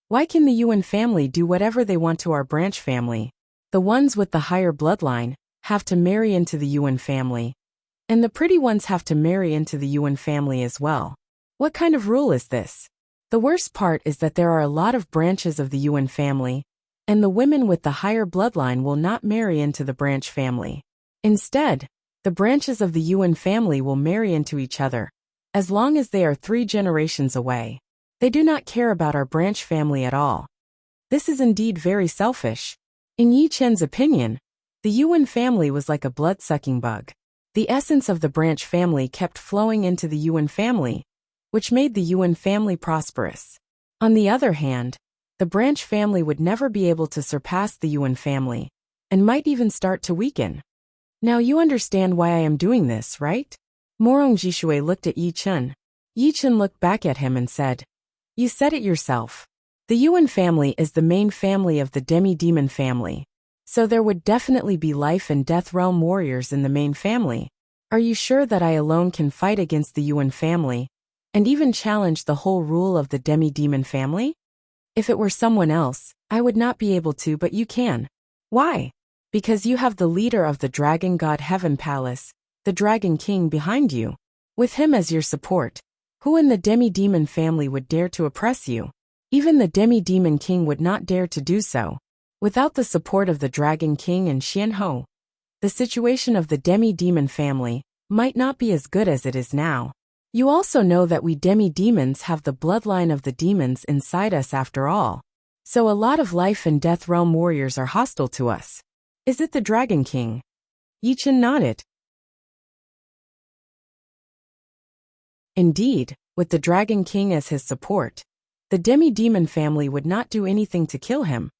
"Why can the Yuan family do whatever they want to our branch family? The ones with the higher bloodline have to marry into the Yuan family, and the pretty ones have to marry into the Yuan family as well. What kind of rule is this?" The worst part is that there are a lot of branches of the Yuan family, and the women with the higher bloodline will not marry into the branch family. Instead, the branches of the Yuan family will marry into each other, as long as they are 3 generations away. They do not care about our branch family at all. This is indeed very selfish. In Yi Chen's opinion, the Yuan family was like a blood-sucking bug. The essence of the branch family kept flowing into the Yuan family, which made the Yuan family prosperous. On the other hand, the branch family would never be able to surpass the Yuan family, and might even start to weaken. Now you understand why I am doing this, right? Morong Jishui looked at Yi Chen. Yi Chen looked back at him and said, "You said it yourself. The Yuan family is the main family of the demi-demon family, so there would definitely be life and death realm warriors in the main family. Are you sure that I alone can fight against the Yuan family, and even challenge the whole rule of the demi-demon family? If it were someone else, I would not be able to, but you can. Why? Because you have the leader of the Dragon God Heaven Palace, the Dragon King, behind you. With him as your support, who in the demi-demon family would dare to oppress you? Even the demi-demon king would not dare to do so. Without the support of the Dragon King and Xianhou, the situation of the demi-demon family might not be as good as it is now. You also know that we demi-demons have the bloodline of the demons inside us after all. So a lot of life and death realm warriors are hostile to us. Is it the Dragon King? Yi Chen nodded. Indeed, with the Dragon King as his support, the demi-demon family would not do anything to kill him,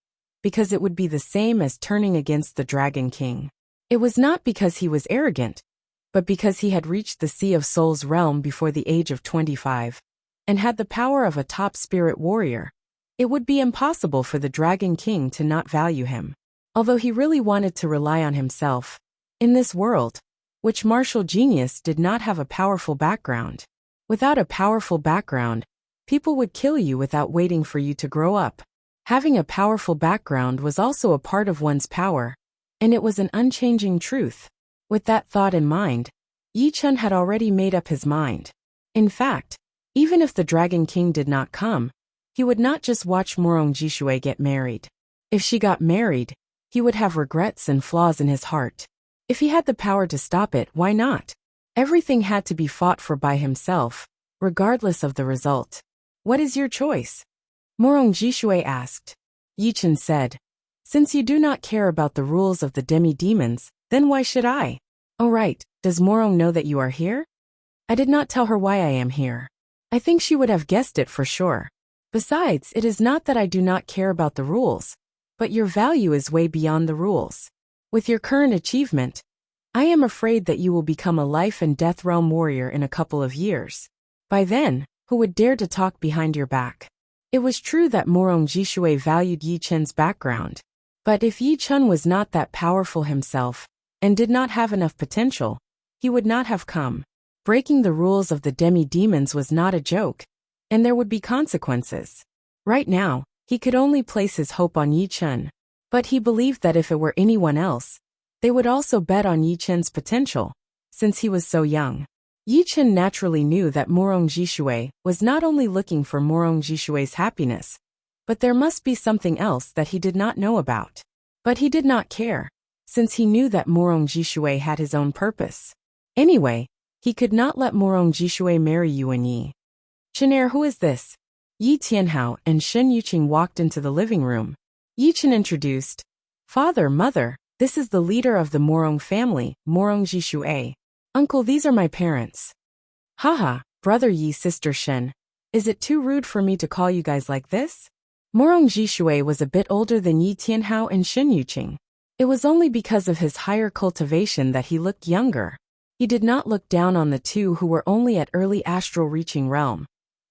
because it would be the same as turning against the Dragon King. It was not because he was arrogant, but because he had reached the Sea of Souls realm before the age of 25, and had the power of a top spirit warrior. It would be impossible for the Dragon King to not value him. Although he really wanted to rely on himself, in this world, which martial genius did not have a powerful background. Without a powerful background, people would kill you without waiting for you to grow up. Having a powerful background was also a part of one's power, and it was an unchanging truth. With that thought in mind, Yi Chen had already made up his mind. In fact, even if the Dragon King did not come, he would not just watch Morong Jishui get married. If she got married, he would have regrets and flaws in his heart. If he had the power to stop it, why not? Everything had to be fought for by himself, regardless of the result. What is your choice? Morong Jishui asked. Yi Chen said, since you do not care about the rules of the demi-demons, then why should I? Oh right, does Morong know that you are here? I did not tell her why I am here. I think she would have guessed it for sure. Besides, it is not that I do not care about the rules, but your value is way beyond the rules. With your current achievement, I am afraid that you will become a life and death realm warrior in a couple of years. By then, who would dare to talk behind your back? It was true that Morong Jishui valued Yi Chen's background, but if Yi Chen was not that powerful himself, and did not have enough potential, he would not have come. Breaking the rules of the demi-demons was not a joke, and there would be consequences. Right now, he could only place his hope on Yi Chen, but he believed that if it were anyone else, they would also bet on Yi Chen's potential, since he was so young. Yi Chen naturally knew that Morong Jishui was not only looking for Morong Jishui's happiness, but there must be something else that he did not know about. But he did not care, since he knew that Morong Jishui had his own purpose. Anyway, he could not let Morong Jishui marry Yuan Yi. Chenair, who is this? Yi Tianhao and Shen Yuqing walked into the living room. Yi Chen introduced, Father, Mother, this is the leader of the Morong family, Morong Jishui. Uncle, these are my parents. Haha, brother Yi, sister Shen. Is it too rude for me to call you guys like this? Morong Jishui was a bit older than Yi Tianhao and Shen Yuqing. It was only because of his higher cultivation that he looked younger. He did not look down on the two who were only at early astral reaching realm,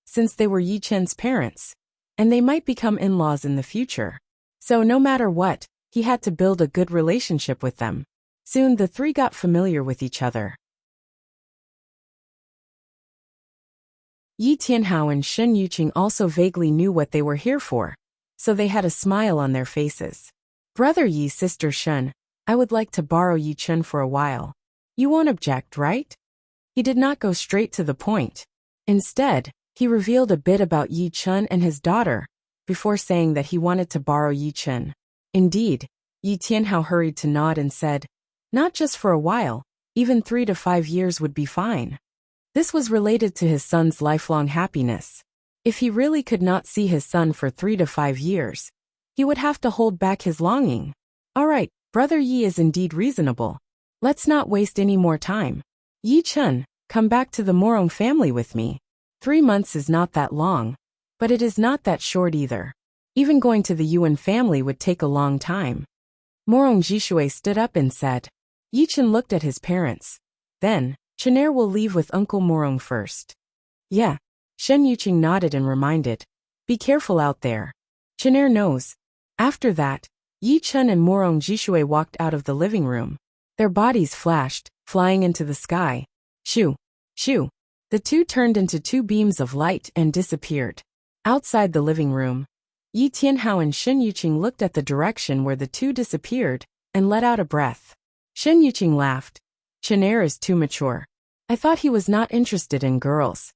since they were Yi Chen's parents, and they might become in-laws in the future. So no matter what, he had to build a good relationship with them. Soon the three got familiar with each other. Yi Tianhao and Shen Yuqing also vaguely knew what they were here for, so they had a smile on their faces. Brother Yi, sister Shen, I would like to borrow Yi Chen for a while. You won't object, right? He did not go straight to the point. Instead, he revealed a bit about Yi Chen and his daughter, before saying that he wanted to borrow Yi Chen. Indeed, Yi Tianhao hurried to nod and said, not just for a while, even 3 to 5 years would be fine. This was related to his son's lifelong happiness. If he really could not see his son for 3 to 5 years, he would have to hold back his longing. All right, brother Yi is indeed reasonable. Let's not waste any more time. Yi Chen, come back to the Morong family with me. 3 months is not that long, but it is not that short either. Even going to the Yuan family would take a long time. Morong Jishui stood up and said. Yi Chen looked at his parents. Then, Chenair will leave with Uncle Morong first. Yeah. Shen Yuqing nodded and reminded. Be careful out there. Chenair knows. After that, Yi Chen and Morong Jishui walked out of the living room. Their bodies flashed, flying into the sky. Shoo! Shoo! The two turned into 2 beams of light and disappeared. Outside the living room, Yi Tianhao and Shen Yuqing looked at the direction where the two disappeared, and let out a breath. Shen Yuqing laughed. Chenair is too mature. I thought he was not interested in girls.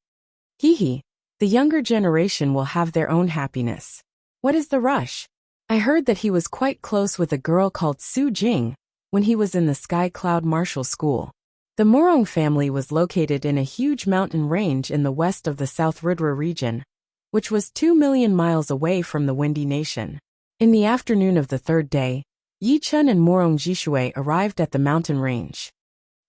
Hee hee. The younger generation will have their own happiness. What is the rush? I heard that he was quite close with a girl called Su Jing when he was in the Sky Cloud Martial School. The Morong family was located in a huge mountain range in the west of the South Ridra region, which was 2 million miles away from the Windy Nation. In the afternoon of the third day, Yi Chun and Morong Jishui arrived at the mountain range.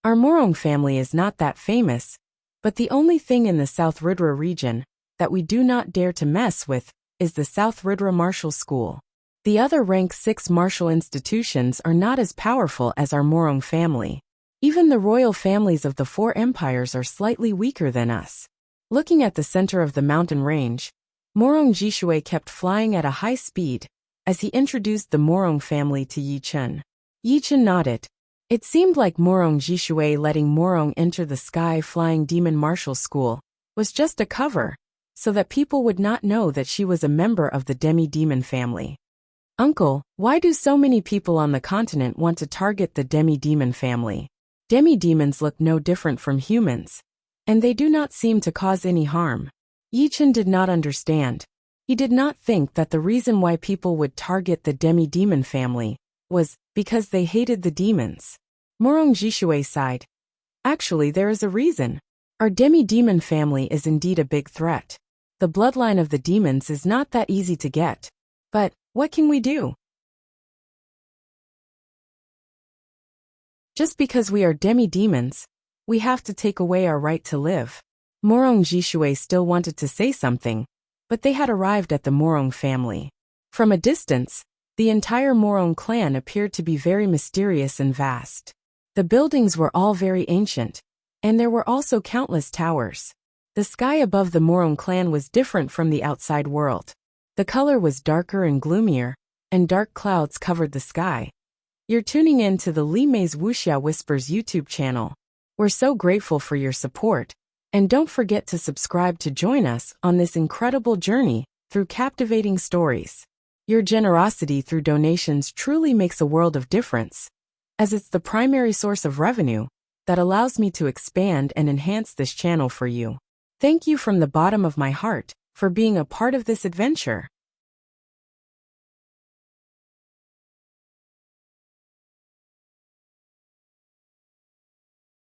Our Morong family is not that famous, but the only thing in the South Ridra region that we do not dare to mess with is the South Ridra Martial School. The other rank 6 martial institutions are not as powerful as our Morong family. Even the royal families of the 4 empires are slightly weaker than us. Looking at the center of the mountain range, Morong Jishui kept flying at a high speed as he introduced the Morong family to Yi Chun. Yi Chun nodded. It seemed like Morong Jishui letting Morong enter the sky-flying demon martial school was just a cover, so that people would not know that she was a member of the demi-demon family. Uncle, why do so many people on the continent want to target the demi-demon family? Demi-demons look no different from humans, and they do not seem to cause any harm. Yi Chun did not understand. He did not think that the reason why people would target the demi-demon family was because they hated the demons. Morong Jishui sighed. Actually, there is a reason. Our demi-demon family is indeed a big threat. The bloodline of the demons is not that easy to get. But what can we do? Just because we are demi-demons, we have to take away our right to live. Morong Jishui still wanted to say something, but they had arrived at the Morong family. From a distance, the entire Morong clan appeared to be very mysterious and vast. The buildings were all very ancient, and there were also countless towers. The sky above the Morong clan was different from the outside world. The color was darker and gloomier, and dark clouds covered the sky. You're tuning in to the Li Mei's Wuxia Whispers YouTube channel. We're so grateful for your support. And don't forget to subscribe to join us on this incredible journey through captivating stories. Your generosity through donations truly makes a world of difference, as it's the primary source of revenue that allows me to expand and enhance this channel for you. Thank you from the bottom of my heart for being a part of this adventure.